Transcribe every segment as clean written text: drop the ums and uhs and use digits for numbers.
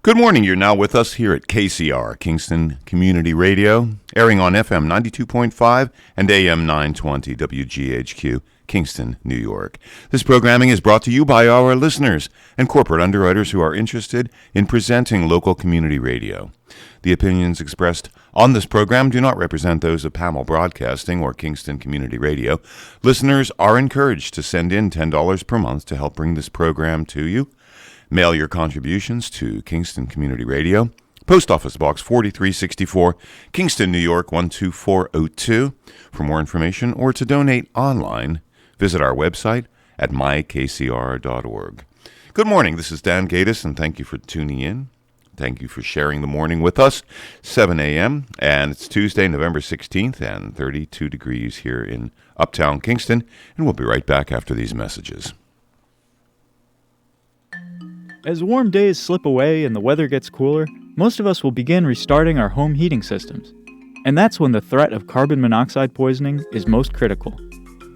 Good morning. You're now with us here at KCR, Kingston Community Radio, airing on FM 92.5 and AM 920 WGHQ, Kingston, New York. This programming is brought to you by our listeners and corporate underwriters who are interested in presenting local community radio. The opinions expressed on this program do not represent those of Pamel Broadcasting or Kingston Community Radio. Listeners are encouraged to send in $10 per month to help bring this program to you. Mail your contributions to Kingston Community Radio, Post Office Box 4364, Kingston, New York 12402. For more information or to donate online, visit our website at mykcr.org. Good morning. This is Dan Gatis, and thank you for tuning in. Thank you for sharing the morning with us. 7 a.m., and it's Tuesday, November 16th, and 32 degrees here in Uptown Kingston, and we'll be right back after these messages. As warm days slip away and the weather gets cooler, most of us will begin restarting our home heating systems. And that's when the threat of carbon monoxide poisoning is most critical.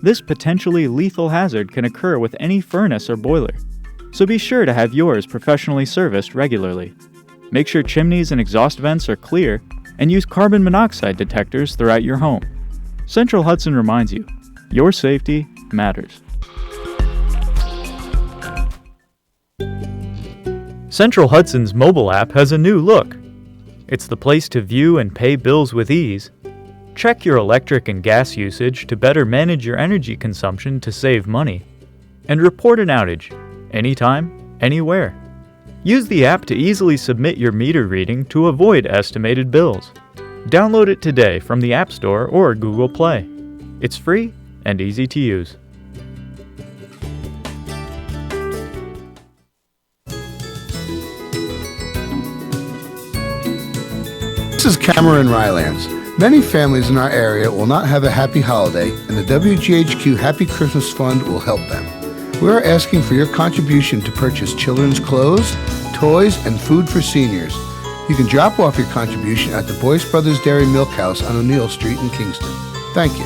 This potentially lethal hazard can occur with any furnace or boiler, so be sure to have yours professionally serviced regularly. Make sure chimneys and exhaust vents are clear, and use carbon monoxide detectors throughout your home. Central Hudson reminds you, your safety matters. Central Hudson's mobile app has a new look. It's the place to view and pay bills with ease. Check your electric and gas usage to better manage your energy consumption to save money. And report an outage, anytime, anywhere. Use the app to easily submit your meter reading to avoid estimated bills. Download it today from the App Store or Google Play. It's free and easy to use. This is Cameron Rylance. Many families in our area will not have a happy holiday, and the WGHQ Happy Christmas Fund will help them. We are asking for your contribution to purchase children's clothes, toys, and food for seniors. You can drop off your contribution at the Boyce Brothers Dairy Milk House on O'Neill Street in Kingston. Thank you.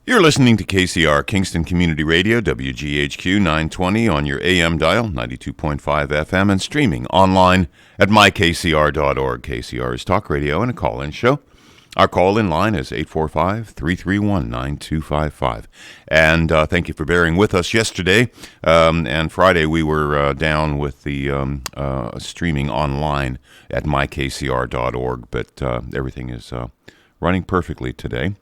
You're listening to KCR, Kingston Community Radio, WGHQ 920 on your AM dial, 92.5 FM, and streaming online at mykcr.org. KCR is talk radio and a call-in show. Our call-in line is 845-331-9255. And thank you for bearing with us yesterday. And Friday we were down with the streaming online at mykcr.org, but everything is running perfectly today.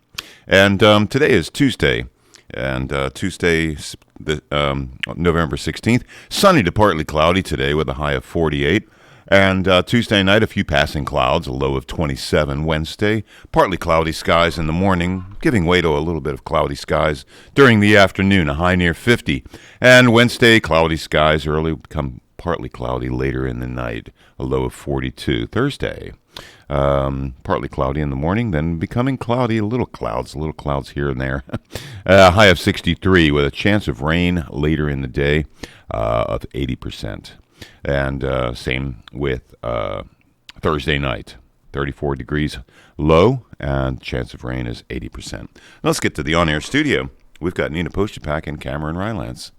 And today is Tuesday, and Tuesday, November 16th, sunny to partly cloudy today with a high of 48. And Tuesday night, a few passing clouds, a low of 27. Wednesday, partly cloudy skies in the morning, giving way to a little bit of cloudy skies during the afternoon, a high near 50. And Wednesday, cloudy skies early, become partly cloudy later in the night, a low of 42. Thursday, partly cloudy in the morning, then becoming cloudy, little clouds here and there. High of 63 with a chance of rain later in the day of 80%. And same with Thursday night, 34 degrees low, and chance of rain is 80%. Now let's get to the on-air studio. We've got Nina Postupack and Cameron Rylance.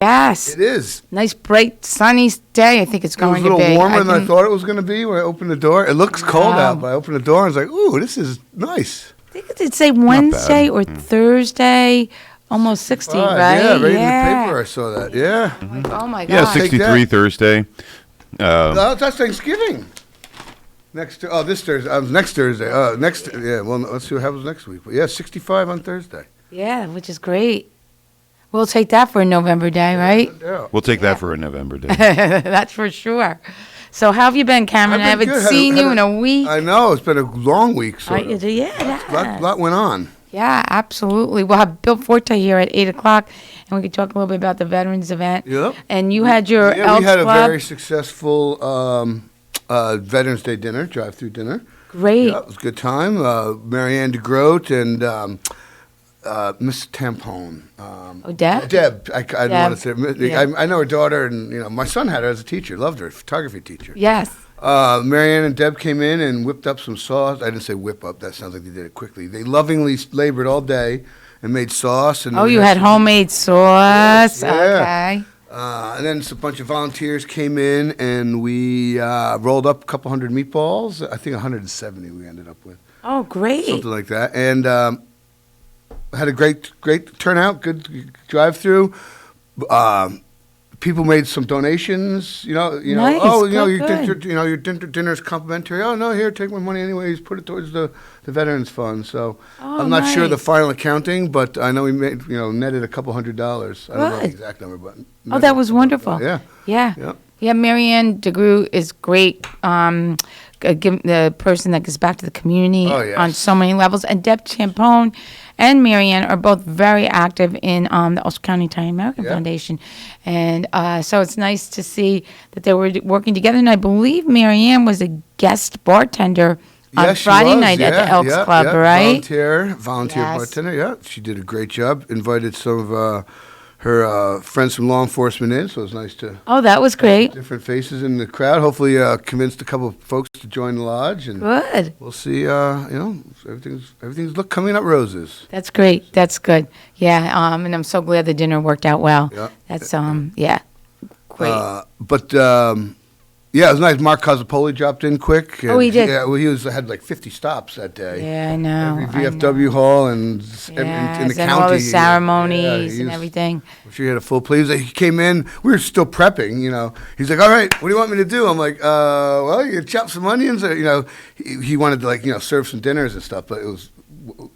Yes. It is. Nice, bright, sunny day. I think it's going to be. It was a little warmer than I thought it was going to be when I opened the door. It looks cold out, but I opened the door and I was like, ooh, this is nice. I think it did say Wednesday or Thursday, almost 60, right? Yeah, right in the paper I saw that. Yeah. Mm-hmm. Oh, my God. Yeah, 63 Thursday. That's Thanksgiving. Next Thursday. Next Thursday. Well, let's see what happens next week. But yeah, 65 on Thursday. Yeah, which is great. We'll take that for a November day, right? Yeah. We'll take that for a November day. That's for sure. So how have you been, Cameron? I haven't seen you in a week. I know. It's been a long week. Yeah. A lot went on. Yeah, absolutely. We'll have Bill Forte here at 8 o'clock, and we can talk a little bit about the Veterans event. Yep. And you had your we had Club. A very successful Veterans Day dinner, drive-through dinner. Great. Yeah, it was a good time. Marianne DeGroat and Miss Tampone. Deb? Deb. I don't want to say. Yeah. I know her daughter, and my son had her as a teacher. Loved her, photography teacher. Yes. Marianne and Deb came in and whipped up some sauce. I didn't say whip up. That sounds like they did it quickly. They lovingly labored all day and made sauce. And Oh, we you had some- homemade sauce. Yeah. Okay. And then a bunch of volunteers came in, and we rolled up a couple hundred meatballs. I think 170 we ended up with, Oh, great. something like that. And had a great turnout, good drive-through. People made some donations, Nice, oh, good. your dinner's complimentary. Oh, no, here, take my money anyways, put it towards the Veterans Fund. So Oh, I'm not sure the nice. final accounting, but I know we made, netted a couple $100. I don't know the Good. exact number, but. Oh, that was wonderful. Yeah. Yeah. Yep. Yeah, Marianne DeGroot is great. The person that gives back to the community Oh, yes. on so many levels. And Deb Champone and Marianne are both very active in the Ulster County Italian American Yeah. Foundation. And so it's nice to see that they were working together. And I believe Marianne was a guest bartender on Yes, she Friday was. night at the Yeah, Elks yeah, Club, yeah. right? Volunteer Yes. bartender. Yeah, she did a great job. Invited some of her friends from law enforcement in, so it was nice to Oh, that was great. different faces in the crowd. Hopefully, convinced a couple of folks to join the lodge, and Good. we'll see. Everything's coming up roses. That's great. That's good. Yeah, and I'm so glad the dinner worked out well. Yeah. That's yeah. Great. Yeah, it was nice. Mark Cosapoli dropped in quick. Oh, he did? Yeah, well, had like 50 stops that day. Yeah, I know. Every VFW hall and in the Yes, county. and all the Yeah, ceremonies he and was- everything. I'm sure he had a full plate. He came in. We were still prepping. He's like, "All right, what do you want me to do?" I'm like, "Well, you chop some onions." Or, he wanted to serve some dinners and stuff, but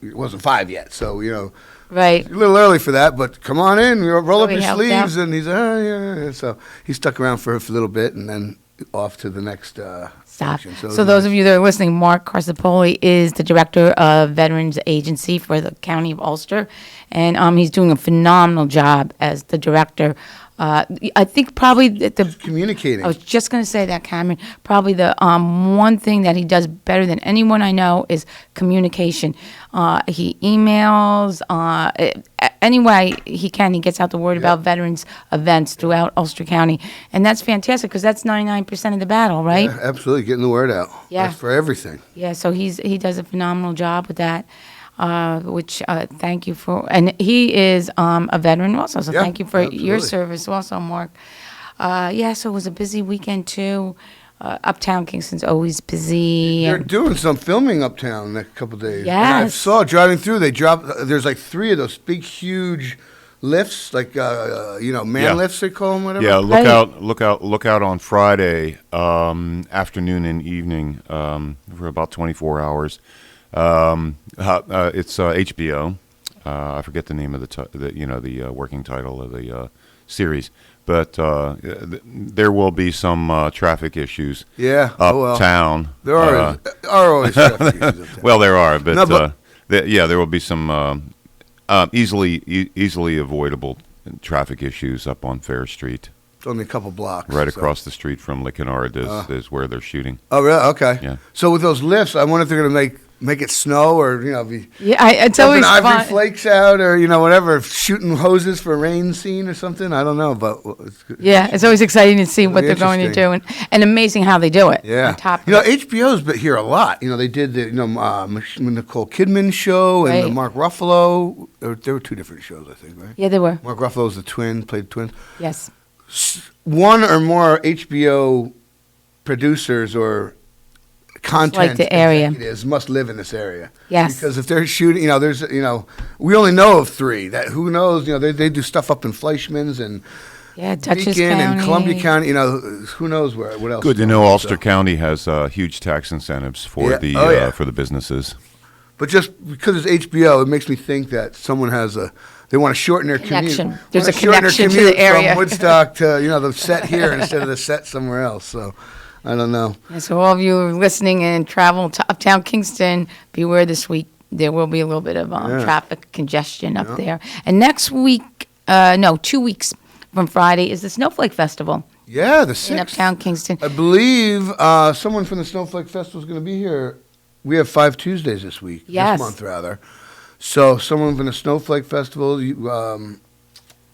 it wasn't 5 yet, so Right. a little early for that. But come on in, roll So up he your helped sleeves, out? and he's yeah. So he stuck around for a little bit, and then off to the next. Stop. function. So those of you that are listening, Mark Carsapoli is the director of Veterans Agency for the County of Ulster, and he's doing a phenomenal job as the director. I think probably the communicating. I was just going to say that, Cameron. Probably the one thing that he does better than anyone I know is communication. He emails any way he can. He gets out the word about veterans events throughout Ulster County, and that's fantastic because that's 99% of the battle, right? Yeah, absolutely, getting the word out. Yeah. That's for everything. Yeah, so he does a phenomenal job with that, which thank you for. And he is a veteran also, so Yeah, thank you for your absolutely. service also, Mark. Yeah, so it was a busy weekend too. Uptown Kingston's always busy. They're and- doing some filming uptown next couple days. And I Yes. saw driving through. They dropped. There's like 3 of those big, huge lifts, like man Yeah. lifts they call them, whatever. Yeah, Right. look out on Friday afternoon and evening for about 24 hours. It's HBO. I forget the name of the working title of the series, but there will be some traffic issues Yeah. Oh well. uptown. There are always traffic issues uptown. Well, there are, but, No, but- there will be some easily avoidable traffic issues up on Fair Street, It's only a couple blocks. right so. across the street from Lickenorid is where they're shooting. Oh really? Okay. Yeah. So with those lifts, I wonder if they're going to make it snow or be Yeah, it's dumping always ivory fun. flakes out or whatever, shooting hoses for a rain scene or something. I don't know, but it's good. Yeah, it's always exciting to see what Really they're going to do, interesting. and amazing how they do it. Yeah, On top of it. HBO's been here a lot. They did the Nicole Kidman show and the Right. Mark Ruffalo. There were 2 different shows, I think, right? Yeah, they were. Mark Ruffalo's the twin, played twins. Yes. One or more HBO producers or content the area. executives must live in this area. Yes. Because if they're shooting, there's, we only know of 3. That who knows? They do stuff up in Fleischmann's and Yeah, Dutchess Beacon County. and Columbia County. Who knows what else? Good to is know going on, Ulster so. County has huge tax incentives for Yeah. the Oh, yeah. for the businesses. But just because it's HBO, it makes me think that someone has they want to shorten their Connection. commute. There's Want a shorten their connection to commute the area. from Woodstock to the set here instead of the set somewhere else. So I don't know. And so all of you listening and travel to Uptown Kingston, beware this week. There will be a little bit of Yeah. traffic congestion up there. And next week, 2 weeks from Friday, is the Snowflake Festival Yeah, the in 6th. Uptown Kingston. I believe someone from the Snowflake Festival is going to be here. We have 5 Tuesdays this week. Yes. This month, rather. So someone from the Snowflake Festival.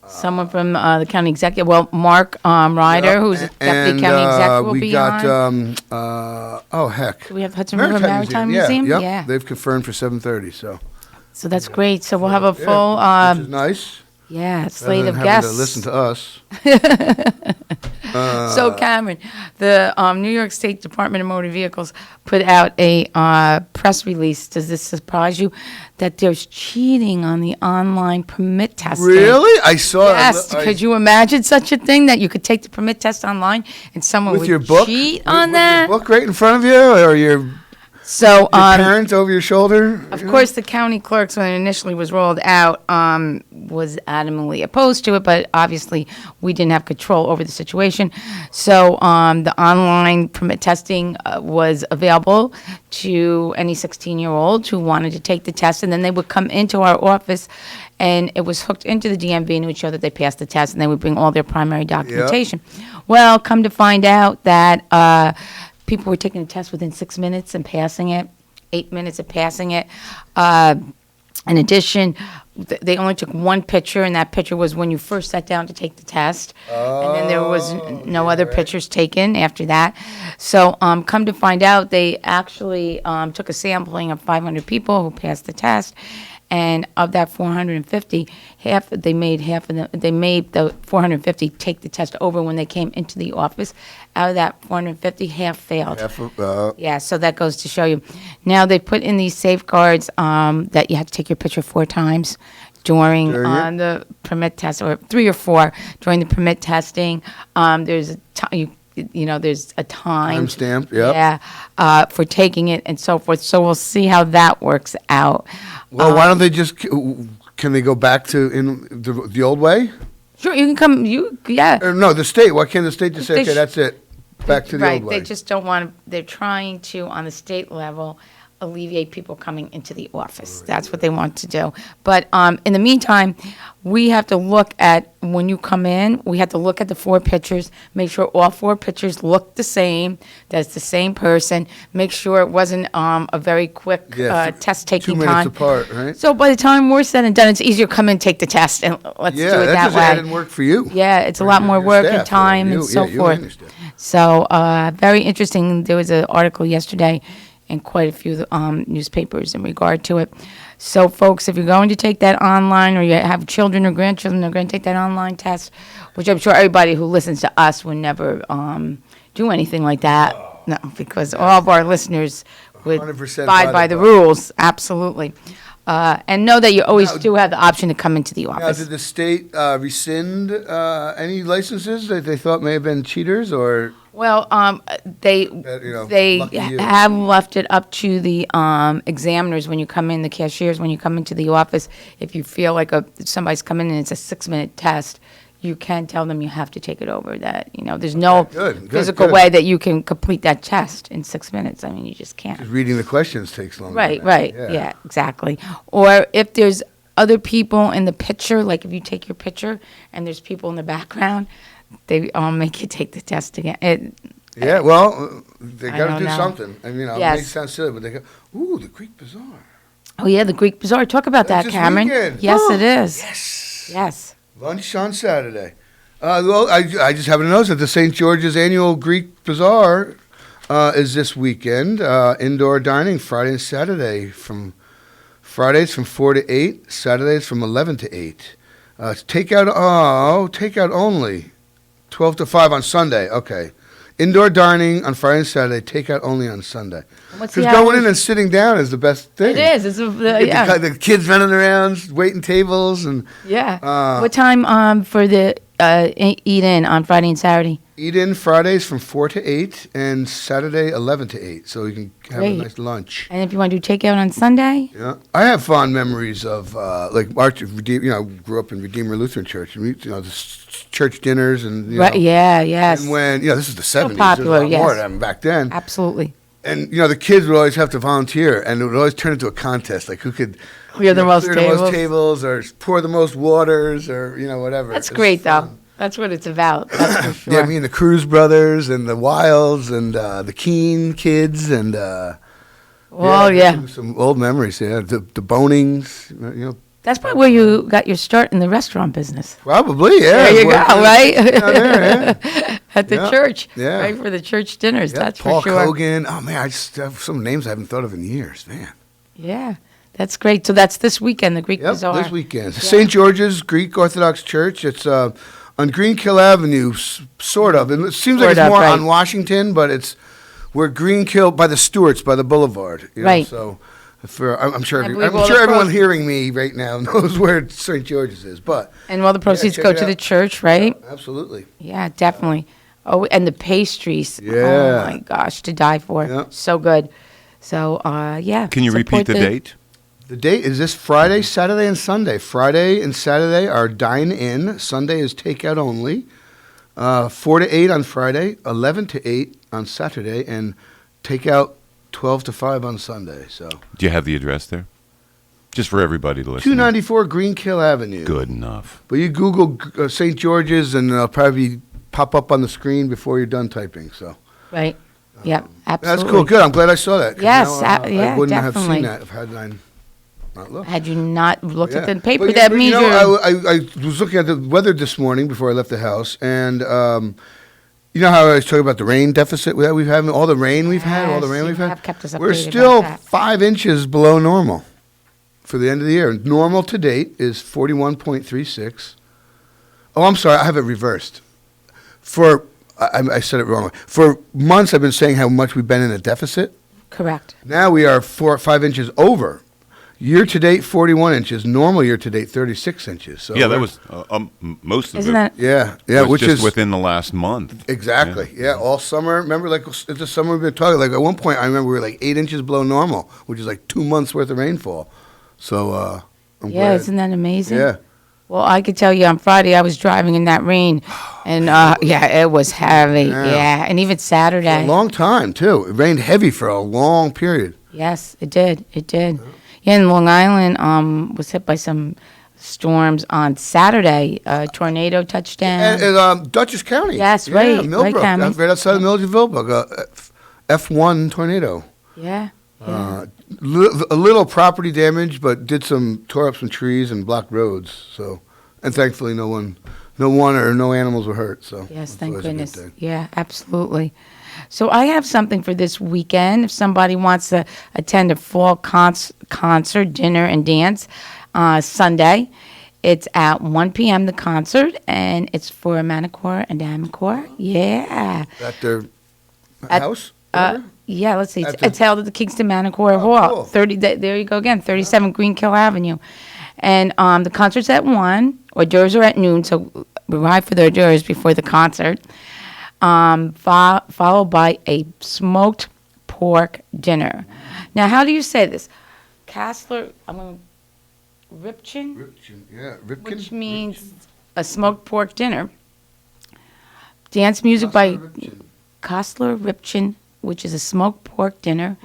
Someone from the county executive, Mark Ryder, yeah, who's and, deputy county exec, will we be got, on. oh, heck. Do we have Hudson River Maritime Museum? Yep. Yeah. They've confirmed for 7:30, so So that's great. So we'll have a full, which is nice. slate Rather of than having guests. to listen to us. So Cameron, the New York State Department of Motor Vehicles put out a press release. Does this surprise you that there's cheating on the online permit testing? Really? I saw. Yes. Could you imagine such a thing that you could take the permit test online and someone with would your book cheat with, on with that? Your book right in front of you, or your So parents over your shoulder? of course, the county clerks, when it initially was rolled out, was adamantly opposed to it, but obviously we didn't have control over the situation. So the online permit testing was available to any 16-year-old who wanted to take the test, and then they would come into our office, and it was hooked into the DMV, and it would show that they passed the test, and they would bring all their primary documentation. Well, come to find out that people were taking the test within 6 minutes and passing it, 8 minutes of passing it. In addition, they only took one picture, and that picture was when you first sat down to take the test. And then there was no other pictures taken after that. So come to find out, they actually took a sampling of 500 people who passed the test. And of that 450, they made the 450 take the test over when they came into the office. Out of that 450, half failed. Yeah, so that goes to show you. Now they put in these safeguards that you have to take your picture 4 times during the permit test, or 3 or 4 during the permit testing. There's there's a time stamp. Yep. For taking it and so forth. So we'll see how that works out. Well, why don't they just? Can they go back to in the old way? Sure, you can come. Or no, the state. Why can't the state just say, They okay, that's it, back to the right. old way? They just don't want to. They're trying to, on the state level, alleviate people coming into the office. That's what they want to do. But in the meantime, we have to look at, when you come in, we have to look at the 4 pictures, make sure all 4 pictures look the same, that's the same person, make sure it wasn't a very quick test taking 2 minutes time. apart, right? So by the time we're said and done, it's easier to come in, take the test, and let's do it that's that just way. added work for you. Yeah, it's a For lot more your work staff, and time and so you forth. and your staff. So very interesting. There was an article yesterday in quite a few newspapers in regard to it. So, folks, if you're going to take that online, or you have children or grandchildren that are going to take that online test, which I'm sure everybody who listens to us would never do anything like that. No, because all of our listeners would 100% abide by the rules. Absolutely. And know that you always do have the option to come into the Now, office. did the state rescind any licenses that they thought may have been cheaters, or? Well, they lucky you. have left it up to the examiners when you come in, the cashiers, when you come into the office. If you feel like somebody's coming in and it's a 6-minute test, you can tell them you have to take it over. That there's no physical way that you can complete that test in 6 minutes. I mean, you just can't. Just reading the questions takes longer. Right. Yeah, exactly. Or if there's other people in the picture, like if you take your picture and there's people in the background, they make you take the test again. Well, they got to don't do know. something. I mean, it Yes. may sound silly, but they go, ooh, the Greek Bazaar. Oh, yeah, the Greek Bazaar. Talk about That's that, this Cameron. weekend. Yes, Oh, it is. Yes. Yes. Lunch on Saturday. Well, I just happen to notice that the St. George's annual Greek Bazaar is this weekend. Indoor dining Friday and Saturday Fridays from 4 to 8, Saturdays from 11 to 8. Takeout only. 12 to 5 on Sunday. Okay. Indoor dining on Friday and Saturday, takeout only on Sunday. What's the Because going hours? in and sitting down is the best thing. It is. It's The kids running around, waiting tables, and yeah. What time for the eat-in on Friday and Saturday? eat in Fridays from 4 to 8, and Saturday 11 to 8, so you can have Great. a nice lunch. And if you want to do takeout on Sunday? Yeah, I have fond memories of like March. Grew up in Redeemer Lutheran Church, and the church dinners, and Right. Yeah. Yes. And when this is the 70s, popular, there's a lot more yes. of them back then. Absolutely. And the kids would always have to volunteer, and it would always turn into a contest, like who could Clear the most clear tables. the most tables, or pour the most waters, or whatever. That's It's great, fun. though. That's what it's about. That's for sure. Yeah, me and the Cruz brothers and the Wilds and the Keene kids and some old memories. Yeah, the Bonings. That's probably where you got your start in the restaurant business. Probably. Yeah. There you go, Working right? down there, yeah. At the Yeah. church. Yeah. Right, for the church dinners. Yeah, That's Paul for sure. Kogan. Oh man, I just have some names I haven't thought of in years, man. Yeah. That's great. So that's this weekend, the Greek Yep, Bazaar. this weekend. St. George's Greek Orthodox Church. It's on Greenkill Avenue, sort of. It seems like Sort it's of, more right. on Washington, but we're Greenkill by the Stewarts, by the Boulevard. Right. So I'm sure, I believe all the everyone pros- hearing me right now knows where St. George's is. But And all the proceeds check go it to the out. church, right? Absolutely. Yeah, definitely. Oh, and the pastries. Yeah. Oh, my gosh, to die for. Yeah. So good. So, yeah. Can you repeat support the date? The date is this Friday, Saturday, and Sunday. Friday and Saturday are dine-in. Sunday is takeout only. 4 to 8 on Friday, 11 to 8 on Saturday, and takeout 12 to 5 on Sunday. So Do you have the address there? Just for everybody to listen. 294 Greenkill Avenue. Good enough. But you Google St. George's, and it'll probably pop up on the screen before you're done typing. So Right. Yep, absolutely. that's cool. Good. I'm glad I saw that. 'cause Yes, I wouldn't have definitely. seen that if had I not looked. Had you not looked at the Yeah. paper, But that but means you you're... know, I was looking at the weather this morning before I left the house, and you know how I was talking about the rain deficit that we've had, all the rain we've had, all the Yes, rain you we've had. have kept us We're updated still about that. 5 inches below normal for the end of the year. Normal to date is 41.36. Oh, I'm sorry, I have it reversed. I said it wrong. For months, I've been saying how much we've been in a deficit. Correct. Now we are 4 or 5 inches over. Year to date, 41 inches. Normal year to date, 36 inches. So Yeah, that we're- was most of Isn't it. that... yeah, was which just is within the last month. exactly all summer. Remember, like it's the summer we've been talking. Like at one point, I remember we were like 8 inches below normal, which is like 2 months worth of rainfall. So I'm Yeah, glad. isn't that amazing? Yeah. Well, I could tell you on Friday I was driving in that rain, and yeah, it was heavy. Yeah, and even For a Saturday. long time too. It rained heavy for a long period. Yes, it did. It did. Yeah, and Long Island was hit by some storms on Saturday. Tornado touchdown. And Dutchess County. Yes, Yeah, right, Millbrook, right, Cammie. right outside of Millersville, F1 tornado. Yeah. A little property damage, but tore up some trees and blocked roads. So, and thankfully, no one or no animals were hurt. So, Yes, that's thank always a good goodness. thing. Yeah, absolutely. So I have something for this weekend. If somebody wants to attend a fall concert, dinner, and dance Sunday, it's at 1 p.m. the concert, and it's for a manicure and amicure. Yeah. At their At- house. Yeah, let's see. At the- It's held at the Kingston Manicure Hall. cool. 30. There you go again. 37 Greenkill Avenue, and the concert's at 1. Hors d'oeuvres are at noon, so arrive for the hors d'oeuvres before the concert. Followed by a smoked pork dinner. Now, how do you say this? Kassler, Ripchen, Ripken. which means a smoked pork dinner. Dance music by Kassler Ripchen, which is a smoked pork dinner.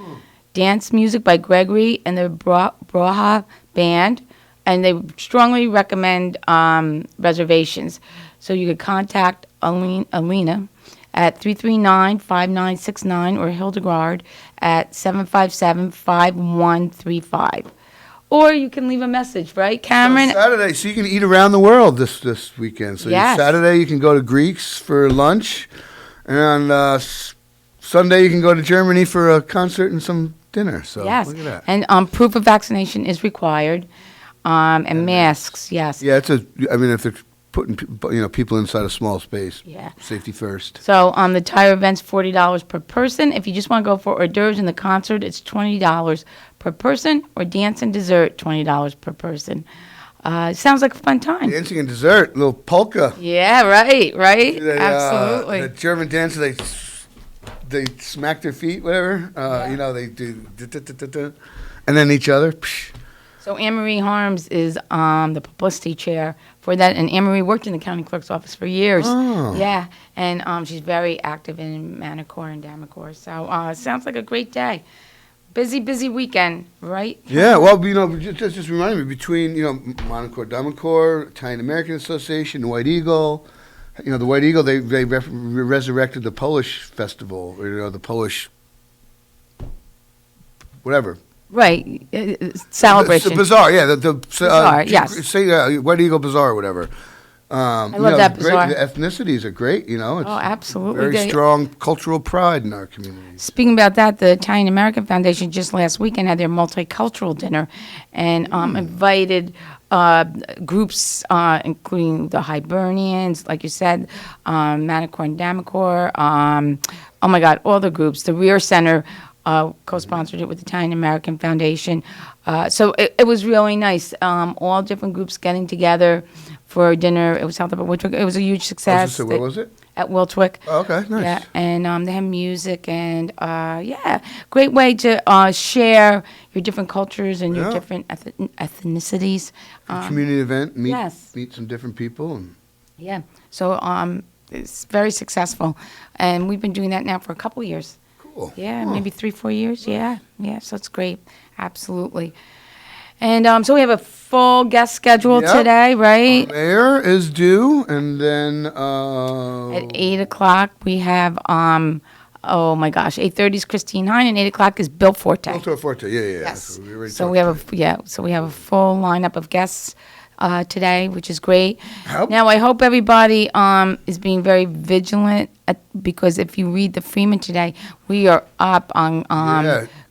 Dance music by Gregory and the Braha Band. And they strongly recommend reservations. So you could contact Alina at 339-5969 or Hildegard at 757-5135. Or you can leave a message, right, Cameron? Saturday, so you can eat around the world this weekend. So Yes. Saturday you can go to Greeks for lunch, and Sunday you can go to Germany for a concert and some dinner. So Yes. look at that. And proof of vaccination is required. And masks, yes. Yeah, if they're putting people inside a small space, Yeah. safety first. So the tire event's $40 per person. If you just want to go for hors d'oeuvres in the concert, it's $20 per person, or dance and dessert, $20 per person. Sounds like a fun time. Dancing and dessert, little polka. Yeah, right. The, Absolutely. The German dancer, they smack their feet, whatever. They do, and then each other. Psh. So Anne-Marie Harms is the publicity chair for that, and Anne-Marie worked in the county clerk's office for years. Oh. Yeah, and she's very active in manicure and damicure. So it sounds like a great day. Busy weekend, right? Yeah, well, just remind me, between, Monaco Damicure, Italian American Association, White Eagle, the White Eagle, they resurrected the Polish festival, or, the Polish, whatever. Right, celebration. The Bazaar, yeah. The Bazaar, yes. Say White Eagle Bazaar or whatever. I love that Bazaar. The ethnicities are great, It's absolutely. very strong cultural pride in our communities. Speaking about that, the Italian American Foundation just last weekend had their multicultural dinner and invited groups, including the Hibernians, like you said, Manticore and Damacore. Oh my God, all the groups. The Rear Center co-sponsored it with the Italian American Foundation. So it was really nice. All different groups getting together for dinner. It was south of Wiltwick. It was a huge success. Where was it? At Wiltwick. Oh, okay, nice. Yeah, and they have music and great way to share your different cultures and your different ethnicities. Community event, Yes. meet some different people. Yeah, so it's very successful, and we've been doing that now for a couple years. Cool. Yeah, maybe 3-4 years. Yeah, so it's great. Absolutely. And so we have a full guest schedule today, right? Mayor is due, and then At 8 o'clock we have, oh my gosh, 8:30 is Christine Hein, and 8 o'clock is Bill Forte. Forte, yeah. Yes. So we have a full lineup of guests today, which is great. Now I hope everybody is being very vigilant because if you read the Freeman today, we are up on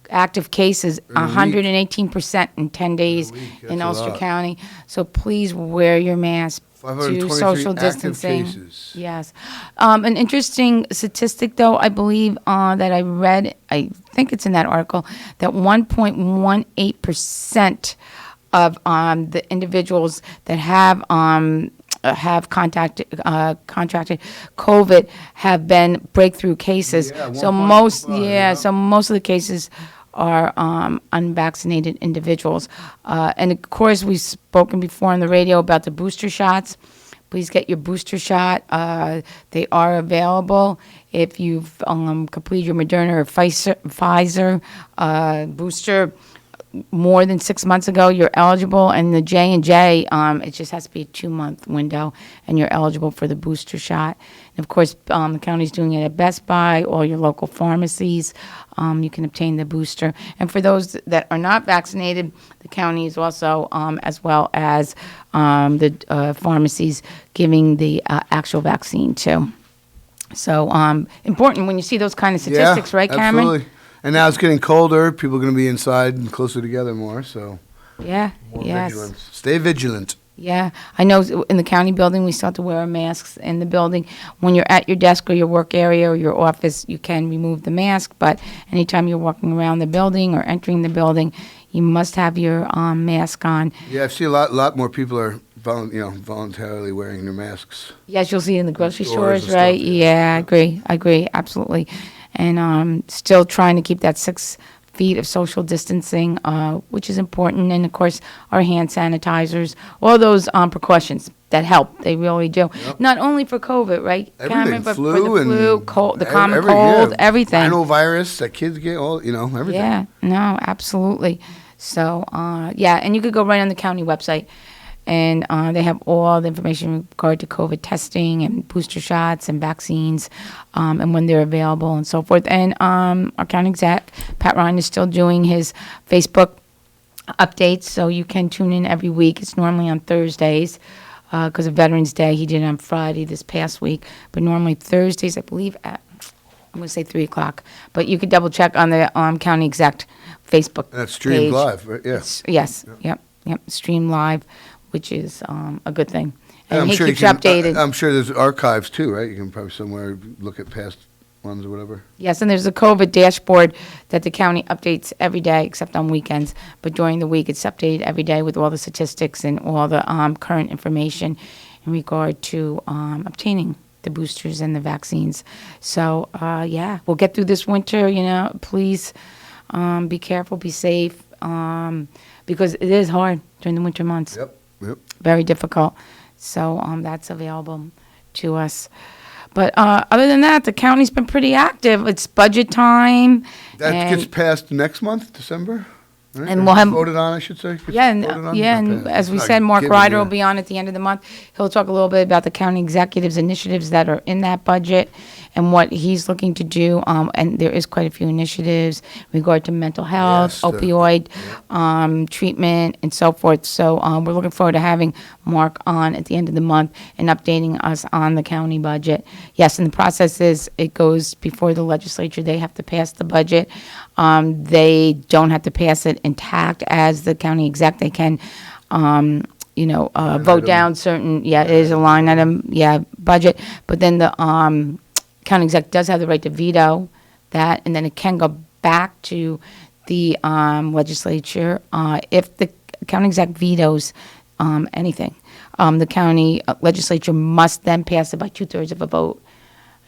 active cases 118% in 10 days in Ulster County. So please wear your mask. Do social distancing. Yes. An interesting statistic, though, I believe that I read, I think it's in that article, that 1.18% of the individuals that have contracted COVID have been breakthrough cases. So most of the cases are unvaccinated individuals. And of course, we've spoken before on the radio about the booster shots. Please get your booster shot. They are available. If you've completed your Moderna or Pfizer booster more than 6 months ago, you're eligible. And the J&J, it just has to be a 2-month window, and you're eligible for the booster shot. And of course, the county's doing it at Best Buy, all your local pharmacies. You can obtain the booster. And for those that are not vaccinated, the county is also, as well as the pharmacies, giving the actual vaccine too. So important when you see those kind of statistics, right, Cameron? Absolutely. And now it's getting colder. People are going to be inside and closer together more. So more vigilance. Stay vigilant. Yeah, I know in the county building, we still have to wear our masks in the building. When you're at your desk or your work area or your office, you can remove the mask, but anytime you're walking around the building or entering the building, you must have your mask on. Yeah, I see a lot more people are voluntarily wearing their masks. Yes, you'll see it in the grocery stores, and right? stuff, Yeah, I agree, absolutely. And still trying to keep that 6 feet of social distancing, which is important. And, of course, our hand sanitizers, all those precautions that help. They really do. Yep. Not only for COVID, right, Cameron, but for the flu, cold, the common cold, everything. Rhinovirus that kids get, everything. Yeah, no, absolutely. So, and you could go right on the county website. And they have all the information in regard to COVID testing and booster shots and vaccines and when they're available and so forth. And our county exec, Pat Ryan, is still doing his Facebook updates, so you can tune in every week. It's normally on Thursdays because of Veterans Day. He did it on Friday this past week, but normally Thursdays, I believe, at, I'm going to say 3 o'clock. But you could double check on the county exec Facebook That's streamed page. live, right? Yeah. Yes, yep, streamed live, which is a good thing. And he sure keeps you updated. I'm sure there's archives too, right? You can probably somewhere look at past ones or whatever. Yes, and there's a COVID dashboard that the county updates every day, except on weekends. But during the week, it's updated every day with all the statistics and all the current information in regard to obtaining the boosters and the vaccines. So, we'll get through this winter. Please be careful, be safe, because it is hard during the winter months. Yep. Very difficult. So that's available to us. But other than that, the county's been pretty active. It's budget time. That gets passed next month, December? Right? And we'll have- voted on, I should say. Gets Yeah, voted on? and Okay. as we Not said, Mark given, Ryder yeah. will be on at the end of the month. He'll talk a little bit about the county executives' initiatives that are in that budget and what he's looking to do. And there is quite a few initiatives in regard to mental health, Yes, opioid treatment, and so forth. So we're looking forward to having Mark on at the end of the month and updating us on the county budget. Yes, and the process is it goes before the legislature. They have to pass the budget. They don't have to pass it intact as the county exec. They can, vote item. down certain, it is a line item, budget. But then the county exec does have the right to veto that, and then it can go back to the legislature. If the county exec vetoes anything, the county legislature must then pass it by 2/3 of a vote.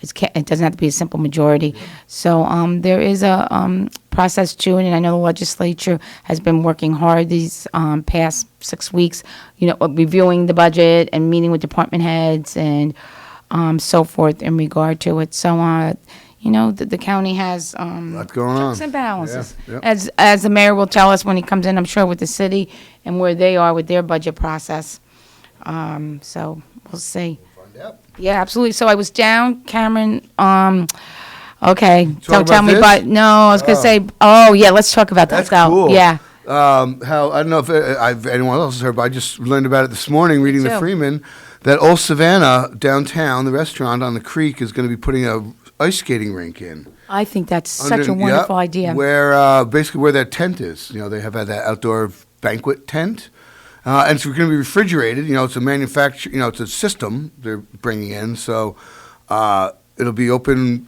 It doesn't have to be a simple majority. So there is a process to it, and I know the legislature has been working hard these past 6 weeks, reviewing the budget and meeting with department heads and so forth in regard to it. So, the county has What's going on? checks and balances. Yeah, yep. As the mayor will tell us when he comes in, I'm sure, with the city and where they are with their budget process. So we'll see. Find out. Yeah, absolutely. So I was down, Cameron. Okay. Talk Tell about me this? about. No, I was gonna say. Oh, yeah. Let's talk about that. That's though. cool. Yeah. How I don't know if anyone else has heard, but I just learned about it this morning reading the too. Freeman that Old Savannah downtown, the restaurant on the creek, is going to be putting a ice skating rink in. I think that's such a wonderful idea. Where basically where that tent is, they have had that outdoor banquet tent, and it's going to be refrigerated. It's a manufacture. It's a system they're bringing in, so it'll be open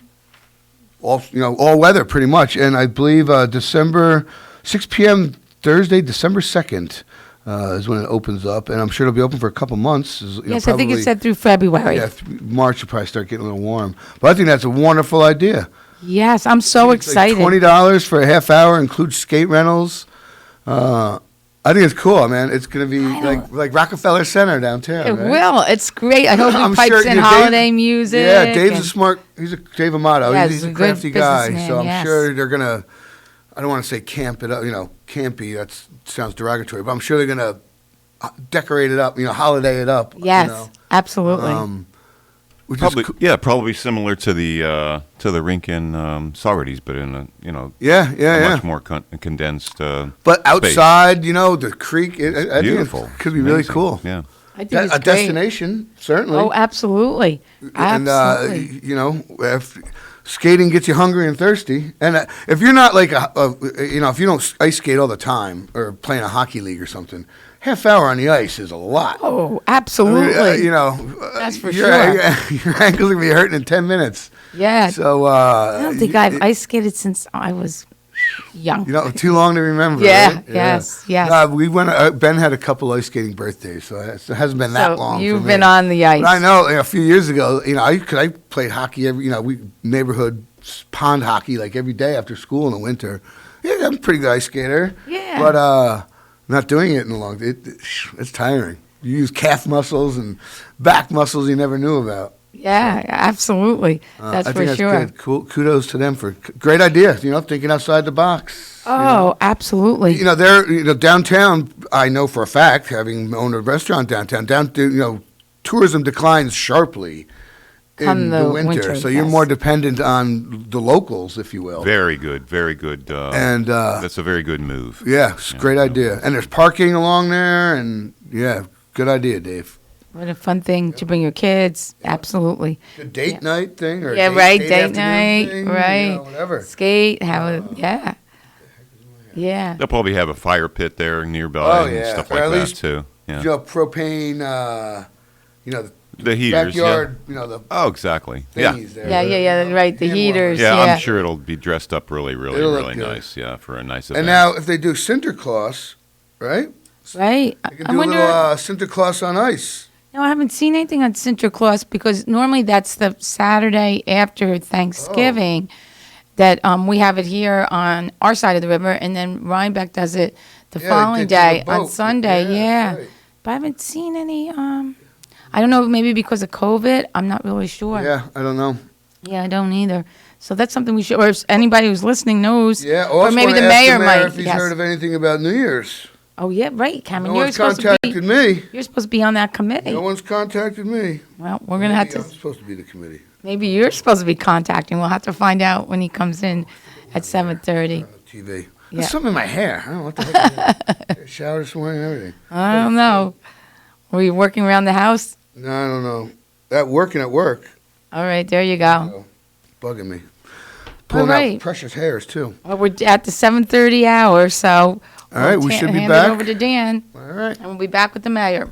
all weather pretty much. And I believe December 6 p.m. Thursday, December 2nd. Is when it opens up, and I'm sure it'll be open for a couple months. Yes, I think it said through February. Yeah, March will probably start getting a little warm. But I think that's a wonderful idea. Yes, I'm so It's excited. Like $20 for a half hour, includes skate rentals. I think it's cool, man. It's going to be like Rockefeller Center downtown. It right? will. It's great. I hope I'm he pipes sure, in Dave- holiday music. Yeah, Dave's and- a smart. He's Dave Amato. Yeah, he's he's a a good crafty guy. businessman, So I'm yes. sure they're gonna. I don't want to say camp it up. Campy. That sounds derogatory, but I'm sure they're gonna decorate it up. Holiday it up. Yes, absolutely. Which Probably, is cool. probably similar to the Rink in Saugerties, but in a Yeah, a much more condensed. But outside, the creek, I think Beautiful, it could be really Amazing. cool. Yeah. I think it's A great. destination, certainly. Oh, absolutely. And Absolutely. if skating gets you hungry and thirsty, and if you're not like if you don't ice skate all the time or playing a hockey league or something, half hour on the ice is a lot. Oh, absolutely. That's for your, sure. Your ankles are gonna be hurting in 10 minutes. Yeah. So I don't think I've ice skated since I was young. too long to remember. Yeah, right? yes. We went. Ben had a couple ice skating birthdays, so it hasn't been that long. You've for been me. on the ice. But I know a few years ago, I played hockey every, we neighborhood pond hockey like every day after school in the winter. Yeah, I'm a pretty good ice skater. Yeah. But not doing it in a long. It's tiring. You use calf muscles and back muscles you never knew about. Yeah, absolutely. That's I for think that's sure. good. Cool. Kudos to them for great idea. Thinking outside the box. Oh, absolutely. They're downtown. I know for a fact, having owned a restaurant downtown. Tourism declines sharply Come in the the winter, winter, so you're yes. more dependent on the locals, if you will. Very good, very good. And that's a very good move. yeah, it's a great idea. And there's parking along there, and yeah, good idea, Dave. What a fun thing to bring your kids. Absolutely. A date night thing, or Yeah, right. Date afternoon night. thing, Right. whatever. Skate. Yeah. Yeah. They'll probably have a fire pit there nearby Oh, and yeah. stuff Or like at that least, too. Yeah. Propane. The heaters. backyard. Yeah. The Oh, exactly. Yeah. thingies there. Yeah. Right. The hand heaters. Yeah, Yeah. I'm sure it'll be dressed up really, really, It'll look really good. nice. Yeah, for a nice event. And now, if they do Sinterklaas, right? Right. They can I do wonder. a little Sinterklaas on ice. No, I haven't seen anything on Sinterklaas because normally that's the Saturday after Thanksgiving that we have it here on our side of the river, and then Rhinebeck does it the Yeah, following they do the day on boat. Sunday. Yeah. right. But I haven't seen any. I don't know, maybe because of COVID. I'm not really sure. Yeah, I don't know. Yeah, I don't either. So that's something we should, or if anybody who's listening knows. Yeah, or also maybe the wanna ask mayor might. if he's heard of anything about New Year's. Oh, yeah, right, Cameron. No You're one's supposed to contacted be. me. You're supposed to be on that committee. No one's contacted me. Well, we're going to have Maybe to. I'm supposed to be the committee. Maybe you're supposed to be contacting. We'll have to find out when he comes in at 7:30. TV. Yeah. There's something in my hair. I don't know what the heck. It is. Shower this morning and everything. I don't know. Were you working around the house? No, I don't know. Working at work. All right, there you go. Oh, bugging me. Pulling right. out precious hairs, too. Well, we're at the 7:30 hour, so. All right, we should be hand back. it over to Dan, All right. and we'll be back with the mayor.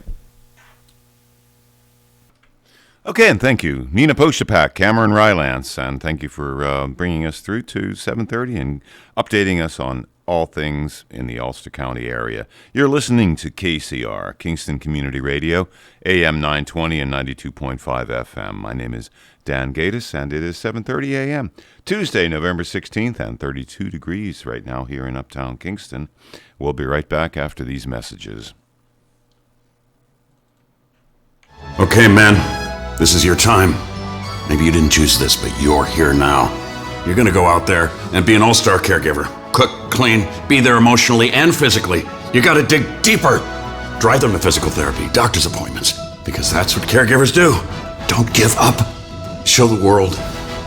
Okay, and thank you, Nina Postupack, Cameron Rylance, and thank you for bringing us through to 7:30 and updating us on all things in the Ulster County area. You're listening to KCR, Kingston Community Radio, AM 920 and 92.5 FM. My name is Dan Gatus, and it is 7:30 a.m. Tuesday, November 16th, and 32 degrees right now here in Uptown Kingston. We'll be right back after these messages. Okay, men, this is your time. Maybe you didn't choose this, but you're here now. You're gonna go out there and be an all-star caregiver. Cook, clean, be there emotionally and physically. You gotta dig deeper. Drive them to physical therapy, doctor's appointments, because that's what caregivers do. Don't give up. Show the world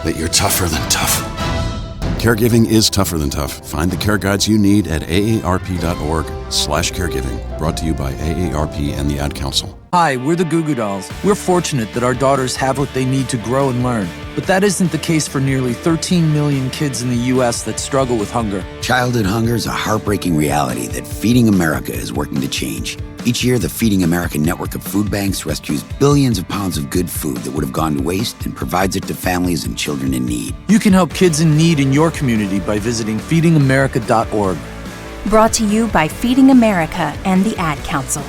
that you're tougher than tough. Caregiving is tougher than tough. Find the care guides you need at aarp.org/caregiving. Brought to you by AARP and the Ad Council. Hi, we're the Goo Goo Dolls. We're fortunate that our daughters have what they need to grow and learn. But that isn't the case for nearly 13 million kids in the U.S. that struggle with hunger. Childhood hunger is a heartbreaking reality that Feeding America is working to change. Each year, the Feeding America network of food banks rescues billions of pounds of good food that would have gone to waste and provides it to families and children in need. You can help kids in need in your community by visiting feedingamerica.org. Brought to you by Feeding America and the Ad Council.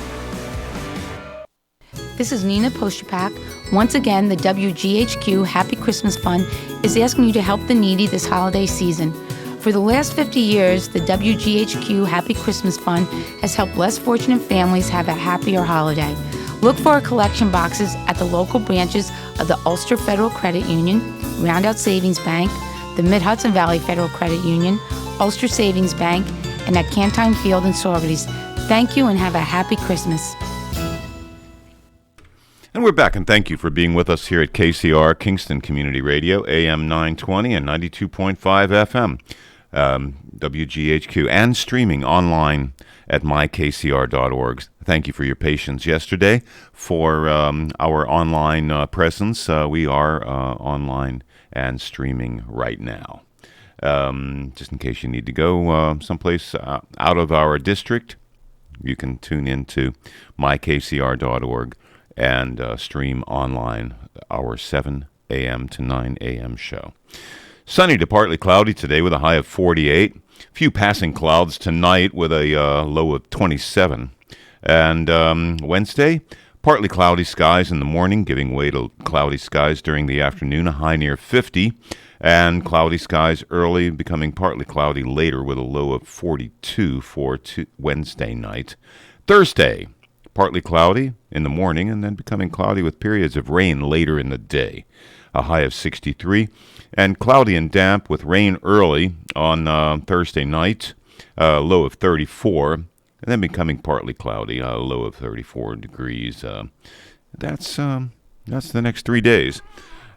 This is Nina Postupack. Once again, the WGHQ Happy Christmas Fund is asking you to help the needy this holiday season. For the last 50 years, the WGHQ Happy Christmas Fund has helped less fortunate families have a happier holiday. Look for our collection boxes at the local branches of the Ulster Federal Credit Union, Roundout Savings Bank, the Mid-Hudson Valley Federal Credit Union, Ulster Savings Bank, and at Cantine Field and Saugerties. Thank you and have a happy Christmas. And we're back, and thank you for being with us here at KCR, Kingston Community Radio, AM 920 and 92.5 FM, WGHQ, and streaming online at mykcr.org. Thank you for your patience yesterday for our online presence. We are online and streaming right now. Just in case you need to go someplace out of our district, you can tune into mykcr.org and stream online our 7 a.m. to 9 a.m. show. Sunny to partly cloudy today with a high of 48. A few passing clouds tonight with a low of 27. And Wednesday, partly cloudy skies in the morning, giving way to cloudy skies during the afternoon, a high near 50. And cloudy skies early, becoming partly cloudy later with a low of 42 for Wednesday night. Thursday, partly cloudy in the morning and then becoming cloudy with periods of rain later in the day. A high of 63. And cloudy and damp with rain early on Thursday night. Low of 34. And then becoming partly cloudy. A low of 34 degrees. That's the next 3 days.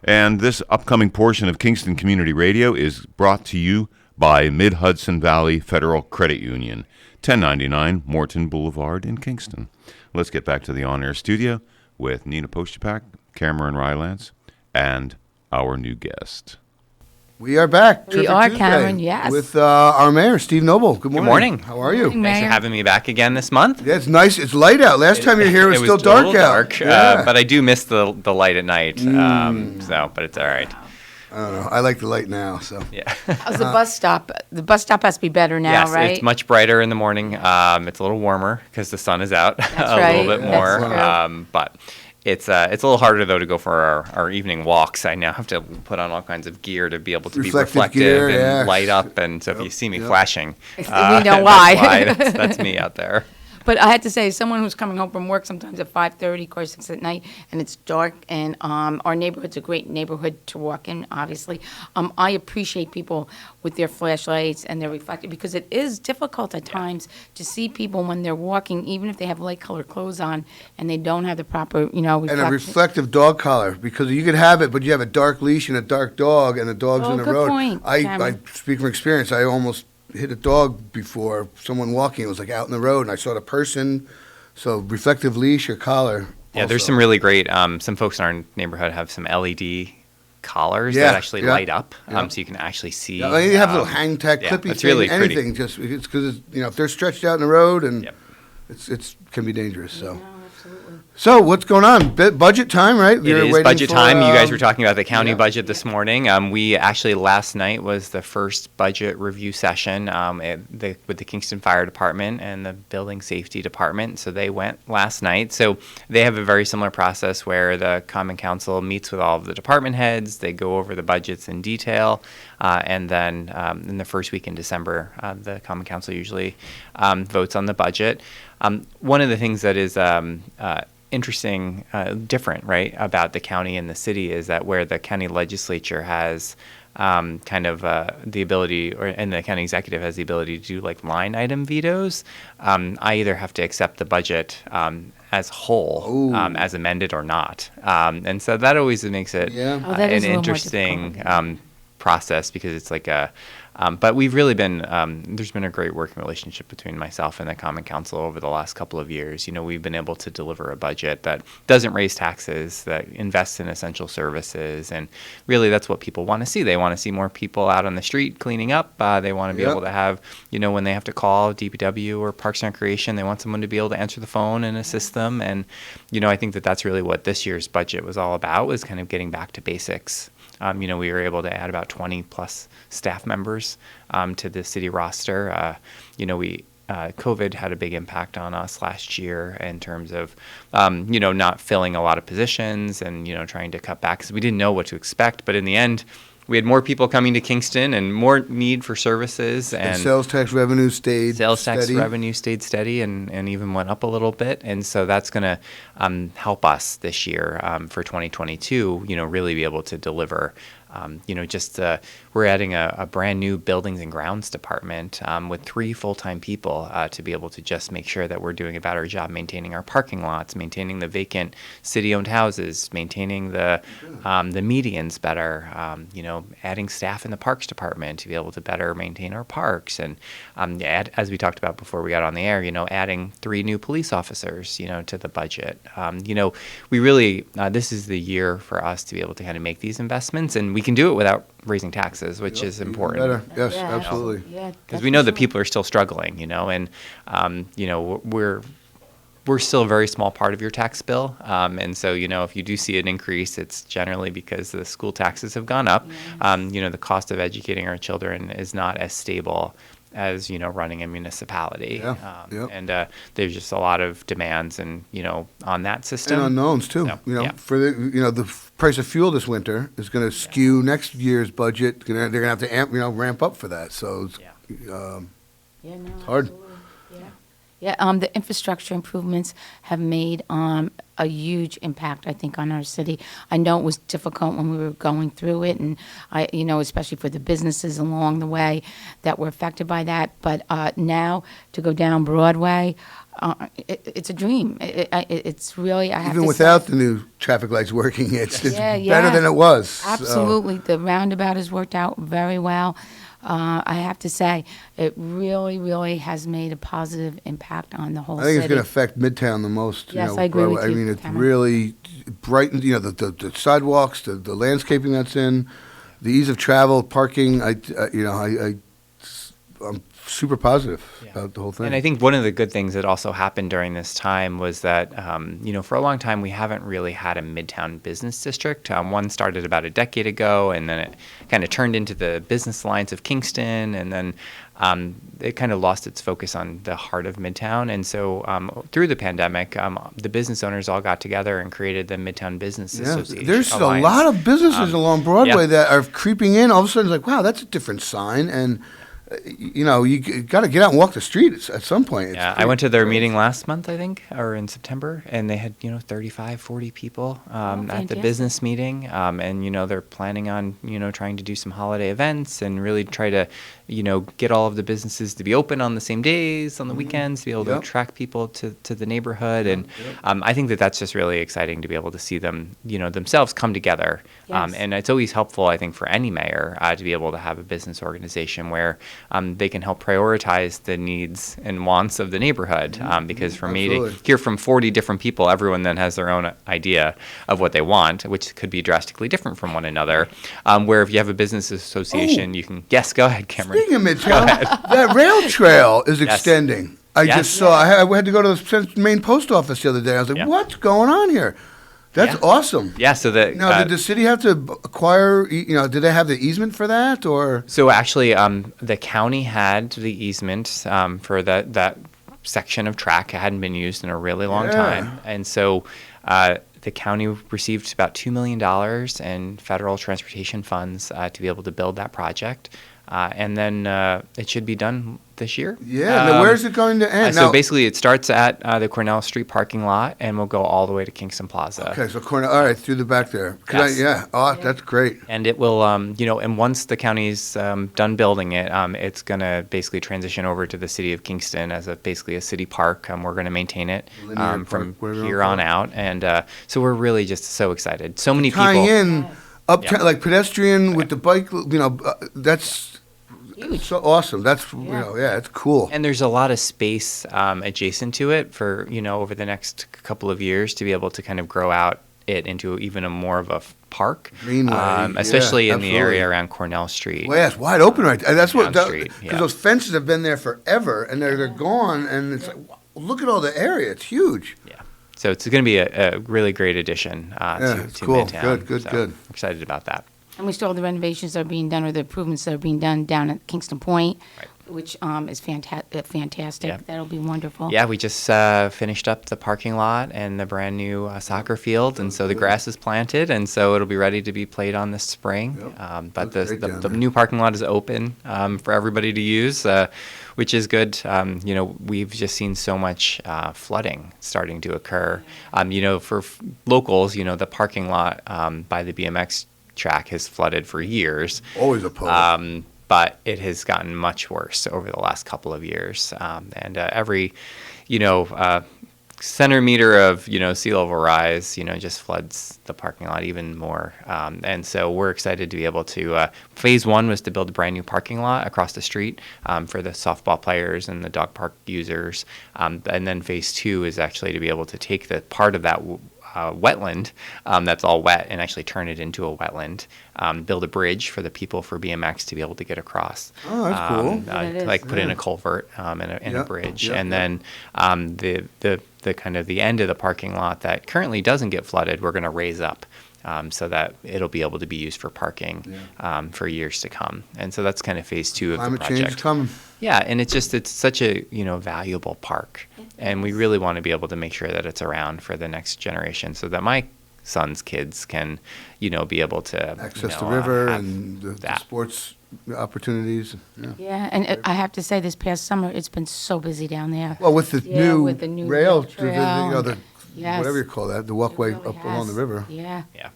And this upcoming portion of Kingston Community Radio is brought to you by Mid-Hudson Valley Federal Credit Union, 1099 Morton Boulevard in Kingston. Let's get back to the on-air studio with Nina Postupack, Cameron Rylance, and our new guest. We are back. We Terrific are, Tuesday, Cameron, yes. With our mayor, Steve Noble. Good morning. Good morning. How are you? Morning, Thanks Mayor. for having me back again this month. Yeah, it's nice. It's light out. Last time you were here, it was still a dark little out. dark, Yeah. but I do miss the light at night. But it's all right. I don't know. I like the light now. So Yeah. How's the bus stop? The bus stop has to be better now, Yes, right? it's much brighter in the morning. It's a little warmer because the sun is out a right. little bit That's more. true. But it's a little harder though to go for our evening walks. I now have to put on all kinds of gear to be able to be Reflective reflective gear, and yeah. light up. And so if you see me flashing, We know that's why. why. That's me out there. But I had to say, as someone who's coming home from work sometimes at 5:30, or 6 at night, and it's dark, and our neighborhood's a great neighborhood to walk in, obviously. I appreciate people with their flashlights and their reflector, because it is difficult at times to see people when they're walking, even if they have light-colored clothes on, and they don't have the proper, And a reflection. reflective dog collar, because you could have it, but you have a dark leash and a dark dog, and the dog's in the good road. point, I Cameron. speak from experience. I almost hit a dog before, someone walking. It was like out in the road, and I saw the person. So reflective leash or collar. Yeah, there's also. some really great. Some folks in our neighborhood have some LED collars Yeah, that actually yeah, light up, yeah. so you can actually see. Yeah, you have little hang tag, yeah, clippy it's thing, really pretty. anything. Just it's because if they're stretched out in the road, and Yep. it's can be dangerous. So. So what's going on? Budget time, right? It You're is waiting budget for, time. You guys were talking about the county yeah. budget this morning. We actually, last night was the first budget review session with the Kingston Fire Department and the Building Safety Department. So they went last night. So they have a very similar process where the Common Council meets with all of the department heads. They go over the budgets in detail. And then in the first week in December, the Common Council usually votes on the budget. One of the things that is interesting, different, right, about the county and the city is that where the county legislature has the ability, and the county executive has the ability to do like line item vetoes, I either have to accept the budget as whole, as amended or not. And so that always makes it Yeah. Oh, that is an a little more interesting process, because it's like but we've really been, there's been a great working relationship between myself and the Common Council over the last couple of years. We've been able to deliver a budget that doesn't raise taxes, that invests in essential services, and really that's what people want to see. They want to see more people out on the street cleaning up. They want to be Yep. able to have, when they have to call DPW or Parks and Recreation, they want someone to be able to answer the phone and assist them. And, I think that that's really what this year's budget was all about, was kind of getting back to basics. We were able to add about 20 plus staff members to the city roster. COVID had a big impact on us last year in terms of, not filling a lot of positions and, trying to cut back because we didn't know what to expect. But in the end, we had more people coming to Kingston and more need for services. And sales tax revenue stayed steady and even went up a little bit. And so that's going to help us this year for 2022, really be able to deliver. We're adding a brand new buildings and grounds department with 3 full-time people to be able to just make sure that we're doing a better job maintaining our parking lots, maintaining the vacant city-owned houses, maintaining the medians better, adding staff in the parks department to be able to better maintain our parks. And as we talked about before we got on the air, adding 3 new police officers, to the budget. We really, this is the year for us to be able to kind of make these investments, and we can do it without raising taxes, which is important. Better. Yes, Yeah, absolutely. Yeah, Because we know that people are still struggling, and we're still a very small part of your tax bill, and so if you do see an increase, it's generally because the school taxes have gone up. The cost of educating our children is not as stable as running a municipality. Yeah, yep. And there's just a lot of demands and on that system. And unknowns too. So, yeah. For the price of fuel this winter is going to skew next year's budget. They're going to have to ramp up for that. So it's, Yeah, no, hard. absolutely. Yeah, the infrastructure improvements have made a huge impact, I think, on our city. I know it was difficult when we were going through it, and especially for the businesses along the way that were affected by that. But now to go down Broadway, it's a dream. It's really, I have to even without the new traffic lights working, it's better than it was. So. Absolutely, the roundabout has worked out very well. I have to say, it really, really has made a positive impact on the whole I think city. it's going to affect Midtown the most. Yes, I agree with Broadway. you, I mean, it's Cameron. really brightened. The sidewalks, the landscaping that's in, the ease of travel, parking. I'm super positive about the whole thing. And I think one of the good things that also happened during this time was that, for a long time, we haven't really had a Midtown business district. One started about a decade ago, and then it kind of turned into the business lines of Kingston, and then it kind of lost its focus on the heart of Midtown. And so through the pandemic, the business owners all got together and created the Midtown Business Association. There's Alliance. a lot of businesses along Broadway yeah. that are creeping in. All of a sudden, it's like, wow, that's a different sign. And you got to get out and walk the street at some point. It's Yeah, I pretty went to their crazy. meeting last month, I think, or in September, and they had 35, 40 people at the fantastic. business meeting, and they're planning on trying to do some holiday events and really try to get all of the businesses to be open on the same days on the weekends to be able to Yep. attract people to the neighborhood, and I think that that's just really exciting to be able to see them themselves come together, Yes. and it's always helpful, I think, for any mayor to be able to have a business organization where they can help prioritize the needs and wants of the neighborhood. Because for me to Absolutely. hear from 40 different people, everyone then has their own idea of what they want, which could be drastically different from one another. Where if you have a business association, you can. Yes, go ahead, Cameron. Speaking of Midtown, that rail trail is Yes. extending. I Yes. just saw. I had to go to the main post office the other day. I was like, Yeah. "What's going on here?" That's Yeah. awesome. Yeah, so that. Now, did the city have to acquire? Did they have the easement for that, or? So actually, the county had the easement for that section of track. It hadn't been used in a really long Yeah. time, and so the county received about $2 million in federal transportation funds to be able to build that project, and then it should be done this year. Yeah. Now, where's it going to end? So Now- basically, it starts at the Cornell Street parking lot, and will go all the way to Kingston Plaza. Okay, so Cornell. All right, through the back there. 'Cause Yes. That's great. And it will, and once the county's done building it, it's going to basically transition over to the city of Kingston as basically a city park. We're going to maintain it Linear park, from whatever you here wanna on call out. And so we're really just so excited. So many Tying people. in uptown, Yeah. like pedestrian with the bike. That's so awesome. That's it's cool. And there's a lot of space adjacent to it for, over the next couple of years to be able to kind of grow out it into even more of a park, Greenway, especially yeah, in the absolutely. area around Cornell Street. Well, yeah, it's wide open right there. That's what Down street, because yeah. those fences have been there forever, and they're gone, and it's like, wow, look at all the area. It's huge. Yeah. So it's going to be a really great addition it's to cool. Midtown. Good. So excited about that. And we still have the renovations that are being done, or the improvements that are being done down at Kingston Point, Right. which is fantastic. Yep. That'll be wonderful. Yeah, we just finished up the parking lot and the brand new soccer field, and so the grass is planted, and so it'll be ready to be played on this spring. Yep. But Looks great the down the there. new parking lot is open for everybody to use, which is good. We've just seen so much flooding starting to occur. For locals, the parking lot by the BMX track has flooded for years. Always a puddle. But it has gotten much worse over the last couple of years. And every, centimeter of, sea level rise, just floods the parking lot even more. And so we're excited to be able to, phase one was to build a brand new parking lot across the street for the softball players and the dog park users. And then phase two is actually to be able to take the part of that wetland that's all wet and actually turn it into a wetland, build a bridge for the people for BMX to be able to get across. Oh, that's cool. Yeah, it is. Like put in a culvert and a Yep, bridge. yep, And yep. then the kind of the end of the parking lot that currently doesn't get flooded, we're going to raise up. So that it'll be able to be used for parking for years to come. And so that's kind of phase two of Climate the change project. is coming. Yeah, and it's such a valuable park, and we really want to be able to make sure that it's around for the next generation, so that my son's kids can be able to Access the river have and the that. sports opportunities. Yeah. Yeah, and I have to say, this past summer, it's been so busy down there. Well, with the Yeah, new with the new rail, rail trail the Yes. whatever you call that, the walkway It really up along the has. river. Yeah. Yeah.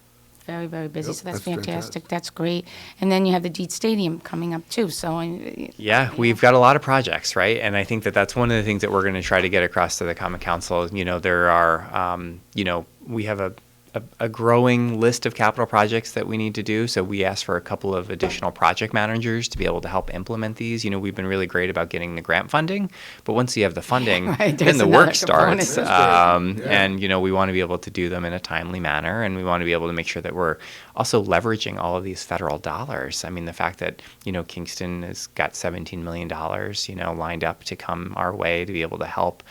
Very, very busy. Yep, So that's that's fantastic. fantastic. That's great. And then you have the Deet Stadium coming up too. So Yeah, we've got a lot of projects, right? And I think that that's one of the things that we're going to try to get across to the Common Council. There are, we have a growing list of capital projects that we need to do. So we asked for a couple of additional project managers to be able to help implement these. We've been really great about getting the grant funding, but once you have the funding, Right, then there's the another work starts. component. And, we want to be able to do them in a timely manner, and we want to be able to make sure that we're also leveraging all of these federal dollars. I mean, the fact that, Kingston has got $17 million, lined up to come our way to be able to help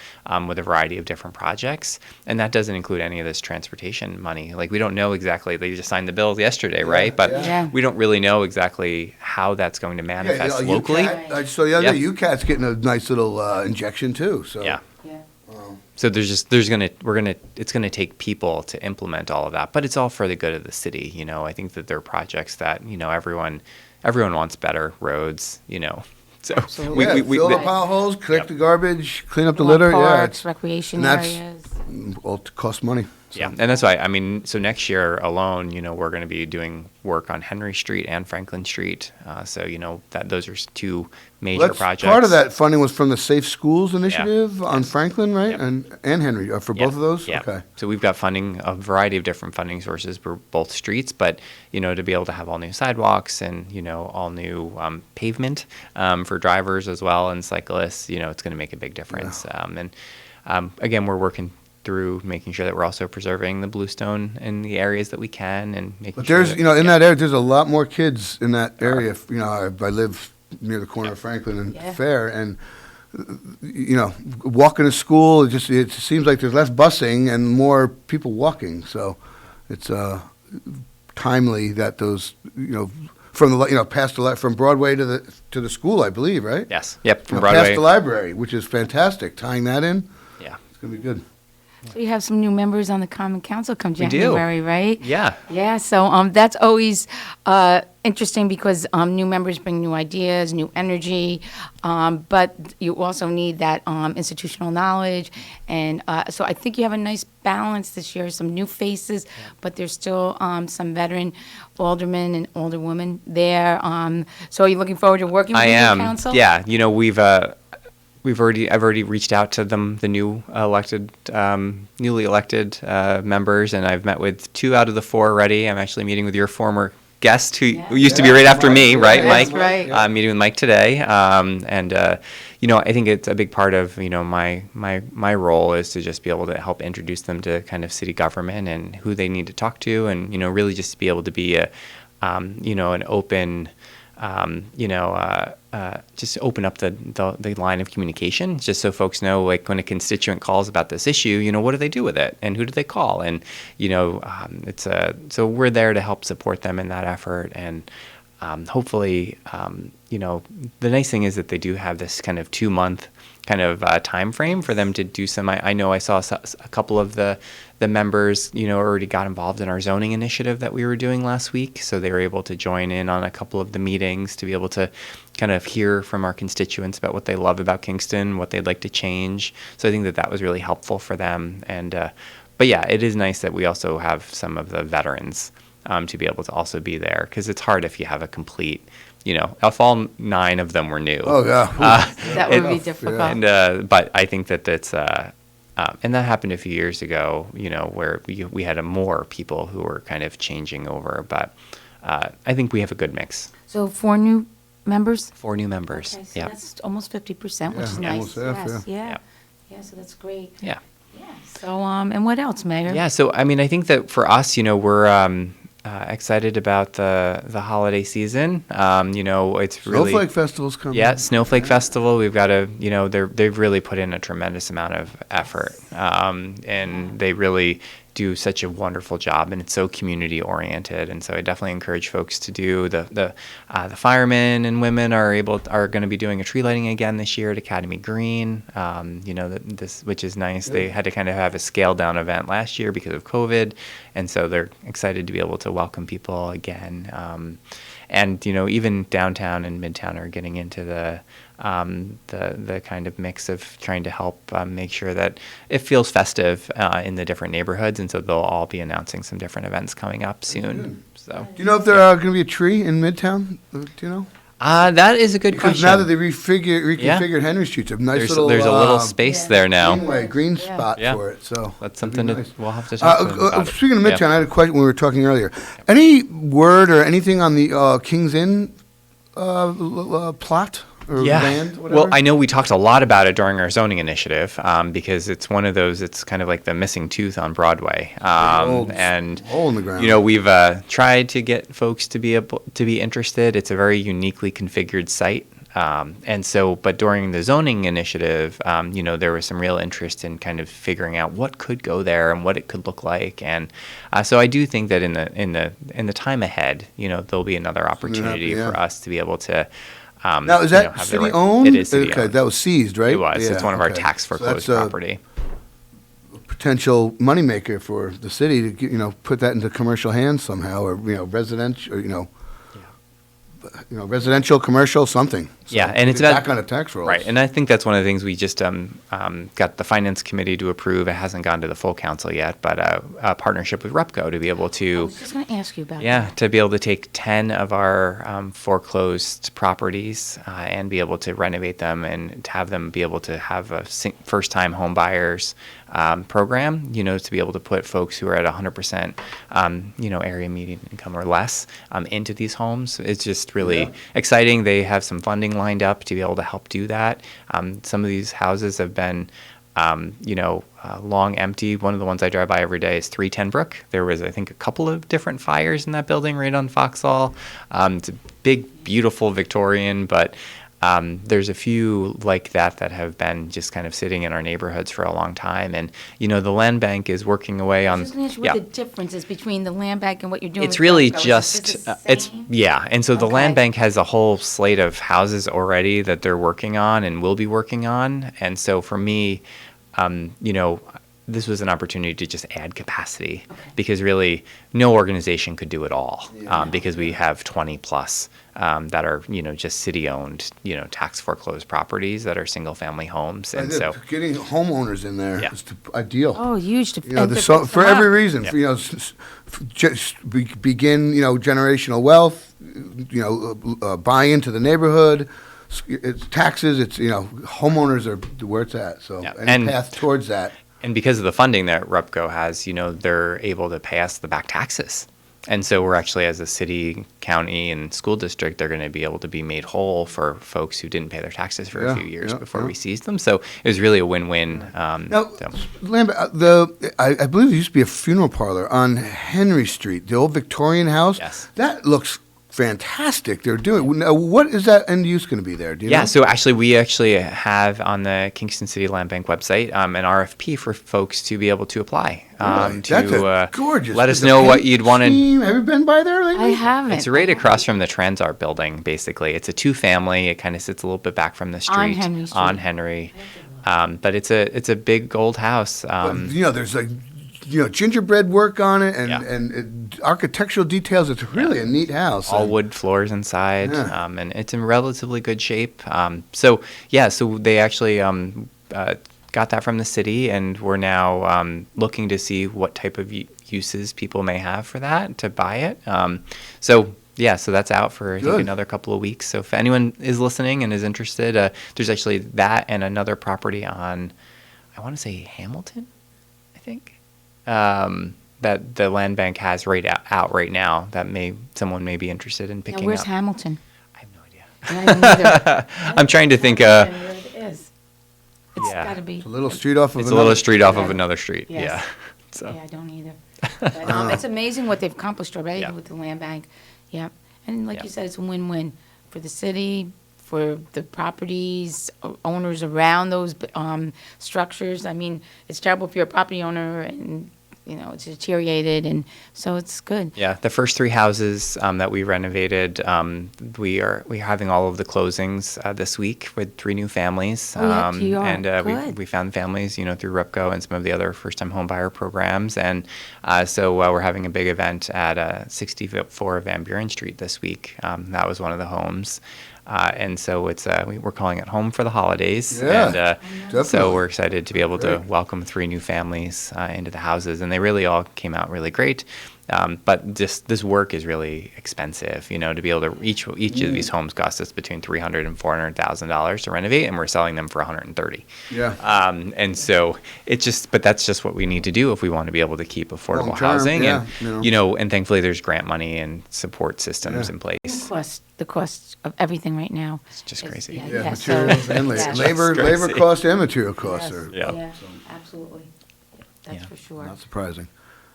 with a variety of different projects. And that doesn't include any of this transportation money. Like, we don't know exactly, they just signed the bill yesterday, right? But Yeah. we don't really know exactly how that's going to manifest Yeah, locally. UCAT, I saw the other day, Yep. UCAT's getting a nice little injection too. So Yeah. yeah. So it's gonna take people to implement all of that, but it's all for the good of the city. I think that there are projects that everyone wants better roads, So Fill the pile holes, collect the garbage, clean up the Walk litter. parks, Yeah, recreation and that's- areas. well, it costs money. So. Yeah, and that's why, I mean, so next year alone, we're going to be doing work on Henry Street and Franklin Street. So, those are two major That's projects. part of that funding was from the Safe Schools Initiative on Franklin, right? Yep. And Henry, for both of those? Yeah. Okay. So we've got funding, a variety of different funding sources for both streets, but, to be able to have all new sidewalks and, all new pavement for drivers as well and cyclists, it's going to make a big difference. Again, we're working through making sure that we're also preserving the bluestone in the areas that we can and making But sure there's, that, in that area, there's a lot more kids in that area. I live near the corner of Franklin and Yeah. Fair, and walking to school, it seems like there's less busing and more people walking. So it's timely that those, from the past from Broadway to the school, I believe, right? Yes. Yep. From Past Broadway. the library, which is fantastic. Tying that in, Yeah. it's gonna be good. So you have some new members on the Common Council come We do. January, right? Yeah. Yeah, so that's always interesting because new members bring new ideas, new energy, but you also need that institutional knowledge. And so I think you have a nice balance this year, some new faces, but there's still some veteran aldermen and alderwomen there. So are you looking forward to working with I the am. new council? Yeah. I've already reached out to them, the newly elected members, and I've met with 2 out of the 4 already. I'm actually meeting with your former guest who used to be right after me, right, That's Mike? right. I'm meeting with Mike today, and I think it's a big part of my role is to just be able to help introduce them to kind of city government and who they need to talk to, and really just to be able to be an open. Just open up the line of communication, just so folks know, like when a constituent calls about this issue, what do they do with it, and who do they call, and so we're there to help support them in that effort, and hopefully, the nice thing is that they do have this kind of 2-month kind of time frame for them to do some. I know I saw a couple of the members, already got involved in our zoning initiative that we were doing last week, so they were able to join in on a couple of the meetings to be able to kind of hear from our constituents about what they love about Kingston, what they'd like to change. So I think that was really helpful for them. And but yeah, it is nice that we also have some of the veterans to be able to also be there, because it's hard if you have a complete. If all 9 of them were new. Oh yeah. That would be difficult. And but I think that that's and that happened a few years ago. Where we had more people who were kind of changing over. But I think we have a good mix. So 4 new members? 4 new members. Okay, so Yeah. that's almost 50%, which Yeah, is nice. almost half, Yes, yeah. yeah. Yeah, so that's great. Yeah. Yeah. So, and what else, Mayor? Yeah. So I mean, I think that for us, we're excited about the holiday season. It's really Snowflake Festival's coming. Yeah, Snowflake Festival. We've got they've really put in a tremendous amount of effort, and they really do such a wonderful job, and it's so community oriented. And so I definitely encourage folks to do the firemen and women are going to be doing a tree lighting again this year at Academy Green. This which is nice. They had to kind of have a scaled down event last year because of COVID, and so they're excited to be able to welcome people again. And even downtown and midtown are getting into the kind of mix of trying to help make sure that it feels festive in the different neighborhoods, and so they'll all be announcing some different events coming up soon. So, Do you know if there are going to be a tree in Midtown? Do you know? that is a good Because question. now that they reconfigured Henry Street, it's a nice there's a little space there now. green spot Yeah. for it. So That's it'd be something nice. we'll have to talk to them about. Speaking of Yeah. Midtown, I had a question when we were talking earlier. Any word or anything on the Kings Inn plot or land? Whatever? Well, I know we talked a lot about it during our zoning initiative because it's one of those. It's kind of like the missing tooth on Broadway, old and hole in the ground. we've tried to get folks to be interested. It's a very uniquely configured site. And so, but during the zoning initiative, there was some real interest in kind of figuring out what could go there and what it could look like. And so I do think that in the time ahead, there'll be another opportunity yeah. for us to be able to. Now, is that have the city owned? It is city Okay, owned. that was seized, right? It was. Yeah, It's one of our okay. tax So foreclosed that's a property. potential moneymaker for the city to put that into commercial hands somehow, or residential, residential, commercial, something. So Yeah, and it's get about back on the tax rolls. right, and I think that's one of the things we just got the finance committee to approve. It hasn't gone to the full council yet, but a partnership with Repco to be able I to, was just going to ask you about yeah, to be able to take 10 of our foreclosed properties and be able to renovate them and to have them be able to have a first-time home buyers program, to be able to put folks who are at 100%, area median income or less into these homes. It's just really exciting. They have some funding lined up to be able to help do that. Some of these houses have been, long empty. One of the ones I drive by every day is 310 Brook. There was, I think, a couple of different fires in that building right on Foxhall. It's a big, beautiful Victorian, but there's a few like that have been just kind of sitting in our neighborhoods for a long time. And, the land bank is working away on. I was just going to ask you what the difference is between the land bank and what you're doing It's with really Repco. just, Is this the same? And so the Okay. land bank has a whole slate of houses already that they're working on and will be working on. And so for me, this was an opportunity to just add capacity because really no organization could do it all because we have 20 plus that are, just city owned, tax foreclosed properties that are single family homes. And so getting homeowners in there Yeah. is ideal. Oh, huge. To, You know, and to so fix for them every up. reason, just begin, generational wealth, buy into the neighborhood. It's taxes. It's homeowners are where it's at. So Yeah. any And- path towards that. And because of the funding that Repco has, they're able to pay us the back taxes. And so we're actually, as a city, county, and school district, they're going to be able to be made whole for folks who didn't pay their taxes for a few years before we seized them. So it was really a win-win. Now, Lambert, I believe there used to be a funeral parlor on Henry Street, the old Victorian house. Yes. That looks fantastic. They're doing. Now, what is that end use going to be there? Do you know? So actually, we have on the Kingston City Land Bank website an RFP for folks to be able to apply. Really? That's a gorgeous. Let us the know what paint you'd want to. scheme. Have you been by there lately? I haven't. It's right across from the Transart building, basically. It's a two-family. It kind of sits a little bit back from the street. On Henry Street. On Henry. But it's a big old house. There's gingerbread work on it and, Yeah. and architectural details. It's really a neat house. All And- wood floors inside, Yeah. and it's in relatively good shape. So they actually got that from the city, and we're now looking to see what type of uses people may have for that to buy it. So that's out for I think Good. another couple of weeks. So if anyone is listening and is interested, there's actually that and another property on, I want to say Hamilton, I think. That the land bank has out right now that someone may be interested in Now, picking where's up. Hamilton? I have no idea. I don't either. I'm trying to think. Where it is. It's Yeah. got to be. It's a little street off of It's a another. little street off of another street. Yes. Yeah. So Yeah, I don't either. But, it's amazing what they've accomplished already Yeah. with the land bank. Yeah. And like Yeah. you said, it's a win-win for the city, for the properties, owners around those structures. I mean, it's terrible if you're a property owner and, it's deteriorated, and so it's good. yeah, the first three houses that we renovated, we're having all of the closings this week with 3 new families. Oh, yeah, you are. And Good. we found families, through Repco and some of the other first-time home buyer programs. And so we're having a big event at 64 Van Buren Street this week. That was one of the homes. And so it's we're calling it Home for the Holidays. Yeah, And definitely. so we're excited to be able to Great. welcome 3 new families into the houses. And they really all came out really great. But this work is really expensive, to be able to each of these homes cost us between $300,000 and $400,000 to renovate, and we're selling them for $130,000. Yeah. And so but that's just what we need to do if we want to be able to keep affordable Long-term, housing. yeah, And and thankfully there's grant money and support systems in place. The cost of everything right now. It's just is- crazy. Yeah, so- materials and labor. yeah. Labor crazy. costs and material costs Yes, are Yeah. absolutely. That's Yeah. for sure. not surprising.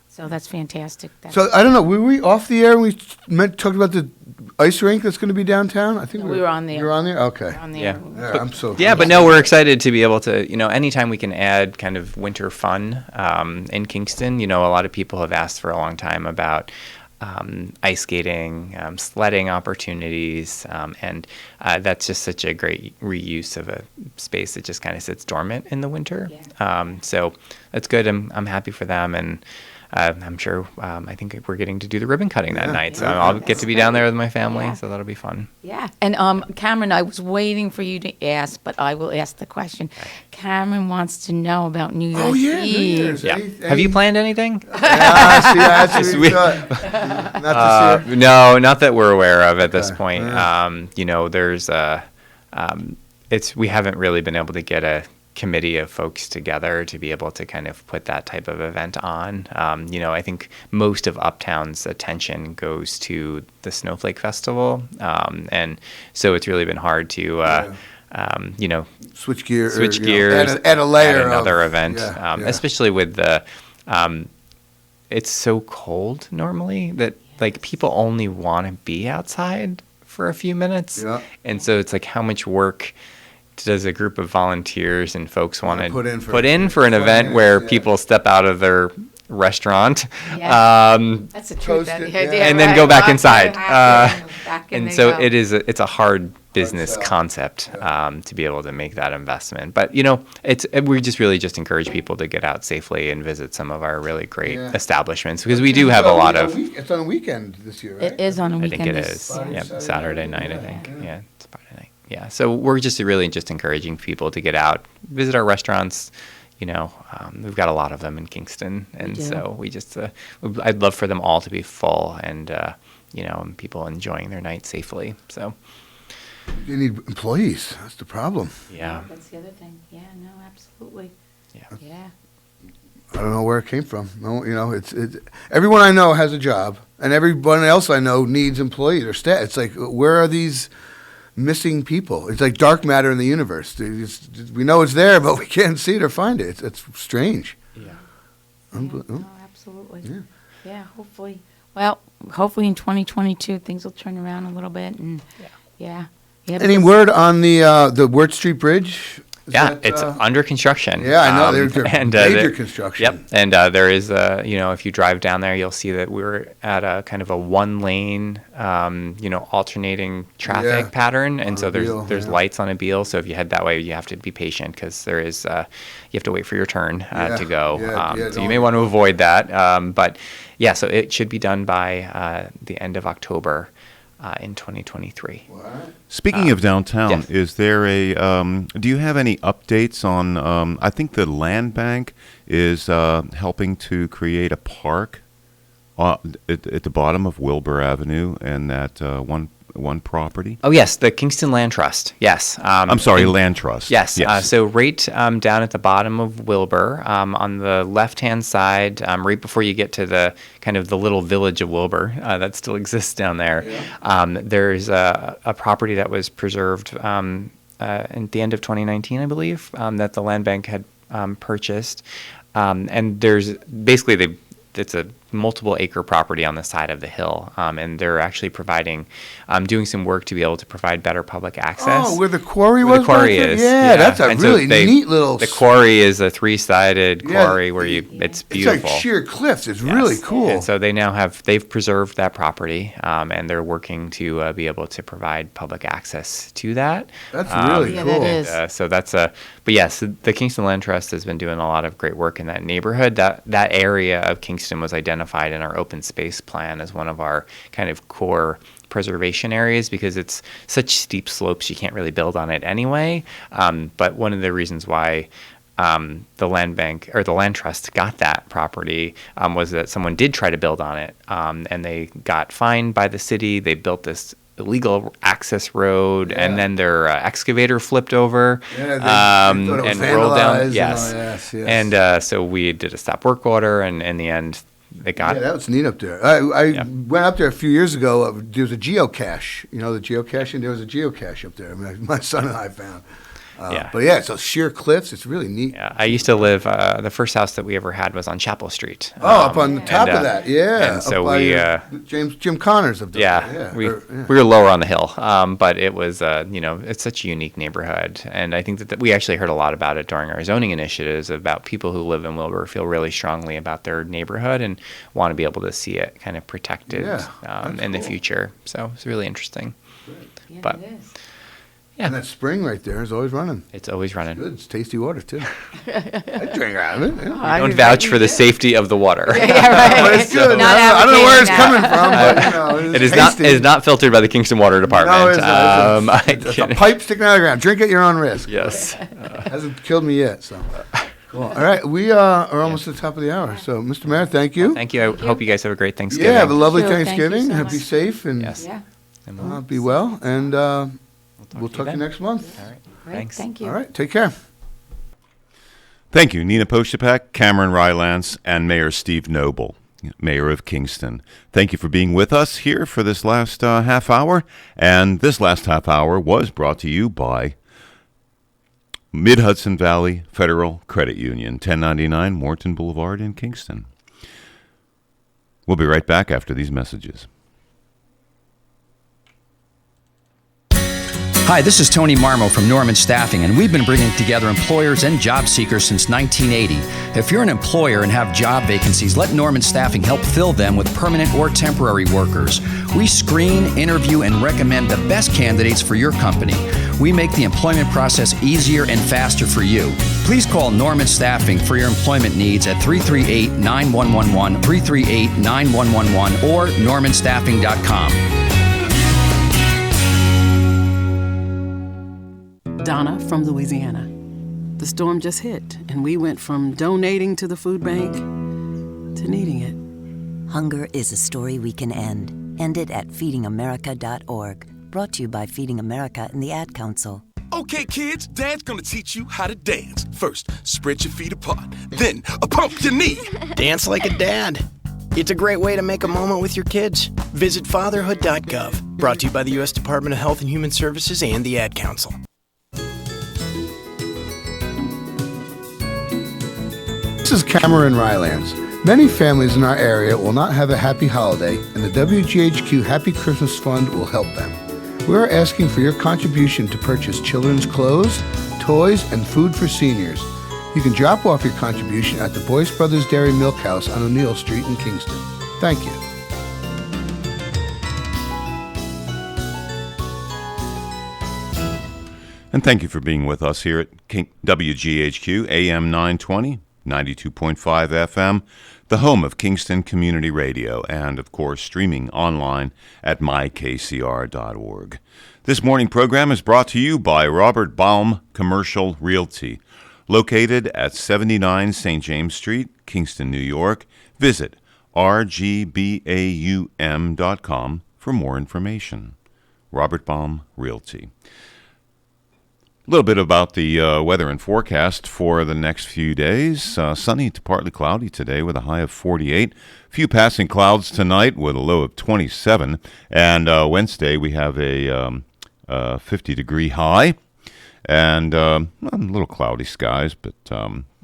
So that's fantastic. So I don't know. Were we off the air? When we talked about the ice rink that's going to be downtown. I think No, we were on there. You were on there. Okay. We're on there. Yeah. Yeah, I'm so. Yeah, but no, we're excited to be able to, anytime we can add kind of winter fun in Kingston. A lot of people have asked for a long time about ice skating, sledding opportunities, and that's just such a great reuse of a space that just kind of sits dormant in the winter. Yeah. So that's good. I'm happy for them, and I'm sure I think we're getting to do the ribbon cutting that night, so I'll get to be down there with my family, so that'll be fun. Yeah. And Cameron, I was waiting for you to ask, but I will ask the question. Cameron wants to know about New Year's New Eve. Year's. Yeah. Have you planned anything? That's what we thought. Not this year? No, not that we're aware of at this point. There's we haven't really been able to get a committee of folks together to be able to kind of put that type of event on. I think most of Uptown's attention goes to the Snowflake Festival, and so it's really been hard to Switch gears, add a layer at another of, event, especially with the it's so cold normally that like people only want to be outside for a few minutes, and so it's like how much work does a group of volunteers and folks want to put in for an event where people step out of their restaurant, that's a truth, and then go back inside, and so it's a hard business concept to be able to make that investment. But we just encourage people to get out safely and visit some of our really great establishments, because we do have a lot of. It's on a weekend this year, right? It is on a weekend. I think it is. Saturday night, I think. Yeah, it's Friday night. Yeah, so we're just really just encouraging people to get out, visit our restaurants. We've got a lot of them in Kingston, and so we just I'd love for them all to be full and and people enjoying their night safely. So you need employees. That's the problem. Yeah, that's the other thing. Yeah, no, absolutely. Yeah. I don't know where it came from. No, it's everyone I know has a job, and everyone else I know needs employees or staff. It's like, where are these missing people? It's like dark matter in the universe. We know it's there, but we can't see it or find it. It's strange. Yeah. No, absolutely. Yeah. Hopefully. Well, hopefully in 2022 things will turn around a little bit, and Any word on the Wirt Street Bridge? It's under construction. Yeah, I know. They're major construction. Yep. And there is, if you drive down there, you'll see that we're at a kind of a one-lane, alternating traffic pattern. And so there's lights on a Beale. So if you head that way, you have to be patient, because there is, you have to wait for your turn to go. So you may want to avoid that. But so it should be done by the end of October. In 2023. Speaking of downtown, yes. Is there do you have any updates on, I think the land bank is helping to create a park at the bottom of Wilbur Avenue and that one property? Oh, yes, the Kingston Land Trust, yes. I'm sorry, Land Trust. Yes, so right down at the bottom of Wilbur, on the left-hand side, right before you get to the kind of the little village of Wilbur that still exists down there, there's a property that was preserved at the end of 2019, I believe, that the land bank had purchased. And there's basically it's a multiple acre property on the side of the hill, and they're actually doing some work to be able to provide better public access. Oh, where the quarry was? The quarry is. Yeah, that's a really neat little. The quarry is a 3-sided quarry where it's beautiful. It's like sheer cliffs. It's really cool. And so they've preserved that property, and they're working to be able to provide public access to that. That's really cool. That is. So that's but yes, the Kingston Land Trust has been doing a lot of great work in that neighborhood. That area of Kingston was identified in our open space plan as one of our kind of core preservation areas, because it's such steep slopes you can't really build on it anyway. But one of the reasons why the land bank or the land trust got that property was that someone did try to build on it, and they got fined by the city. They built this illegal access road, and then their excavator flipped over and rolled down. Yes. And so we did a stop work order, and in the end, they got. Yeah, that was neat up there. I went up there a few years ago. There was a geocache. You know the geocaching? There was a geocache up there. My son and I found. But it's those sheer cliffs. It's really neat. Yeah, I used to live. The first house that we ever had was on Chapel Street. Up on the top of that, And so we Jim Connors up there. Yeah, we were lower on the hill, but it was it's such a unique neighborhood, and I think that we actually heard a lot about it during our zoning initiatives about people who live in Wilbur feel really strongly about their neighborhood and want to be able to see it kind of protected in the future. So it's really interesting. Yeah, but it is. Yeah. And that spring right there is always running. It's always running. Good. It's tasty water, too. I drink out of it. Yeah. Don't vouch for the safety of the water. But it's good. I don't know where it's coming from, but, It is not filtered by the Kingston Water Department. No, it's a pipe sticking out of the ground. Drink at your own risk. Yes. Hasn't killed me yet, so. Cool. All right, we are almost at the top of the hour. So, Mr. Mayor, thank you. Thank you. I hope you guys have a great Thanksgiving. Yeah, have a lovely Sure, thank you Thanksgiving. so Be much. safe and Yes. Yeah. be well. And we'll talk to you then. next month. All right. Great. Thanks. Thank you. All right, take care. Thank you, Nina Postupack, Cameron Rylance, and Mayor Steve Noble, Mayor of Kingston. Thank you for being with us here for this last half hour. And this last half hour was brought to you by Mid-Hudson Valley Federal Credit Union, 1099 Morton Boulevard in Kingston. We'll be right back after these messages. Hi, this is Tony Marmo from Norman Staffing, and we've been bringing together employers and job seekers since 1980. If you're an employer and have job vacancies, let Norman Staffing help fill them with permanent or temporary workers. We screen, interview, and recommend the best candidates for your company. We make the employment process easier and faster for you. Please call Norman Staffing for your employment needs at 338-9111, 338-9111, or normanstaffing.com. Donna from Louisiana. The storm just hit, and we went from donating to the food bank to needing it. Hunger is a story we can end. End it at feedingamerica.org. Brought to you by Feeding America and the Ad Council. Okay, kids, Dad's gonna teach you how to dance. First, spread your feet apart. Then, pump your knee. Dance like a dad. It's a great way to make a moment with your kids. Visit fatherhood.gov. Brought to you by the U.S. Department of Health and Human Services and the Ad Council. This is Cameron Rylance. Many families in our area will not have a happy holiday, and the WGHQ Happy Christmas Fund will help them. We are asking for your contribution to purchase children's clothes, toys, and food for seniors. You can drop off your contribution at the Boyce Brothers Dairy Milk House on O'Neill Street in Kingston. Thank you. And thank you for being with us here at WGHQ AM 920, 92.5 FM, the home of Kingston Community Radio, and, of course, streaming online at mykcr.org. This morning program is brought to you by Robert Baum Commercial Realty, located at 79 St. James Street, Kingston, New York. Visit rgbaum.com for more information. Robert Baum Realty. A little bit about the weather and forecast for the next few days. Sunny to partly cloudy today with a high of 48. Few passing clouds tonight with a low of 27. And Wednesday we have a 50-degree high. And a little cloudy skies, but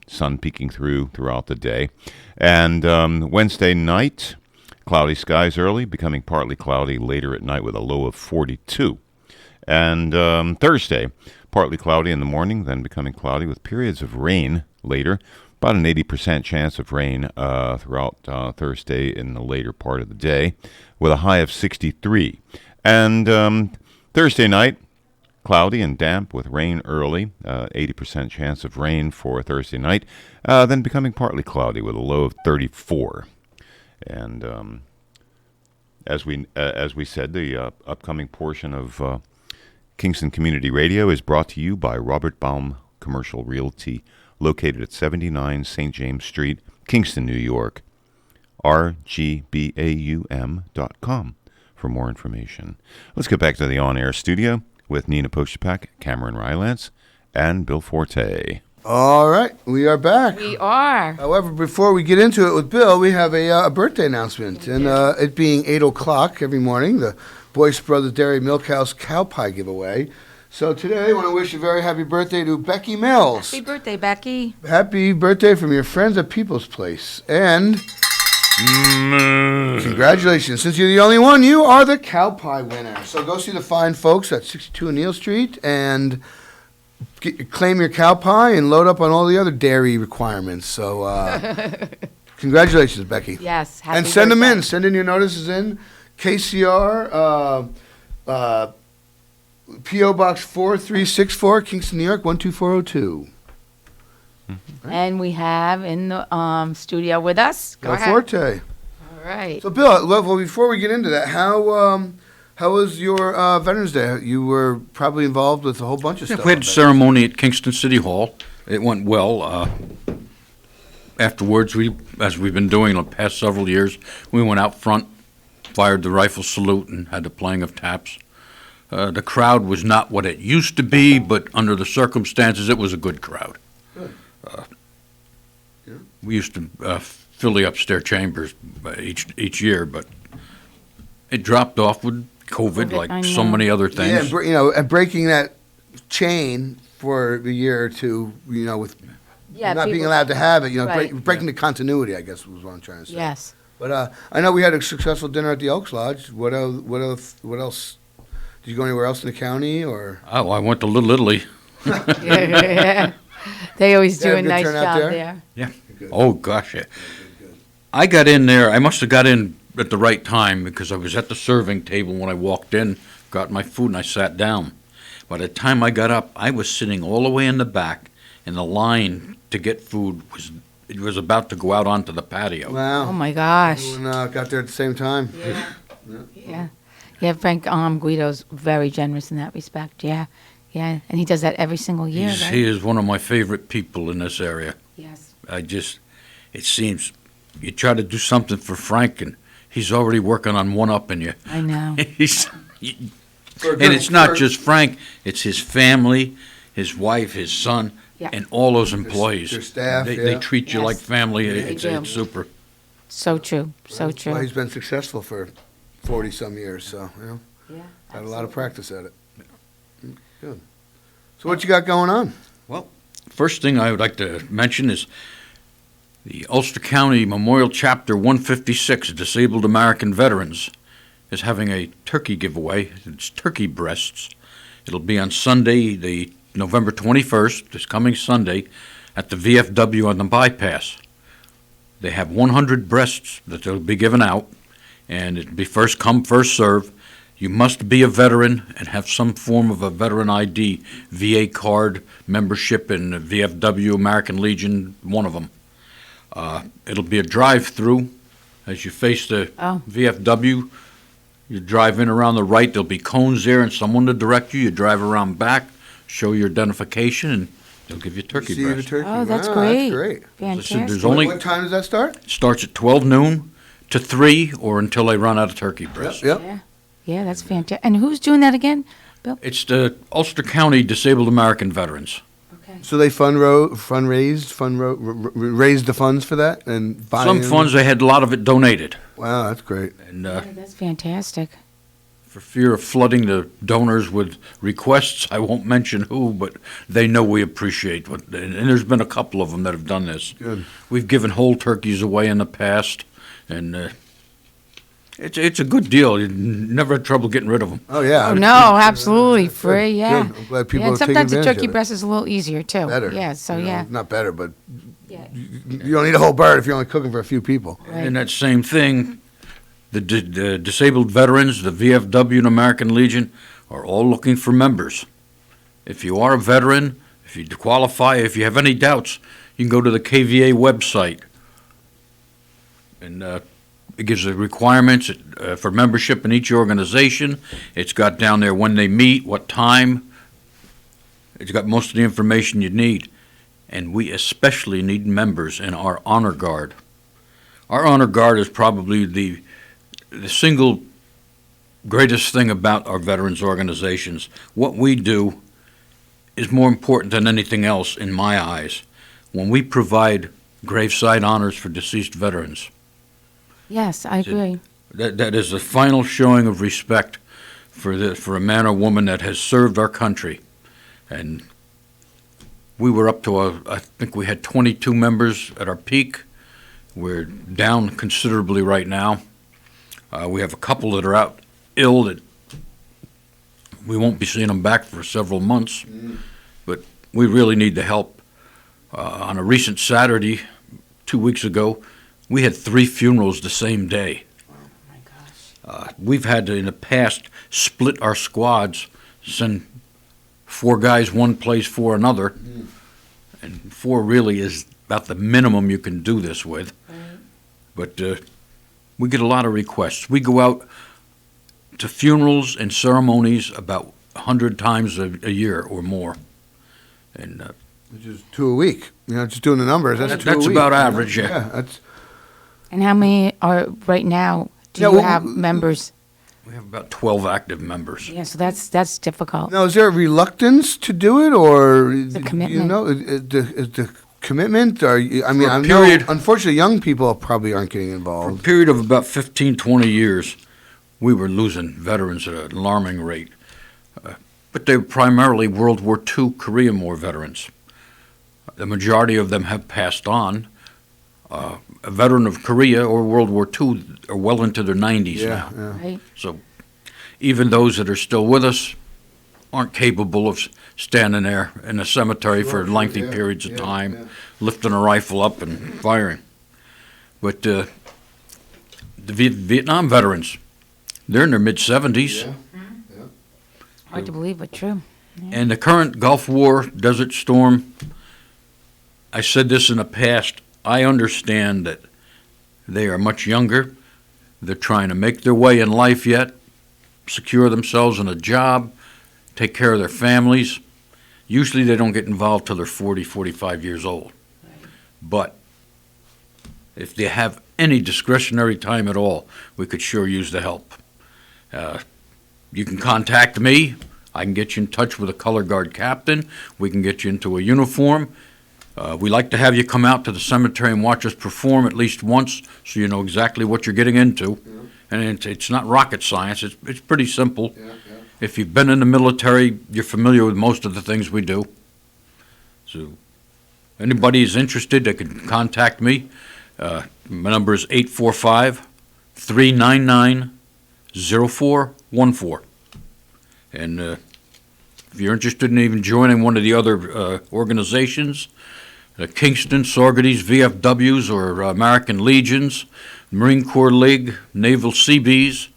sun peeking throughout the day. And Wednesday night, cloudy skies early, becoming partly cloudy later at night with a low of 42. And Thursday, partly cloudy in the morning, then becoming cloudy with periods of rain later. About an 80% chance of rain throughout Thursday in the later part of the day, with a high of 63. And Thursday night, cloudy and damp with rain early, 80% chance of rain for Thursday night, then becoming partly cloudy with a low of 34. And as we said, the upcoming portion of Kingston Community Radio is brought to you by Robert Baum Commercial Realty, located at 79 St. James Street, Kingston, New York. rgbaum.com for more information. Let's get back to the on-air studio with Nina Postupack, Cameron Rylance, and Bill Forte. All right, we are back. We are. However, before we get into it with Bill, we have a birthday announcement. And it being 8 o'clock every morning, the Boyce Brothers Dairy Milk House cow pie giveaway. So today I want to wish a very happy birthday to Becky Mills. Happy birthday, Becky. Happy birthday from your friends at People's Place. And congratulations. Since you're the only one, you are the cow pie winner. So go see the fine folks at 62 O'Neill Street and claim your cow pie and load up on all the other dairy requirements. So congratulations, Becky. Yes. Happy and send birthday. them in. Send in your notices in. KCR, P.O. Box 4364, Kingston, New York, 12402. And we have in the studio with us. Go ahead. Forte. All right. So, Bill, well, before we get into that, how was your Veterans Day? You were probably involved with a whole bunch of stuff. We had a ceremony at Kingston City Hall. It went well. Afterwards, as we've been doing the past several years, we went out front, fired the rifle salute, and had the playing of taps. The crowd was not what it used to be, but under the circumstances, it was a good crowd. Good. We used to fill the upstairs chambers each year, but it dropped off with COVID, like so many other things. Yeah, and breaking that chain for a year or two, with not being allowed to have it, Right. breaking the continuity, I guess was what I'm trying to say. Yes. But I know we had a successful dinner at the Elks Lodge. What else? Did you go anywhere else in the county, or? Oh, I went to Little Italy. Yeah. They always do a nice turnout job there. Yeah. Oh, gosh, yeah. I got in there. I must have got in at the right time because I was at the serving table when I walked in, got my food, and I sat down. By the time I got up, I was sitting all the way in the back, and the line to get food was about to go out onto the patio. Wow. Oh, my gosh. Everyone got there at the same time. Yeah, Frank Guido's very generous in that respect. Yeah. And he does that every single year, right? He is one of my favorite people in this area. Yes. It seems, you try to do something for Frank, and he's already working on one-upping you. I know. And it's not just Frank, it's his family, his wife, his son, and all those employees. Their staff, They treat you like family. It's super. So true. So true. Well, he's been successful for 40-some years, so, had a lot of practice at it. Good. So what you got going on? Well, first thing I would like to mention is the Ulster County Memorial Chapter 156, Disabled American Veterans, is having a turkey giveaway. It's turkey breasts. It'll be on Sunday, the November 21st, this coming Sunday, at the VFW on the bypass. They have 100 breasts that they'll be giving out, and it'll be first come, first serve. You must be a veteran and have some form of a veteran ID, VA card, membership in VFW, American Legion, one of them. It'll be a drive-through. As you face the VFW, you drive in around the right, there'll be cones there and someone to direct you. You drive around back, show your identification, and they'll give you turkey breast. Oh, that's great. That's great. Fantastic. What time does that start? Starts at 12 noon to 3 or until they run out of turkey breast. Yep. Yeah, that's fantastic. And who's doing that again, Bill? It's the Ulster County Disabled American Veterans. So they raised the funds for that and buy Some funds, they had a lot of it donated. Wow, that's great. And that's fantastic. for fear of flooding the donors with requests, I won't mention who, but they know we appreciate what, and there's been a couple of them that have done this. Good. We've given whole turkeys away in the past, and it's a good deal. You never had trouble getting rid of them. Oh, yeah. Oh, no, absolutely. Free, yeah. Good. I'm glad people Yeah, and are taking sometimes the advantage turkey of it. breast is a little easier, too. Better. Yeah, so You know, yeah. Not better, but you don't need a whole bird if you're only cooking for a few people. And that same thing, the disabled veterans, the VFW and American Legion are all looking for members. If you are a veteran, if you qualify, if you have any doubts, you can go to the KVA website. And it gives the requirements for membership in each organization. It's got down there when they meet, what time. It's got most of the information you need. And we especially need members in our honor guard. Our honor guard is probably the single greatest thing about our veterans organizations. What we do is more important than anything else in my eyes when we provide graveside honors for deceased veterans. Yes, I agree. That is the final showing of respect for a man or woman that has served our country. And we were up to, I think we had 22 members at our peak. We're down considerably right now. We have a couple that are out ill that we won't be seeing them back for several months. But we really need the help. On a recent Saturday, 2 weeks ago, we had 3 funerals the same day. We've had to, in the past, split our squads send 4 guys one place, 4 another. And 4 really is about the minimum you can do this with. But we get a lot of requests. We go out to funerals and ceremonies about 100 times a year or more. And which is 2 a week. Just doing the numbers. That's 2 a week. That's about average, yeah. That's. And how many are right now? Do you have members? We have about 12 active members. Yeah, so that's difficult. Now, is there a reluctance to do it, or The commitment. the commitment? Or I mean, For a I know, period- unfortunately, young people probably aren't getting For a involved. period of about 15, 20 years, we were losing veterans at an alarming rate. But they were primarily World War II Korean War veterans. The majority of them have passed on. A veteran of Korea or World War II are well into their 90s now. Right. So even those that are still with us aren't capable of standing there in a cemetery for lengthy periods of time, lifting a rifle up and firing. But the Vietnam veterans, they're in their mid-70s. Hard to believe, but true. And the current Gulf War, Desert Storm, I said this in the past, I understand that they are much younger. They're trying to make their way in life yet, secure themselves in a job, take care of their families. Usually they don't get involved till they're 40, 45 years old. But if they have any discretionary time at all, we could sure use the help. You can contact me. I can get you in touch with a color guard captain. We can get you into a uniform. We like to have you come out to the cemetery and watch us perform at least once so you know exactly what you're getting into. And it's not rocket science. It's pretty simple. If you've been in the military, you're familiar with most of the things we do. So anybody is interested, they can contact me. My number is 845-399-0414. And if you're interested in even joining one of the other organizations, Kingston, Sororties, VFWs, or American Legions, Marine Corps League, Naval Seabees,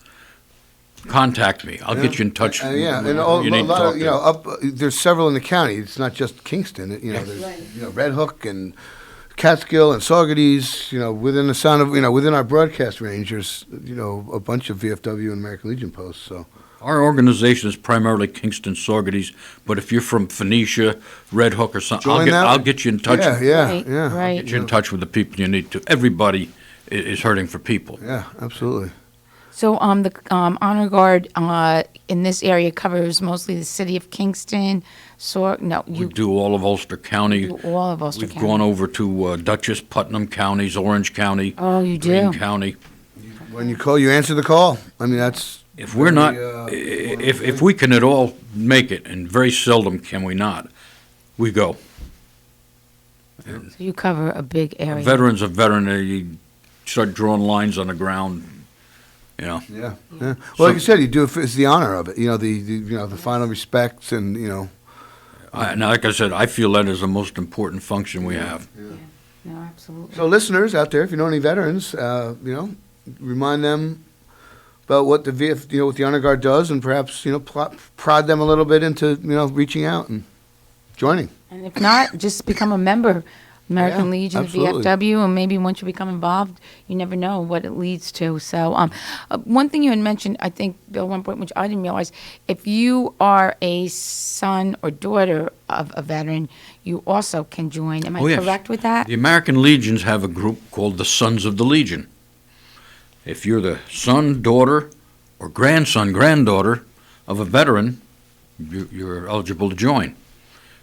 contact me. I'll get you in touch. And with a who you need to lot talk of, to. there's several in the county. It's not just Kingston. There's Red Hook and Catskill and Saugerties. Within the sound of within our broadcast range, there's a bunch of VFW and American Legion posts. So. Our organization is primarily Kingston, Saugerties, but if you're from Phoenicia, Red Hook, or something, I'll get you in touch. Yeah. I'll get you in touch with the people you need to. Everybody is hurting for people. Yeah, absolutely. So the Honor Guard in this area covers mostly the city of Kingston. We do all of Ulster County. All of Ulster We've County. gone over to Dutchess, Putnam counties, Orange County. Oh, you do? Greene County. When you call, you answer the call. I mean, that's. If we're not, if we can at all make it, and very seldom can we not, we go. So you cover a big area. A veteran's a veteran. You start drawing lines on the ground. Yeah. Well, like you said, you do it. It's the honor of it. The final respects, and now, like I said, I feel that is the most important function we have. No, absolutely. So, listeners out there, if you know any veterans, remind them about what the what the Honor Guard does, and perhaps prod them a little bit into reaching out and joining. And if not, just become a member. American Legion, absolutely. VFW, and maybe once you become involved, you never know what it leads to. So, one thing you had mentioned, I think, Bill, one point, which I didn't realize, if you are a son or daughter of a veteran, you also can join. Am I correct with that? The American Legions have a group called the Sons of the Legion. If you're the son, daughter, or grandson, granddaughter of a veteran, you're eligible to join.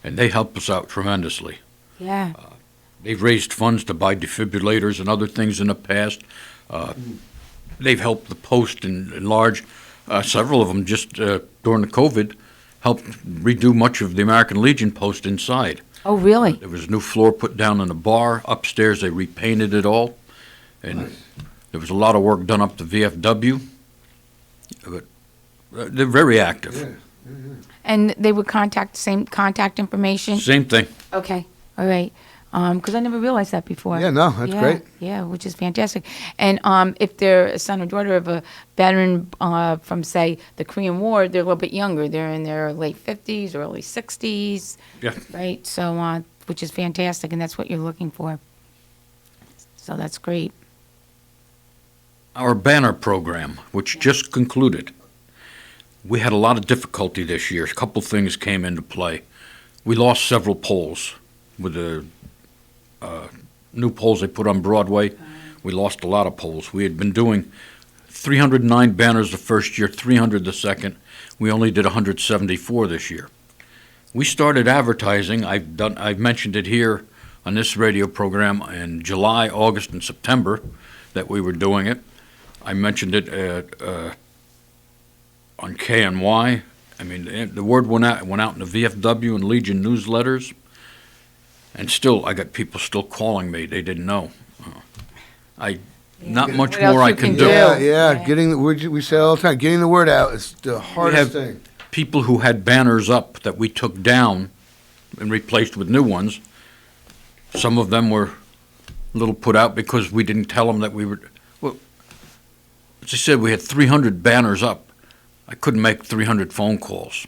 And they help us out tremendously. Yeah. They've raised funds to buy defibrillators and other things in the past. They've helped the post in large. Several of them just during the COVID helped redo much of the American Legion post inside. Oh, really? There was a new floor put down in the bar. Upstairs, they repainted it all. And there was a lot of work done up to VFW. But they're very active. And they would same contact information? Same thing. Okay. All right. Because I never realized that before. Yeah, no, that's great. Yeah, which is fantastic. And if they're a son or daughter of a veteran from, say, the Korean War, they're a little bit younger. They're in their late 50s, early 60s. Yeah. Right? So, which is fantastic, and that's what you're looking for. So that's great. Our banner program, which just concluded, we had a lot of difficulty this year. A couple things came into play. We lost several poles with the new poles they put on Broadway. We lost a lot of poles. We had been doing 309 banners the first year, 300 the second. We only did 174 this year. We started advertising. I've mentioned it here on this radio program in July, August, and September that we were doing it. I mentioned it on KNY. I mean, the word went out in the VFW and Legion newsletters. And still, I got people still calling me. They didn't know. Not much What else more I you can can do. do? Yeah. Getting the word, we say all the time, getting the word out is the hardest have thing. People who had banners up that we took down and replaced with new ones. Some of them were a little put out because we didn't tell them that we were. Well, as I said, we had 300 banners up. I couldn't make 300 phone calls.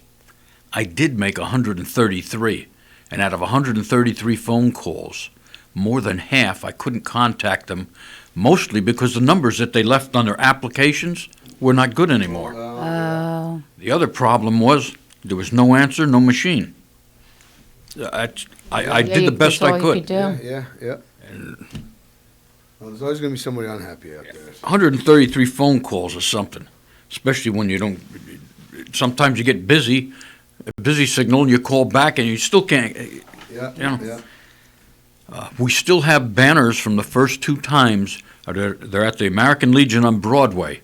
I did make 133. And out of 133 phone calls, more than half, I couldn't contact them, mostly because the numbers that they left on their applications were not good anymore. Oh. The other problem was there was no answer, no machine. I did the best I could. Yeah. Well, there's always going to be somebody unhappy out there. 133 phone calls is something, especially when you don't. Sometimes you get busy, a busy signal, and you call back and you still can't. We still have banners from the first two times. They're at the American Legion on Broadway.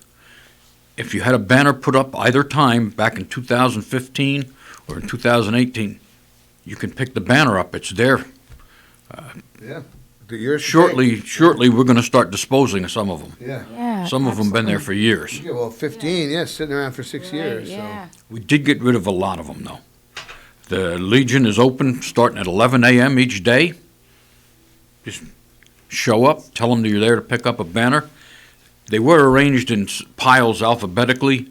If you had a banner put up either time, back in 2015 or in 2018, you can pick the banner up. It's there. Shortly, we're going to start disposing of some of them. Some of them been there for years. Yeah, well, 15, sitting around for 6 years. So. We did get rid of a lot of them, though. The Legion is open starting at 11 a.m. each day. Just show up, tell them that you're there to pick up a banner. They were arranged in piles alphabetically.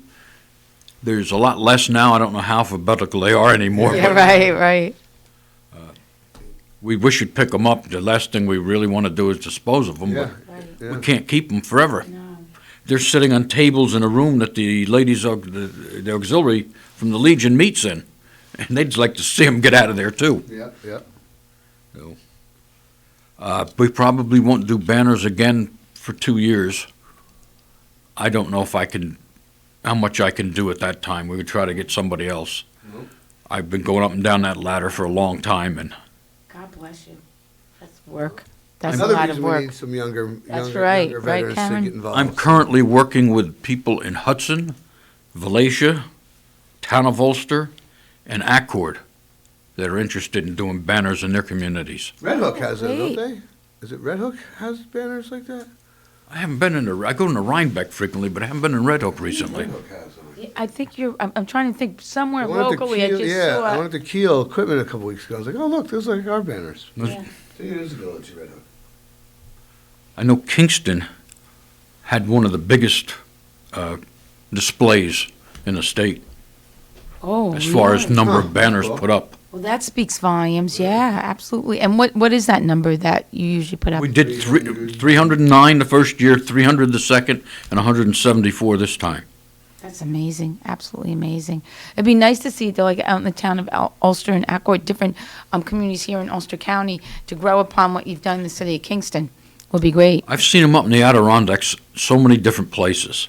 There's a lot less now. I don't know how alphabetical they are anymore. Yeah, right. We wish you'd pick them up. The last thing we really want to do is dispose of them, but we can't keep them forever. No. They're sitting on tables in a room that the ladies of the auxiliary from the Legion meets in, and they'd like to see them get out of there too. So, we probably won't do banners again for 2 years. I don't know how much I can do at that time. We would try to get somebody else. I've been going up and down that ladder for a long time, and God bless you. That's work. That's Another a lot reason of work. we need some younger That's younger right, veterans to Cameron? get involved. I'm currently working with people in Hudson, Valatia, Town of Ulster, and Accord that are interested in doing banners in their communities. Red Hook has them, don't they? Is it Red Hook has banners like that? I haven't been I go into Rhinebeck frequently, but I haven't been in Red Hook recently. Red Hook has them. I think I'm trying to think somewhere I went up to locally. I Kiel- just yeah, saw. I went to Kiel Equipment a couple weeks ago. I was like, oh, look, those are like our banners. Yeah. 2 years ago, it's Red Hook. I know Kingston had one of the biggest displays in the state as far as number of banners put up. Well, that speaks volumes. Yeah, absolutely. And what is that number that you usually put up? We did 309 the first year, 300 the second, and 174 this time. That's amazing. Absolutely amazing. It'd be nice to see, though, like out in the town of Ulster and Accord, different communities here in Ulster County to grow upon what you've done in the city of Kingston. Would be great. I've seen them up in the Adirondacks, so many different places.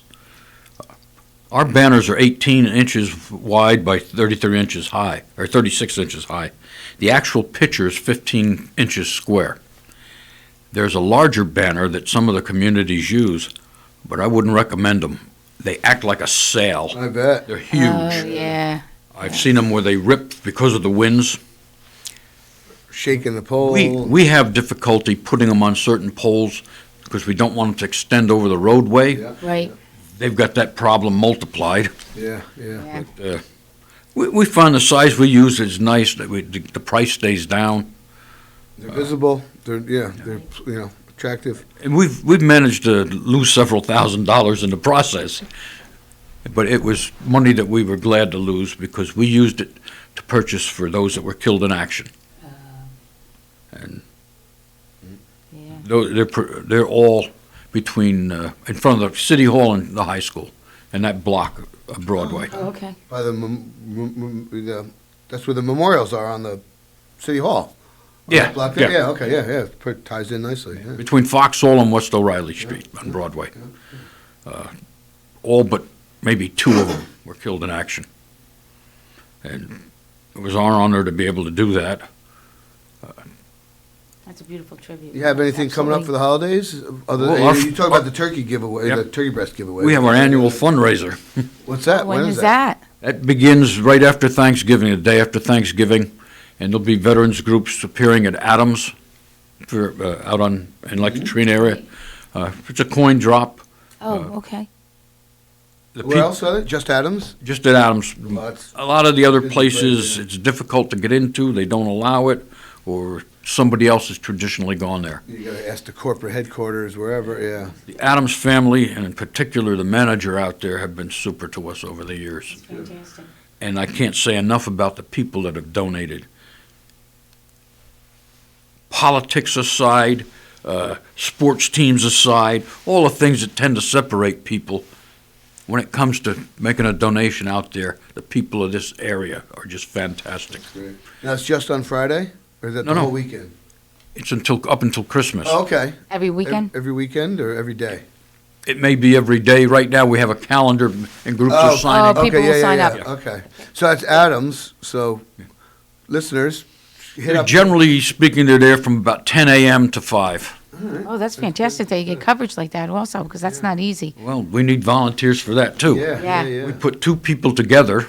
Our banners are 18 inches wide by 33 inches high, or 36 inches high. The actual picture is 15 inches square. There's a larger banner that some of the communities use, but I wouldn't recommend them. They act like a sail. I bet. They're huge. Oh, yeah. I've seen them where they rip because of the winds. Shaking the pole. We have difficulty putting them on certain poles because we don't want them to extend over the roadway. Right. They've got that problem multiplied. Yeah. We find the size we use is nice, that the price stays down. They're visible. They're attractive. And we've managed to lose several $1,000s in the process, but it was money that we were glad to lose because we used it to purchase for those that were killed in action. And they're all between in front of the city hall and the high school, and that block of Broadway. Oh, okay. By that's where the memorials are on the city hall. On Yeah, that block there? yeah. Yeah. Okay. Yeah. Ties in nicely. Yeah. Between Foxhall and West O'Reilly Street on Broadway. All but maybe 2 of them were killed in action. And it was our honor to be able to do that. That's a beautiful tribute. You have anything coming up for the holidays? You talk about the turkey giveaway, the turkey breast giveaway. We have our annual fundraiser. What's that? When is that? That begins right after Thanksgiving, the day after Thanksgiving, and there'll be veterans groups appearing at Adams for out in like the Treen area. It's a coin drop. Okay. Where else are they? Just Adams? Just at Adams. Well, A lot of the other busy places, place, yeah. it's difficult to get into. They don't allow it, or somebody else has traditionally gone there. You gotta ask the corporate headquarters, wherever, yeah. The Adams family, and in particular the manager out there, have been super to us over the years. Fantastic. And I can't say enough about the people that have donated. Politics aside, sports teams aside, all the things that tend to separate people, when it comes to making a donation out there, the people of this area are just fantastic. Great. Now, it's just on Friday, or is that No, the no. whole weekend? It's up until Christmas. Oh, okay. Every weekend? Every weekend or every day? It may be every day. Right now, we have a calendar and groups are signing. people will sign up. Okay. So that's Adams, so listeners, hit up. Generally speaking, they're there from about 10 a.m. to 5. Oh, that's fantastic that you get coverage like that also, because that's not easy. Well, we need volunteers for that, too. Yeah. We put 2 people together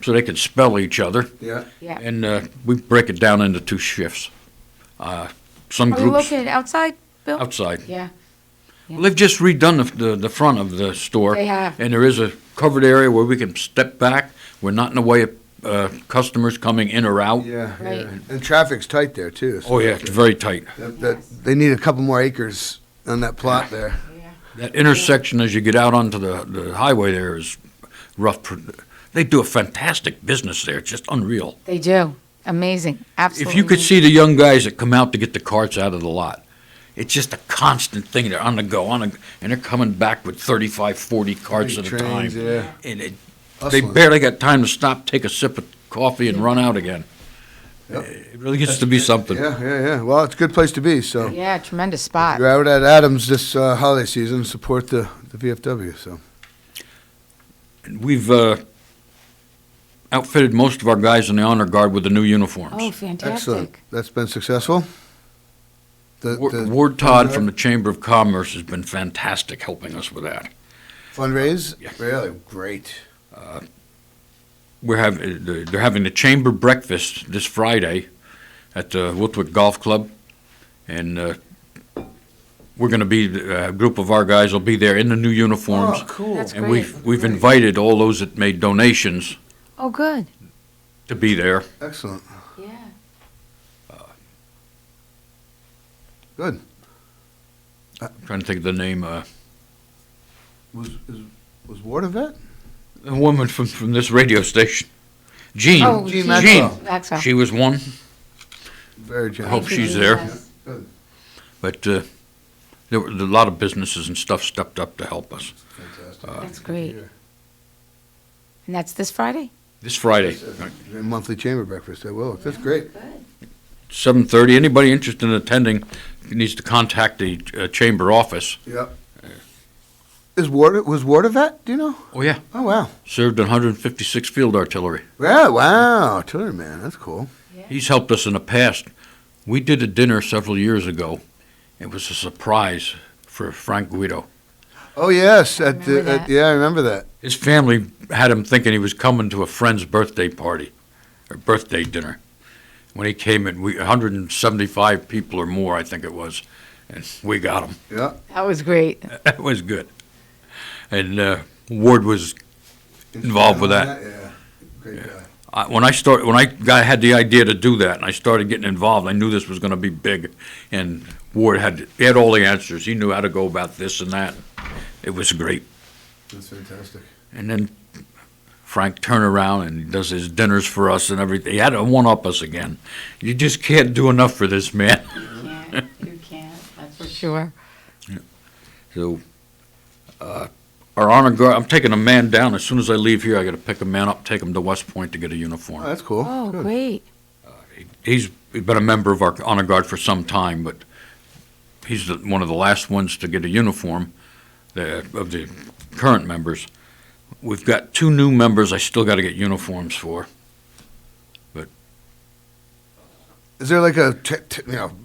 so they can spell each other. Yeah. Yeah. And we break it down into 2 shifts. Some Are you groups located outside, Bill? outside. Yeah. Well, they've just redone the front of the store. They have. And there is a covered area where we can step back. We're not in the way of customers coming in or out. Yeah, Right. yeah. And traffic's tight there, too. so Oh, yeah, it's very tight. They need a couple more acres on that plot there. That intersection as you get out onto the highway there is rough. They do a fantastic business there. It's just unreal. They do. Amazing. Absolutely. If you could see the young guys that come out to get the carts out of the lot, it's just a constant thing. They're on the go, and they're coming back with 35, 40 carts at a time. Trains, yeah. And they Hustling. barely got time to stop, take a sip of coffee, and run out again. Yep. It really gets to be something. Yeah. Well, it's a good place to be, so. Yeah, tremendous spot. You're out at Adams this holiday season, support the VFW, so. We've outfitted most of our guys in the honor guard with the new uniforms. Oh, fantastic. Excellent. That's been successful? Ward Todd from the Chamber of Commerce has been fantastic helping us with that. Fundraise? Really? Great. They're having the chamber breakfast this Friday at the Woodwick Golf Club, and we're going to be a group of our guys will be there in the new uniforms. Oh, cool. That's And great. we've invited all those that made donations Oh, good. to be there. Excellent. Yeah. Good. I'm trying to think of the name. Was Ward a vet? A woman from this radio station, Jean. Oh, Jean Jean Maxwell. Maxwell. She was one. Very I generous. hope she's there. Yes. Good. But there were a lot of businesses and stuff stepped up to help us. Fantastic. That's great. And that's this Friday? This Friday, Monthly chamber breakfast at Willow. That's great. 7:30. Anybody interested in attending needs to contact the chamber office. Yep. Was Ward a vet? Do you know? Oh, yeah. Oh, wow. Served in 156 Field Artillery. Yeah, wow. Artillery man. That's cool. He's helped us in the past. We did a dinner several years ago. It was a surprise for Frank Guido. Oh, yes. Remember that. Yeah, I remember that. His family had him thinking he was coming to a friend's birthday party, or birthday dinner. When he came in, 175 people or more, I think it was, and we got him. Yeah. That was great. That was good. And Ward was involved with that. Yeah. Great guy. When I had the idea to do that, and I started getting involved, I knew this was going to be big, and Ward he had all the answers. He knew how to go about this and that. It was great. That's fantastic. And then Frank turned around and he does his dinners for us and everything. He had to one-up us again. You just can't do enough for this man. You can't. That's for sure. So, our honor guard, I'm taking a man down. As soon as I leave here, I got to pick a man up, take him to West Point to get a uniform. Oh, that's cool. Oh, Good. great. He's been a member of our honor guard for some time, but he's one of the last ones to get a uniform of the current members. We've got 2 new members I still got to get uniforms for. But Is there like a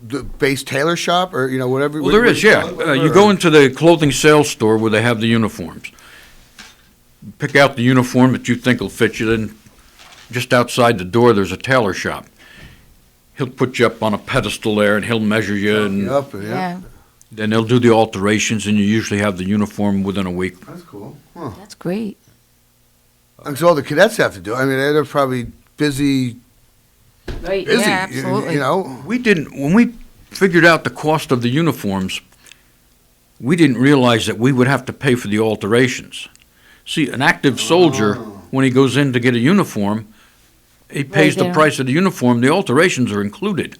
the base tailor shop or whatever? well, there is, yeah. You go into the clothing sales store where they have the uniforms. Pick out the uniform that you think will fit you. Then just outside the door, there's a tailor shop. He'll put you up on a pedestal there, and he'll measure you, and then they'll do the alterations, and you usually have the uniform within a week. That's cool. Huh. That's great. So all the cadets have to do. I mean, they're probably busy. Right. Busy, Yeah, absolutely. When we figured out the cost of the uniforms, we didn't realize that we would have to pay for the alterations. See, an active soldier, when he goes in to get a uniform, he pays the price of the uniform. The alterations are included.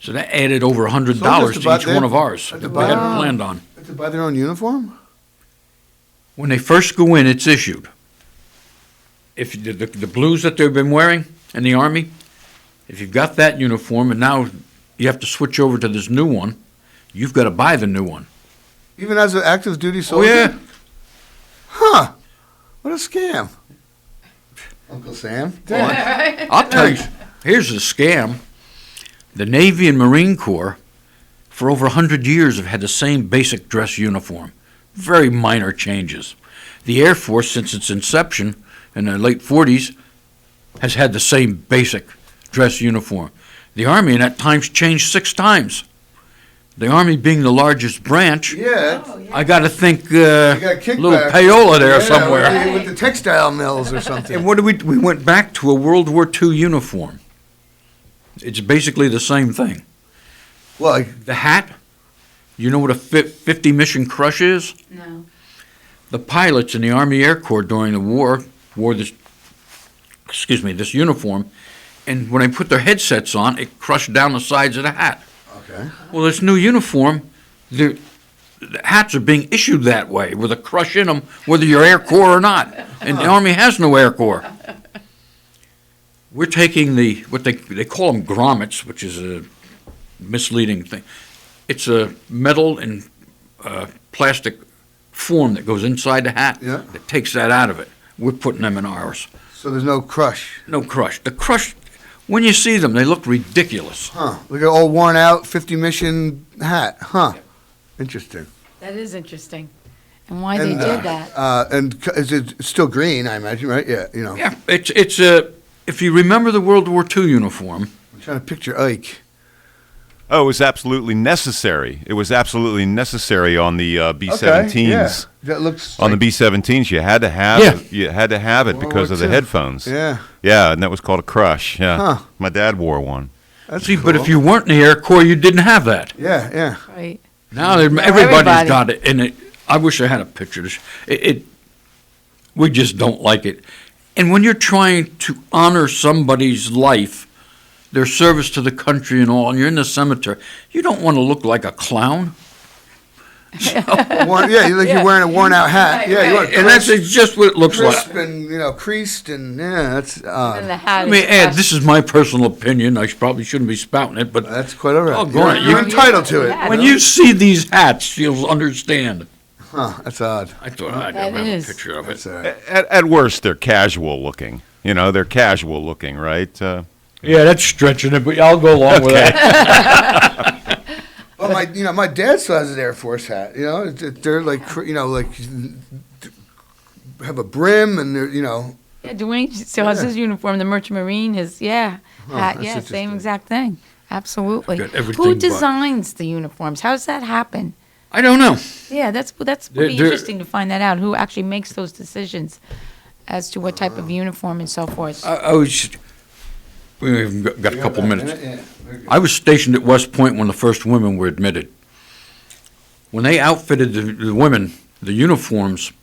So that added over $100 to each one of ours that we hadn't planned on. They have to buy their own uniform? When they first go in, it's issued. If the blues that they've been wearing in the Army, if you've got that uniform and now you have to switch over to this new one, you've got to buy the new one. Even as an active duty soldier? Oh, yeah. Huh. What a scam. Uncle Sam? I'll tell you, here's a scam. The Navy and Marine Corps, for over 100 years, have had the same basic dress uniform. Very minor changes. The Air Force, since its inception in the late 40s, has had the same basic dress uniform. The Army, at times, changed 6 times. The Army being the largest branch, I got to think a little payola there somewhere. With the textile mills or something. And what did we went back to a World War II uniform. It's basically the same thing. Well, the hat, you know what a 50 mission crush is? No. The pilots in the Army Air Corps during the war wore this uniform, and when they put their headsets on, it crushed down the sides of the hat. Okay. Well, this new uniform, the hats are being issued that way, with a crush in them, whether you're Air Corps or not. And the Army has no Air Corps. We're taking what they call them grommets, which is a misleading thing. It's a metal and plastic form that goes inside the hat that takes that out of it. We're putting them in ours. So there's no crush? No crush. The crush, when you see them, they look ridiculous. Huh. Look at an old worn out 50 mission hat. Huh. Interesting. That is interesting. And why they did that. And is it still green, I imagine, right? Yeah, Yeah, it's if you remember the World War II uniform. I'm trying to picture Ike. Oh, it was absolutely necessary. It was absolutely necessary on the B-17s. Okay, yeah. That looks on the B-17s. You had to have it. You had to have it because of the headphones. Yeah. Yeah, and that was called a crush. Yeah. Huh. My dad wore one. That's See, cool. but if you weren't in the Air Corps, you didn't have that. Yeah. Right. Now everybody's got it, and I wish I had a picture of this. We just don't like it. And when you're trying to honor somebody's life, their service to the country and all, and you're in the cemetery, you don't want to look like a clown. You're wearing a worn out hat. Right, yeah, you want and that's just what it looks crisp like. and creased and that's odd. And the hat Let me is add, crushed. this is my personal opinion. I probably shouldn't be spouting it, but that's quite all right. Oh, go on. You're entitled to it. When you see these hats, you'll understand. Huh, that's odd. I thought I'd have a picture of it. At worst, they're casual looking. They're casual looking, right? Yeah, that's stretching it, but I'll go along with that. Well, my dad still has his Air Force hat. They're like have a brim and they're Yeah, Dwayne still has his uniform, the Merchant Marine, his hat, that's same exact thing. Absolutely. Got everything Who but- designs the uniforms? How does that happen? I don't know. Yeah, that's pretty interesting to find that out. Who actually makes those decisions? as to what type of uniform and so forth? We've got a couple minutes. I was stationed at West Point when the first women were admitted. When they outfitted the women, the uniforms,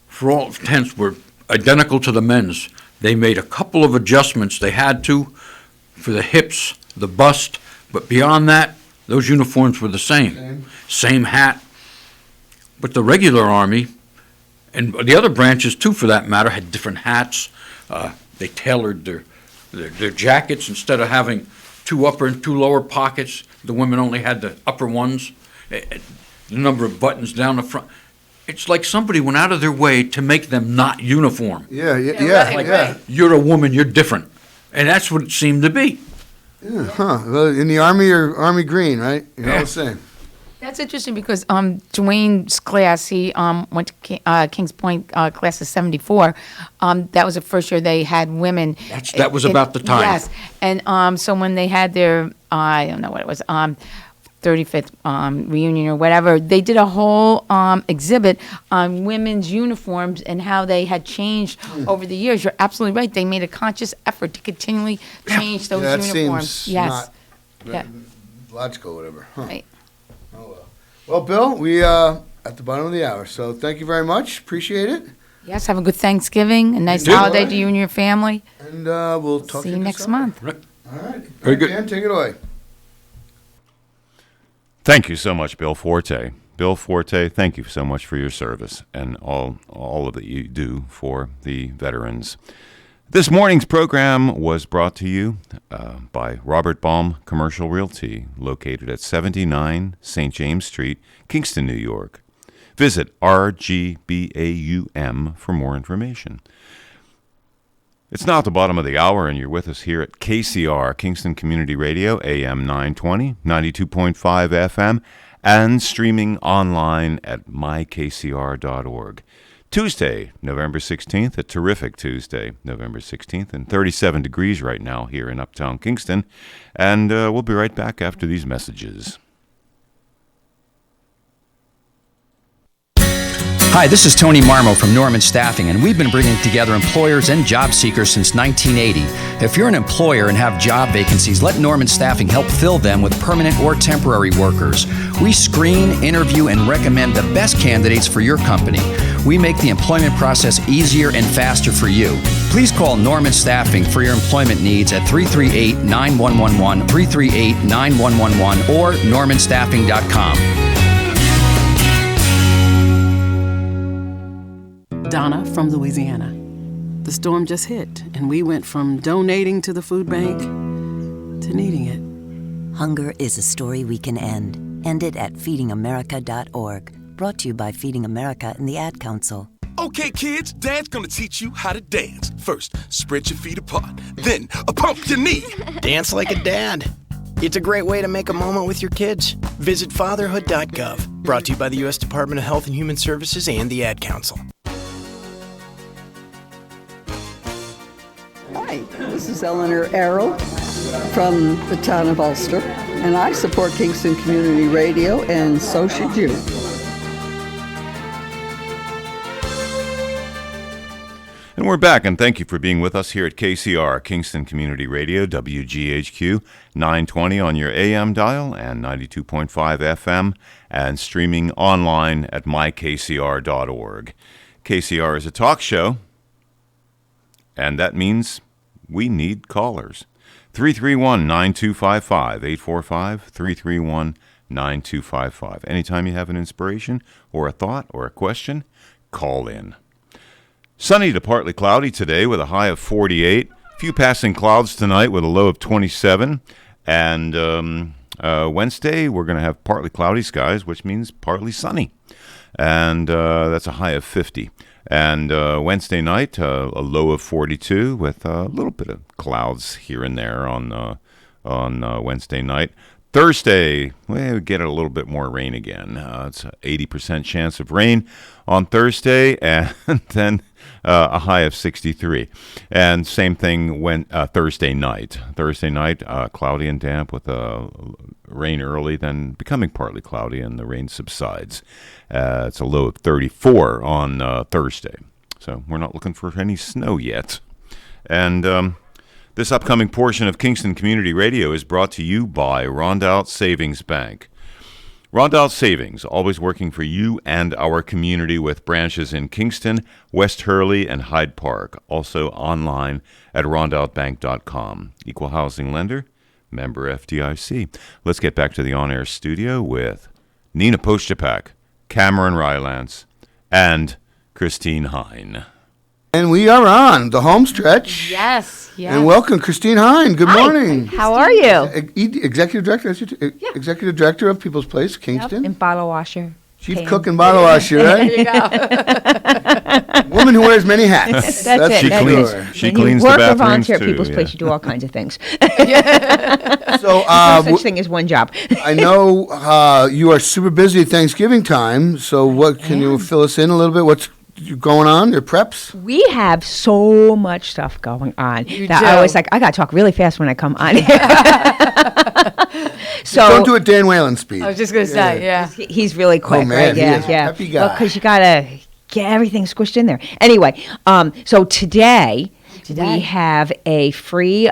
for all intents, were identical to the men's. They made a couple of adjustments they had to for the hips, the bust, but beyond that, those uniforms were the same. Same hat. But the regular Army, and the other branches too for that matter, had different hats. They tailored their jackets. Instead of having 2 upper and 2 lower pockets, the women only had the upper ones. The number of buttons down the front. It's like somebody went out of their way to make them not uniform. Yeah. You're a woman, you're different. And that's what it seemed to be. Yeah, Well, in the Army, you're Army green, right? You're all the same. That's interesting because Dwayne's class, he went to Kings Point, class of 74. That was the first year they had women. That was about the time. Yes. And so when they had their, I don't know what it was, 35th reunion or whatever, they did a whole exhibit on women's uniforms and how they had changed over the years. You're absolutely right. They made a conscious effort to continually change those that uniforms. Seems Yes. not logical, whatever. Right. Oh, well, Bill, we at the bottom of the hour, so thank you very much. Appreciate it. Yes, have a good Thanksgiving, a nice You too. holiday to you and your family. And we'll talk See to you you next December. month. All right. Very good. Dan, take it away. Thank you so much, Bill Forte. Bill Forte, thank you so much for your service and all of that you do for the veterans. This morning's program was brought to you by Robert Baum Commercial Realty, located at 79 St. James Street, Kingston, New York. Visit RGBAUM for more information. It's now at the bottom of the hour, and you're with us here at KCR, Kingston Community Radio, AM 920, 92.5 FM, and streaming online at mykcr.org. Tuesday, November 16th, a terrific Tuesday, November 16th, and 37 degrees right now here in Uptown Kingston. And we'll be right back after these messages. Hi, this is Tony Marmo from Norman Staffing, and we've been bringing together employers and job seekers since 1980. If you're an employer and have job vacancies, let Norman Staffing help fill them with permanent or temporary workers. We screen, interview, and recommend the best candidates for your company. We make the employment process easier and faster for you. Please call Norman Staffing for your employment needs at 338-9111, 338-9111, or normanstaffing.com. Donna from Louisiana. The storm just hit, and we went from donating to the food bank to needing it. Hunger is a story we can end. End it at feedingamerica.org. Brought to you by Feeding America and the Ad Council. Okay, kids, Dad's gonna teach you how to dance. First, spread your feet apart. Then, pump your knee. Dance like a dad. It's a great way to make a moment with your kids. Visit fatherhood.gov. Brought to you by the U.S. Department of Health and Human Services and the Ad Council. Hi, this is Eleanor Arrow from the town of Ulster, and I support Kingston Community Radio, and so should you. And we're back, and thank you for being with us here at KCR, Kingston Community Radio, WGHQ 920 on your AM dial and 92.5 FM, and streaming online at mykcr.org. KCR is a talk show, and that means we need callers. 331-9255, 845-331-9255. Anytime you have an inspiration or a thought or a question, call in. Sunny to partly cloudy today with a high of 48. A few passing clouds tonight with a low of 27. And Wednesday, we're going to have partly cloudy skies, which means partly sunny. And that's a high of 50. And Wednesday night, a low of 42 with a little bit of clouds here and there on Wednesday night. Thursday, we get a little bit more rain again. It's an 80% chance of rain on Thursday, and then a high of 63. And same thing when Thursday night. Thursday night, cloudy and damp with rain early, then becoming partly cloudy, and the rain subsides. It's a low of 34 on Thursday. So we're not looking for any snow yet. And this upcoming portion of Kingston Community Radio is brought to you by Rondout Savings Bank. Rondout Savings, always working for you and our community with branches in Kingston, West Hurley, and Hyde Park. Also online at rondoutbank.com. Equal housing lender, member FDIC. Let's get back to the on-air studio with Nina Postupack, Cameron Rylance, and Christine Hein. And we are on the home stretch. Yes. And welcome, Christine Hein. Good morning. How are you? Executive Director, Executive Director of People's Place, Kingston. And bottle washer. Chief cook and bottle washer, right? There you go. Woman who wears many hats. That's it. She cleans. She cleans the work or bathrooms volunteer at too. People's yeah. Place, you do all kinds of things. So, There's no such thing as one job. I know you are super busy at Thanksgiving time. So, what can you fill us in a little bit? What's going on? Your preps? We have so much stuff going on You that do. I was like, I got to talk really fast when I come on here. So Don't do it Dan Whalen speed. I was just going to say, yeah. He's really quick, man, right? he Yeah, is a yeah. peppy guy. Because you got to get everything squished in there. Anyway, so today we have a free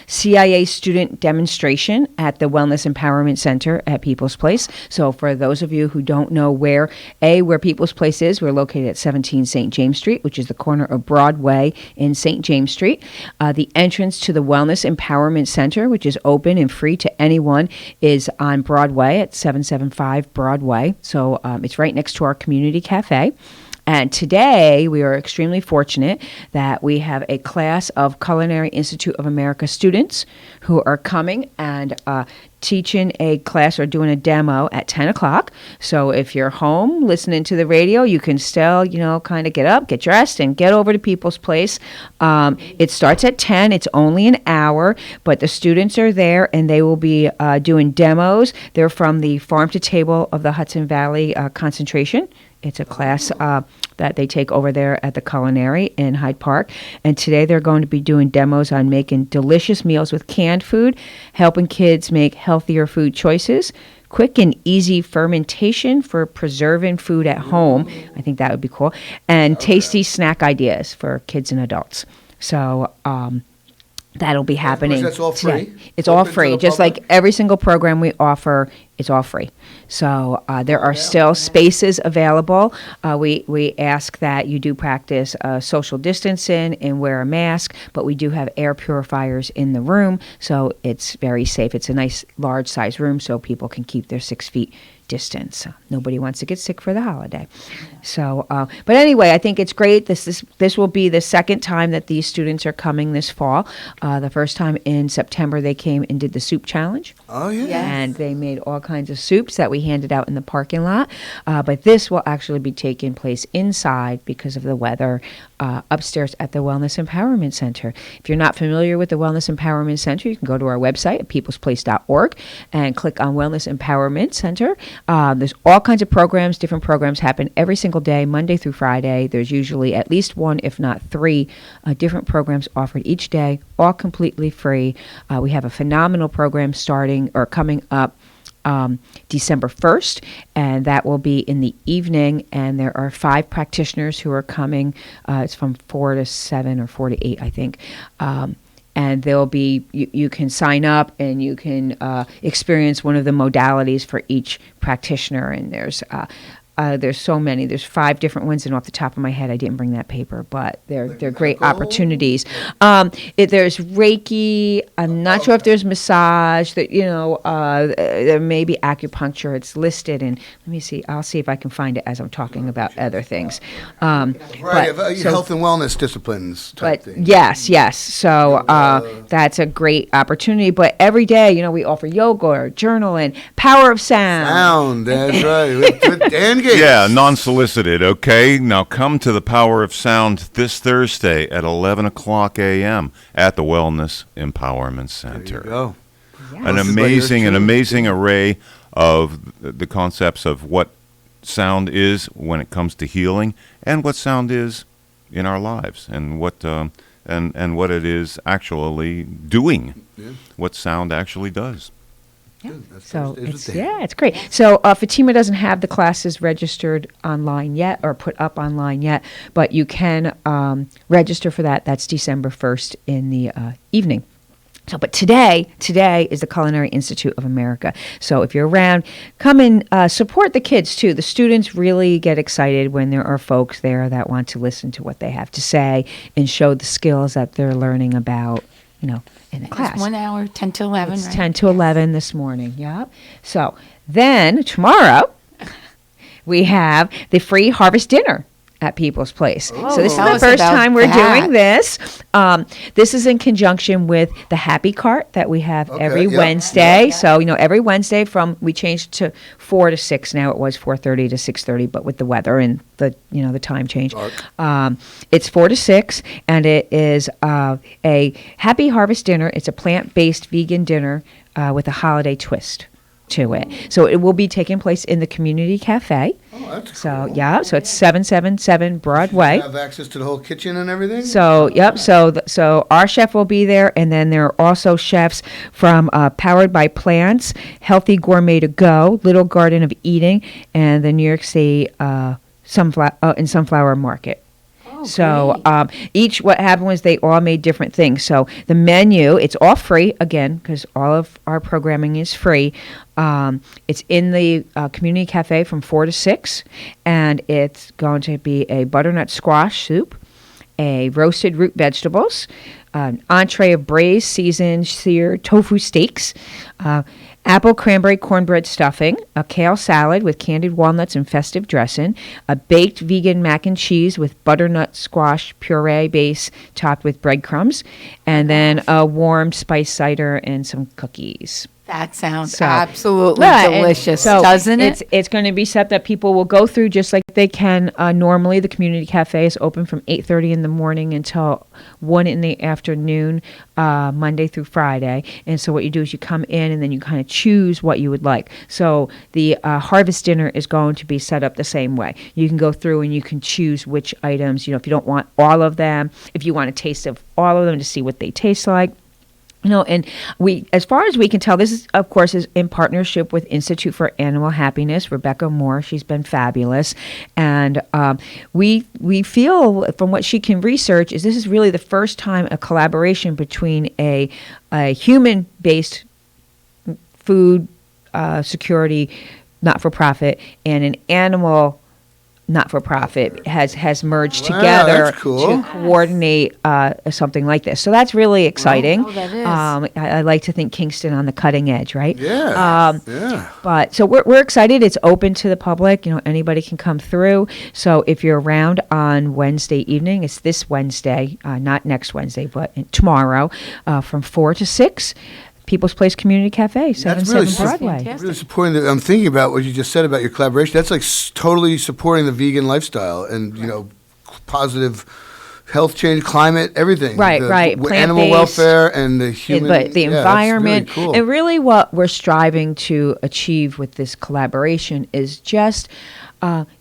CIA student demonstration at the Wellness Empowerment Center at People's Place. So for those of you who don't know where People's Place is, we're located at 17 St. James Street, which is the corner of Broadway in St. James Street. The entrance to the Wellness Empowerment Center, which is open and free to anyone, is on Broadway at 775 Broadway. So it's right next to our community cafe. And today, we are extremely fortunate that we have a class of Culinary Institute of America students who are coming and teaching a class or doing a demo at 10 o'clock. So if you're home listening to the radio, you can still, kind of get up, get dressed, and get over to People's Place. It starts at 10. It's only an hour, but the students are there, and they will be doing demos. They're from the Farm to Table of the Hudson Valley concentration. It's a class that they take over there at the Culinary in Hyde Park. And today they're going to be doing demos on making delicious meals with canned food, helping kids make healthier food choices, quick and easy fermentation for preserving food at home. I think that would be cool. And tasty snack ideas for kids and adults. So that'll be happening. That's all free? Today. It's all Open to free. the Just public? like every single program we offer, it's all free. So there are still spaces available. We ask that you do practice social distancing and wear a mask, but we do have air purifiers in the room, so it's very safe. It's a nice large size room so people can keep their 6 feet distance. Nobody wants to get sick for the holiday. So, but anyway, I think it's great. This will be the second time that these students are coming this fall. The first time in September they came and did the soup challenge. Oh, yeah. Yes. And they made all kinds of soups that we handed out in the parking lot. But this will actually be taking place inside because of the weather upstairs at the Wellness Empowerment Center. If you're not familiar with the Wellness Empowerment Center, you can go to our website at peoplesplace.org and click on Wellness Empowerment Center. There's all kinds of programs. Different programs happen every single day, Monday through Friday. There's usually at least one, if not three, different programs offered each day, all completely free. We have a phenomenal program starting or coming up December 1st, and that will be in the evening, and there are 5 practitioners who are coming. It's from 4 to 7 or 4 to 8, I think. And there'll be, you can sign up and you can experience one of the modalities for each practitioner, and there's so many. There's 5 different ones, and off the top of my head, I didn't bring that paper, but they're great opportunities. There's Reiki. I'm not sure if there's massage. There may be acupuncture. It's listed, and let me see. I'll see if I can find it as I'm talking about other things. Health and wellness disciplines type thing. Yes. So that's a great opportunity. But every day, we offer yoga or journaling, power of sound. That's right. With Dan Gates. Yeah, non-solicited, okay? Now come to the Power of Sound this Thursday at 11 o'clock a.m. at the Wellness Empowerment Center. There you go. An amazing array of the concepts of what sound is when it comes to healing and what sound is in our lives and what and what it is actually doing, what sound actually does. So it's great. So Fatima doesn't have the classes registered online yet or put up online yet, but you can register for that. That's December 1st in the evening. So, but today is the Culinary Institute of America. So if you're around, come and support the kids too. The students really get excited when there are folks there that want to listen to what they have to say and show the skills that they're learning about, in the class. It's 1 hour, 10 to 11, It's right? 10 to 11 this morning, yep. So then tomorrow, we have the free harvest dinner at People's Place. So this is Tell the us first about time we're that. doing this. This is in conjunction with the Happy Cart that we have every Wednesday. So, every Wednesday we changed to 4 to 6. Now it was 4:30 to 6:30, but with the weather and the time change. It's 4 to 6, and it is a Happy Harvest dinner. It's a plant-based vegan dinner with a holiday twist to it. So it will be taking place in the community cafe. Oh, that's so cool. yeah, so it's 777 Broadway. You have access to the whole kitchen and everything? So yep, so our chef will be there, and then there are also chefs from Powered by Plants, Healthy Gourmet to Go, Little Garden of Eating, and the New York City Sunflower Market. So what happened was they all made different things. So the menu, it's all free, again, because all of our programming is free. It's in the community cafe from 4 to 6, and it's going to be a butternut squash soup, a roasted root vegetables, an entree of braised, seasoned, seared tofu steaks, apple cranberry cornbread stuffing, a kale salad with candied walnuts and festive dressing, a baked vegan mac and cheese with butternut squash puree base topped with breadcrumbs, and then a warm spiced cider and some cookies. That sounds absolutely delicious, so doesn't it? It's going to be set that people will go through just like they can normally. The community cafe is open from 8:30 in the morning until 1 in the afternoon, Monday through Friday. And so what you do is you come in and then you kind of choose what you would like. So the harvest dinner is going to be set up the same way. You can go through and you can choose which items, if you don't want all of them, if you want a taste of all of them to see what they taste like. And we, as far as we can tell, this is, of course, is in partnership with Institute for Animal Happiness, Rebecca Moore. She's been fabulous. And we feel, from what she can research, is this is really the first time a collaboration between a human-based food security not-for-profit and an animal not-for-profit has merged together to coordinate something like this. So that's really exciting. That is. I like to think Kingston on the cutting edge, right? Yeah. But so we're excited. It's open to the public. Anybody can come through. So if you're around on Wednesday evening, it's this Wednesday, not next Wednesday, but tomorrow, from 4 to 6. People's Place Community Cafe, 77 Broadway. Really supporting I'm thinking about what you just said about your collaboration. That's like totally supporting the vegan lifestyle and, positive health change, climate, everything. Right. Animal welfare and the human. But the environment. Really cool. And really what we're striving to achieve with this collaboration is just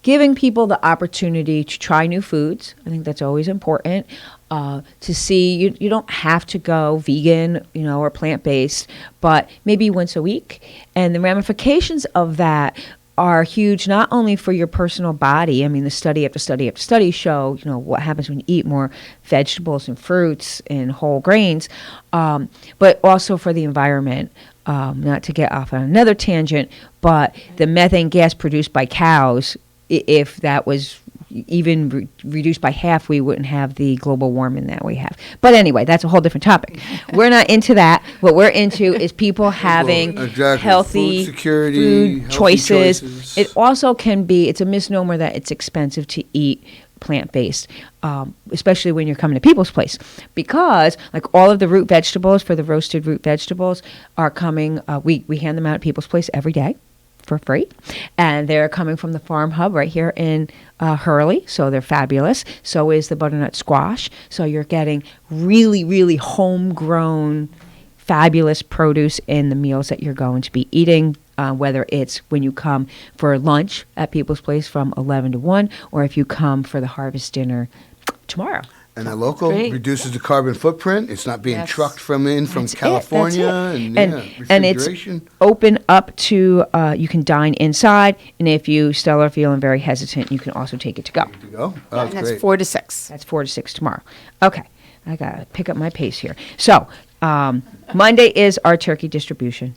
giving people the opportunity to try new foods. I think that's always important. To see, you don't have to go vegan, or plant-based, but maybe once a week. And the ramifications of that are huge, not only for your personal body. I mean, the study after study after study show, what happens when you eat more vegetables and fruits and whole grains, but also for the environment. Not to get off on another tangent, but the methane gas produced by cows, if that was even reduced by half, we wouldn't have the global warming that we have. But anyway, that's a whole different topic. We're not into that. What we're into is people having healthy food security, food choices. It also can be, it's a misnomer that it's expensive to eat plant-based, especially when you're coming to People's Place, because like all of the root vegetables for the roasted root vegetables are coming, we hand them out at People's Place every day for free, and they're coming from the Farm Hub right here in Hurley, so they're fabulous. So is the butternut squash, so you're getting really, really homegrown, fabulous produce in the meals that you're going to be eating, whether it's when you come for lunch at People's Place from 11 to 1, or if you come for the harvest dinner tomorrow. And the local Great. reduces the carbon footprint. It's not being Yes. trucked from That's it, California that's and it's refrigeration. open up to you can dine inside, and if you still are feeling very hesitant, you can also take it to go. Oh, And that's 4 to 6. That's 4 to 6 tomorrow. Okay, I gotta pick up my pace here. So Monday is our turkey distribution.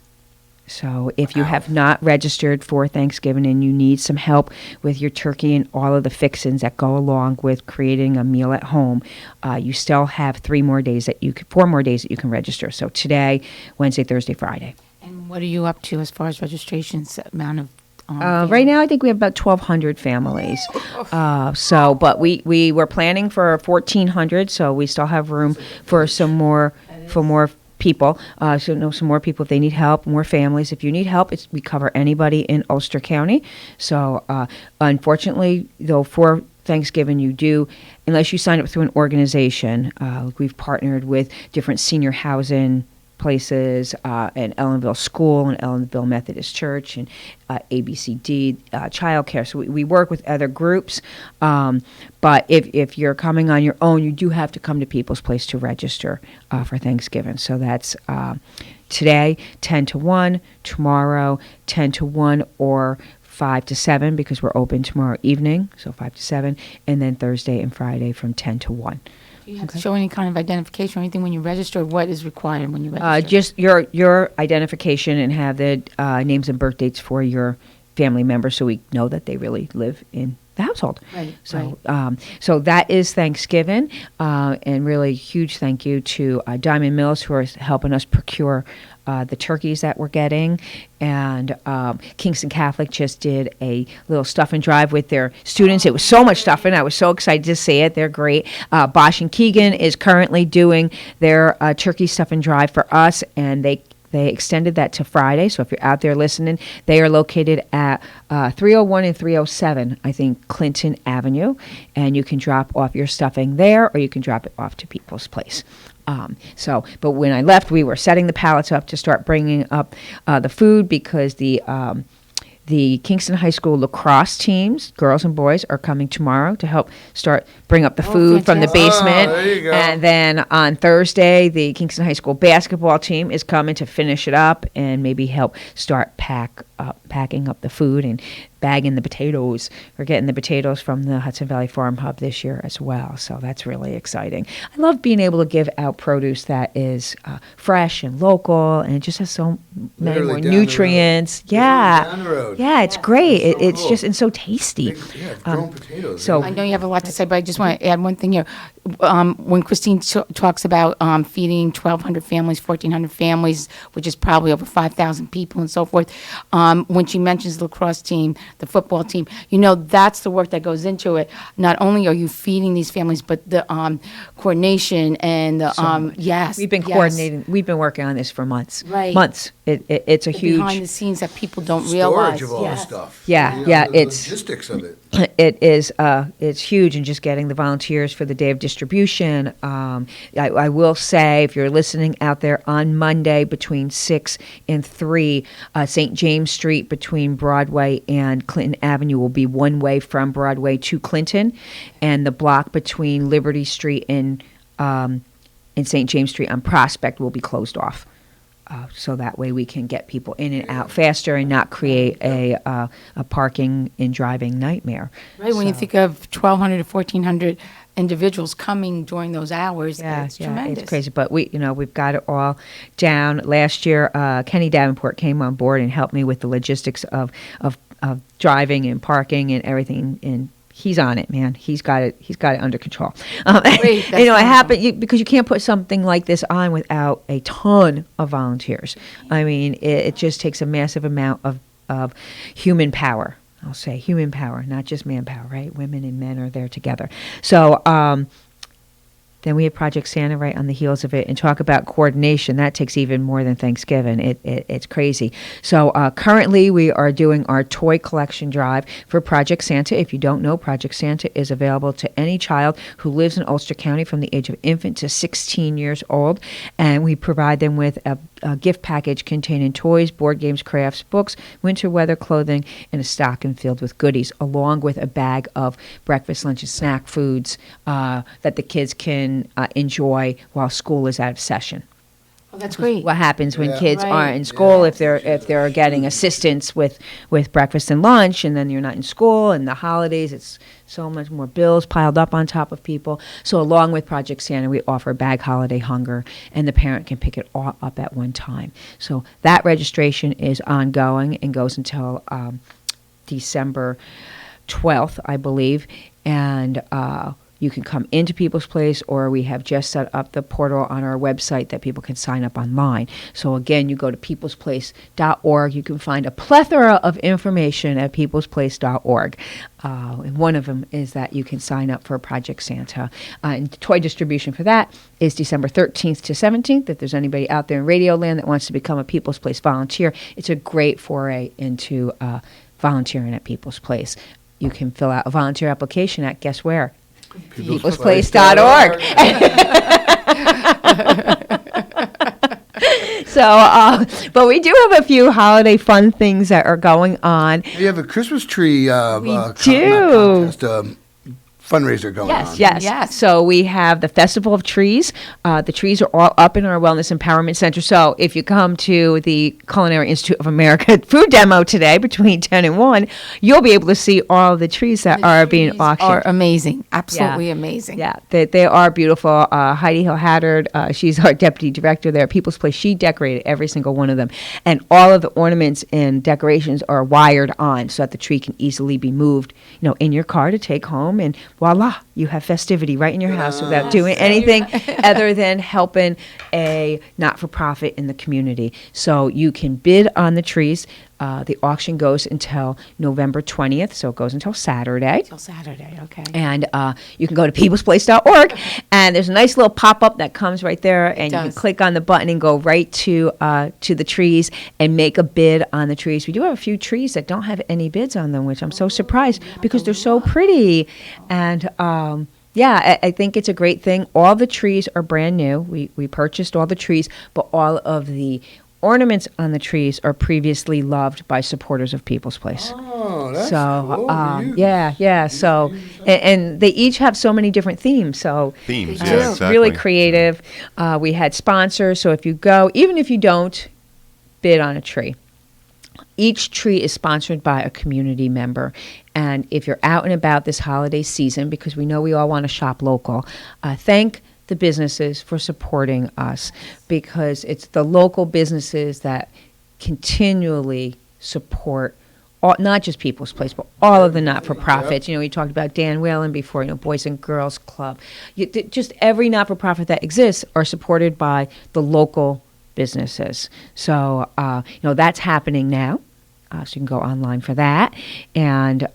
So if you have not registered for Thanksgiving and you need some help with your turkey and all of the fixings that go along with creating a meal at home, you still have 4 more days that you can register. So today, Wednesday, Thursday, Friday. And what are you up to as far as registrations amount of? Right now, I think we have about 1,200 families. But we were planning for 1,400, so we still have room for some more people. Some more people if they need help, more families. If you need help, we cover anybody in Ulster County. So unfortunately, though, for Thanksgiving, you do, unless you sign up through an organization. We've partnered with different senior housing places, and Ellenville School and Ellenville Methodist Church and ABCD childcare. So we work with other groups. But if you're coming on your own, you do have to come to People's Place to register for Thanksgiving. So that's today, 10 to 1, tomorrow, 10 to 1, or 5 to 7, because we're open tomorrow evening, so 5 to 7, and then Thursday and Friday from 10 to 1. Do you have to show any kind of identification or anything when you register? What is required when you register? Just your identification and have the names and birth dates for your family members, so we know that they really live in the household. Right. So that is Thanksgiving, and really huge thank you to Diamond Mills, who are helping us procure the turkeys that we're getting. And Kingston Catholic just did a little stuff and drive with their students. It was so much stuffing. I was so excited to see it. They're great. Bosch and Keegan is currently doing their turkey stuff and drive for us, and they extended that to Friday. So if you're out there listening, they are located at 301 and 307, I think, Clinton Avenue. And you can drop off your stuffing there, or you can drop it off to People's Place. But when I left, we were setting the pallets up to start bringing up the food, because the Kingston High School lacrosse teams, girls and boys, are coming tomorrow to help bring up the food from the basement. There you go. And then on Thursday, the Kingston High School basketball team is coming to finish it up and maybe help start packing up the food and bagging the potatoes. We're getting the potatoes from the Hudson Valley Farm Hub this year as well, so that's really exciting. I love being able to give out produce that is fresh and local, and it just has so many Literally more down the nutrients. road. Down the road. Yeah, it's great. It's cool. just and so tasty. It's grown potatoes. So I know you have a lot to say, but I just want to add one thing here. When Christine talks about feeding 1,200 families, 1,400 families, which is probably over 5,000 people and so forth, when she mentions the lacrosse team, the football team, that's the work that goes into it. Not only are you feeding these families, but the coordination and the yes. We've been coordinating. We've been working on this for months. Right. Months. It's a The huge behind the scenes that people don't Storage realize. of all Yes. this stuff. Yeah, the it's logistics of it. It is. It's huge, and just getting the volunteers for the day of distribution. I will say, if you're listening out there on Monday between 6 and 3, St. James Street between Broadway and Clinton Avenue will be one way from Broadway to Clinton, and the block between Liberty Street and St. James Street on Prospect will be closed off. So that way we can get people in and out faster and not create a parking and driving nightmare. Right, when you think of 1,200 to 1,400 individuals coming during those hours, it's tremendous. It's crazy. But we've got it all down. Last year, Kenny Davenport came on board and helped me with the logistics of driving and parking and everything. And he's on it, man. He's got it under control. Great, that's it happened because you can't put something like this on without a ton of volunteers. I mean, it just takes a massive amount of human power. I'll say human power, not just manpower, right? Women and men are there together. So then we have Project Santa right on the heels of it, and talk about coordination. That takes even more than Thanksgiving. It's crazy. So currently we are doing our toy collection drive for Project Santa. If you don't know, Project Santa is available to any child who lives in Ulster County from the age of infant to 16 years old, and we provide them with gift package containing toys, board games, crafts, books, winter weather clothing, and a stocking filled with goodies, along with a bag of breakfast, lunch, and snack foods that the kids can enjoy while school is out of session. Oh, that's great. What happens when kids Right. aren't in school if they're getting assistance with breakfast and lunch, and then you're not in school and the holidays, it's so much more bills piled up on top of people. So along with Project Santa, we offer Bag Holiday Hunger, and the parent can pick it all up at one time. So that registration is ongoing and goes until December 12th, I believe, and you can come into People's Place, or we have just set up the portal on our website that people can sign up online. So again, you go to peoplesplace.org. You can find a plethora of information at peoplesplace.org. And one of them is that you can sign up for Project Santa. And toy distribution for that is December 13th to 17th. If there's anybody out there in Radio Land that wants to become a People's Place volunteer, it's a great foray into volunteering at People's Place. You can fill out a volunteer application at, guess where? peoplesplace.org. So, but we do have a few holiday fun things that are going on. You have a Christmas tree fundraiser going on. Yes. So we have the Festival of Trees. The trees are all up in our Wellness Empowerment Center. So if you come to the Culinary Institute of America food demo today between 10 and 1, you'll be able to see all the trees that are being auctioned. Are amazing. Absolutely amazing. Yeah, they are beautiful. Heidi Hill-Haddard, she's our deputy director there at People's Place. She decorated every single one of them. And all of the ornaments and decorations are wired on so that the tree can easily be moved, in your car to take home, and voila, you have festivity right in your house without doing anything other than helping a not-for-profit in the community. So you can bid on the trees. The auction goes until November 20th, so it goes until Saturday. Okay. And you can go to peoplesplace.org, and there's a nice little pop-up that comes right there, and you can click on the button and go right to the trees and make a bid on the trees. We do have a few trees that don't have any bids on them, which I'm so surprised because they're so pretty. And I think it's a great thing. All the trees are brand new. We purchased all the trees, but all of the ornaments on the trees are previously loved by supporters of People's Place. Oh, that's so, cool. Yeah. So, and they each have so many different themes. So themes, it's yeah, exactly. really creative. We had sponsors, so if you go, even if you don't bid on a tree, each tree is sponsored by a community member. And if you're out and about this holiday season, because we know we all want to shop local, thank the businesses for supporting us, because it's the local businesses that continually support not just People's Place, but all of the not-for-profits. We talked about Dan Whalen before, Boys and Girls Club. Just every not-for-profit that exists are supported by the local businesses. So, that's happening now. So you can go online for that. And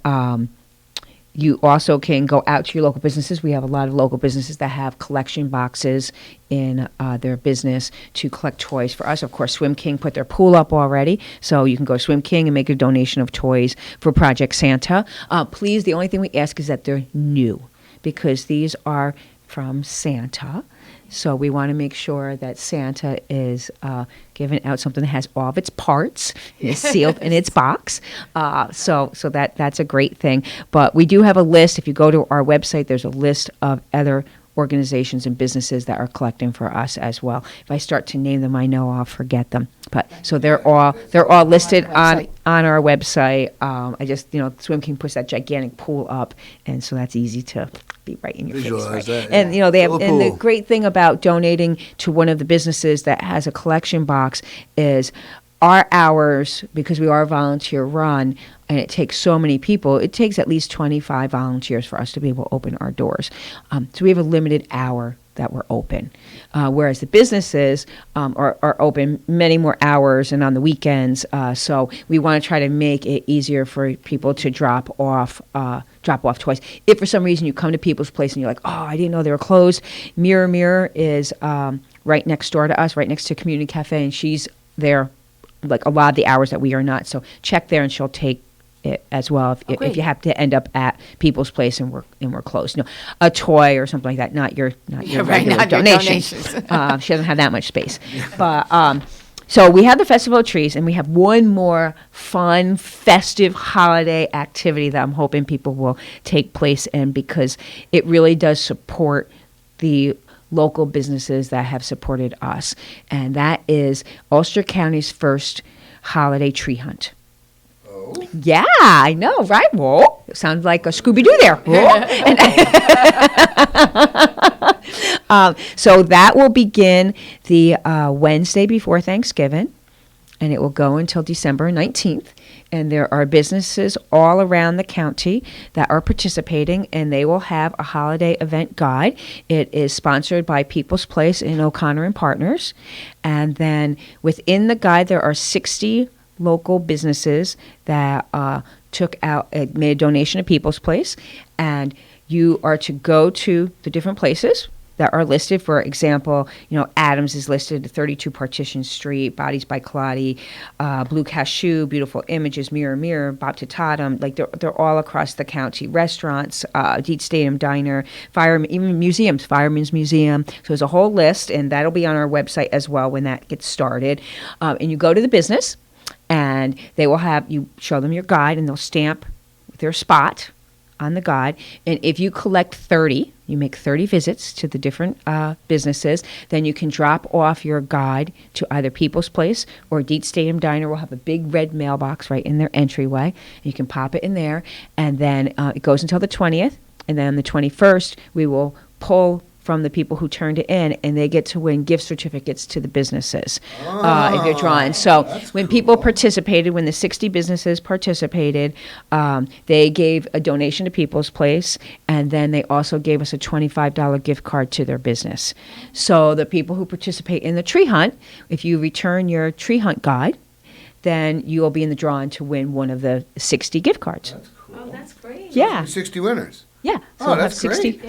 you also can go out to your local businesses. We have a lot of local businesses that have collection boxes in their business to collect toys for us. Of course, Swim King put their pool up already, so you can go to Swim King and make a donation of toys for Project Santa. Please, the only thing we ask is that they're new, because these are from Santa. So we want to make sure that Santa is giving out something that has all of its parts, is sealed in its box. So that's a great thing. But we do have a list. If you go to our website, there's a list of other organizations and businesses that are collecting for us as well. If I start to name them, I know I'll forget them. But so they're all listed on our website. I just Swim King puts that gigantic pool up, and so that's easy to be right in your Visualize face. Right? that, And yeah. they have, and the Pool. great thing about donating to one of the businesses that has a collection box is our hours, because we are volunteer run and it takes so many people, it takes at least 25 volunteers for us to be able to open our doors. So we have a limited hour that we're open, whereas the businesses are open many more hours and on the weekends. So we want to try to make it easier for people to drop off toys. If for some reason you come to People's Place and you're like, oh, I didn't know they were closed, Mirror is right next door to us, right next to Community Cafe, and she's there like a lot of the hours that we are not. So check there, and she'll take it as well if you have to end up at People's Place and we're closed. A toy or something like that, not your regular donation. She doesn't have that much space. But So we have the Festival of Trees, and we have one more fun, festive holiday activity that I'm hoping people will take place in, because it really does support the local businesses that have supported us. And that is Ulster County's first holiday tree hunt. Oh. Yeah, I know, right? Whoa, it sounds like a Scooby-Doo there. So that will begin the Wednesday before Thanksgiving, and it will go until December 19th. And there are businesses all around the county that are participating, and they will have a holiday event guide. It is sponsored by People's Place and O'Connor and Partners. And then within the guide, there are 60 local businesses that made a donation to People's Place. And you are to go to the different places that are listed. For example, Adams is listed, 32 Partition Street, Bodies by Claudia, Blue Cashew, Beautiful Images, Mirror Mirror, Bob to Totem. Like they're all across the county. Restaurants, Deet Stadium Diner, even museums, Fireman's Museum. So there's a whole list, and that'll be on our website as well when that gets started. And you go to the business, and they will you show them your guide, and they'll stamp their spot on the guide. And if you collect 30, you make 30 visits to the different businesses, then you can drop off your guide to either People's Place or Deet Stadium Diner. Will have a big red mailbox right in their entryway. You can pop it in there, and then it goes until the 20th. And then on the 21st, we will pull from the people who turned it in, and they get to win gift certificates to the businesses if you're drawing. So when people participated, when the 60 businesses participated, they gave a donation to People's Place, and then they also gave us a $25 gift card to their business. So the people who participate in the tree hunt, if you return your tree hunt guide, then you will be in the drawing to win one of the 60 gift cards. That's cool. Oh, that's great. Yeah. 60 winners. Yeah, so Oh, we'll have that's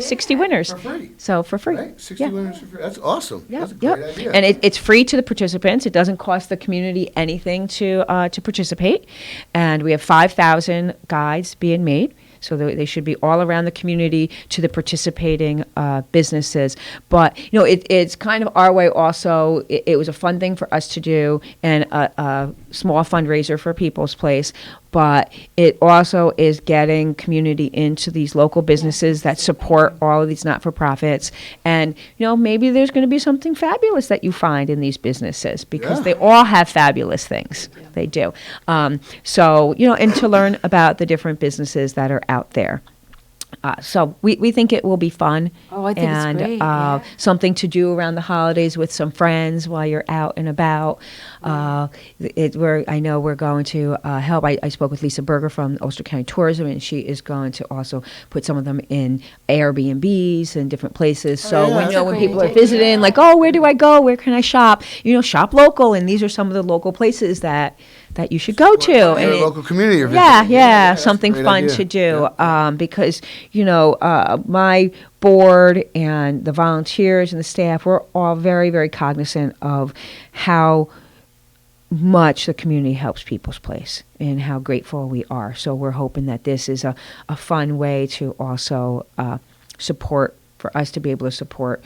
60 winners. For free. So for free. Right? 60 winners for free. That's awesome. Yep, That's a great idea. And it's free to the participants. It doesn't cost the community anything to participate. And we have 5,000 guides being made. So they should be all around the community to the participating businesses. But, it's kind of our way also. It was a fun thing for us to do, and a small fundraiser for People's Place. But it also is getting community into these local businesses that support all of these not-for-profits. And, maybe there's going to be something fabulous that you find in these businesses, because they all have fabulous things. They do. So, and to learn about the different businesses that are out there. So we think it will be fun. Oh, I think and, it's great. Yeah. something to do around the holidays with some friends while you're out and about. I know we're going to help. I spoke with Lisa Berger from Ulster County Tourism, and she is going to also put some of them in Airbnbs and different places. So when people are visiting, like, where do I go? Where can I shop? Shop local, and these are some of the local places that you should go to. And local community you're visiting. Yeah, something fun to do. Because, my board and the volunteers and the staff, we're all very, very cognizant of how much the community helps People's Place and how grateful we are. So we're hoping that this is a fun way to also support, for us to be able to support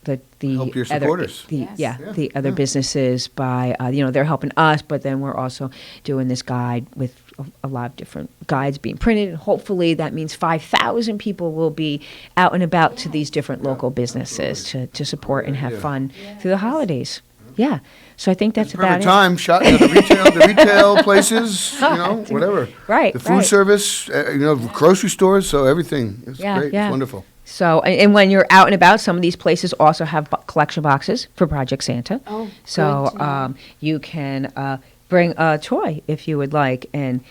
the help your other, supporters. the other businesses by they're helping us, but then we're also doing this guide with a lot of different guides being printed, and hopefully that means 5,000 people will be out and about to these different local businesses to support and have fun through the holidays. Yeah, so I think that's about Perfect it. time. The retail places, whatever. Right. The food service, grocery stores. So everything is great. Yeah. It's wonderful. So, and when you're out and about, some of these places also have collection boxes for Project Santa. Oh, so you can bring a toy if you would like, and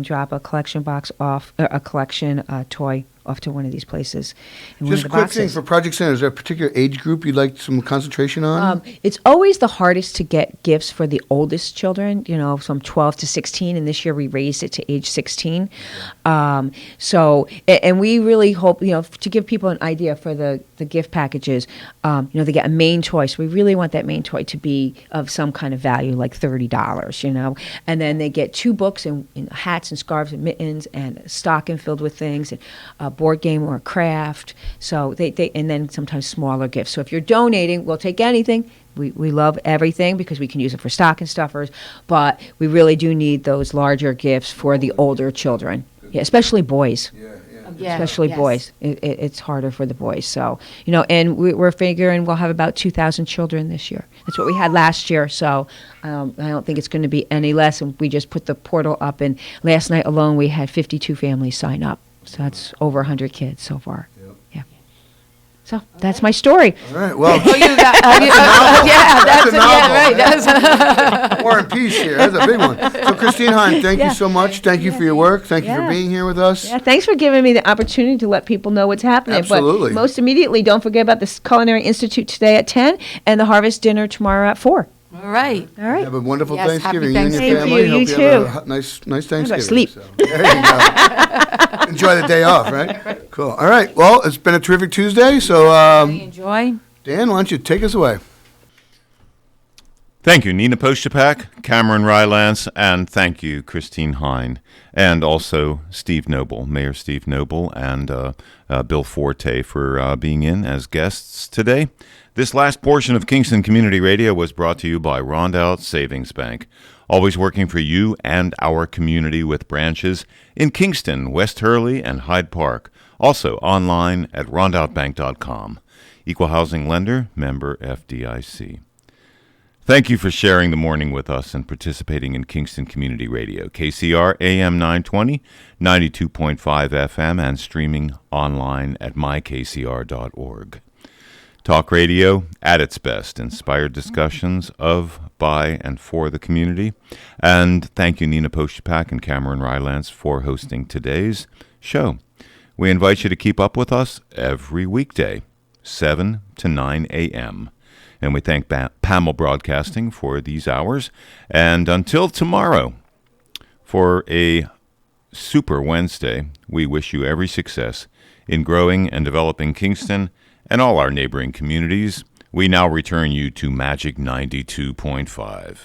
drop a collection box off, a collection toy off to one of these places. Just a quick thing for Project Center, is there a particular age group you'd like some concentration on? It's always the hardest to get gifts for the oldest children, from 12 to 16, and this year we raised it to age 16. So, and we really hope, to give people an idea for the gift packages, they get a main toy, so we really want that main toy to be of some kind of value, like $30, and then they get 2 books and half hats and scarves and mittens and a stocking filled with things and a board game or a craft. So they and then sometimes smaller gifts. So if you're donating, we'll take anything. We love everything because we can use it for stocking stuffers, but we really do need those larger gifts for the older children, especially boys. Especially boys. It's harder for the boys. So, and we're figuring we'll have about 2,000 children this year. That's what we had last year. So I don't think it's going to be any less. And we just put the portal up. And last night alone, we had 52 families sign up. So that's over 100 kids so far. Yeah. So that's my story. All right. Well, that's War and Peace here. That's a big one. So, Christine Hein, thank you so much. Thank you for your work. Thank you for being here with us. Yeah, thanks for giving me the opportunity to let people know what's happening. Absolutely. But most immediately, don't forget about the Culinary Institute today at 10 and the Harvest Dinner tomorrow at 4. All right. Have a wonderful Yes, Thanksgiving. happy You and your Thanksgiving. family. You Hope too. you have a nice Thanksgiving. Sleep. So, there you go. Enjoy the day off, right? Cool. All right. Well, it's been a terrific Tuesday. So, Enjoy. Dan, why don't you take us away? Thank you, Nina Postupack, Cameron Rylance, and thank you, Christine Hein, and also Steve Noble, Mayor Steve Noble, and Bill Forte for being in as guests today. This last portion of Kingston Community Radio was brought to you by Rondout Savings Bank, always working for you and our community with branches in Kingston, West Hurley, and Hyde Park. Also online at rondoutbank.com. Equal housing lender, member FDIC. Thank you for sharing the morning with us and participating in Kingston Community Radio, KCR AM 920, 92.5 FM, and streaming online at mykcr.org. Talk radio at its best, inspired discussions of, by, and for the community. And thank you, Nina Postupack and Cameron Rylance, for hosting today's show. We invite you to keep up with us every weekday, 7 to 9 a.m., and we thank Pamel Broadcasting for these hours. And until tomorrow, for a Super Wednesday, we wish you every success in growing and developing Kingston and all our neighboring communities. We now return you to Magic 92.5.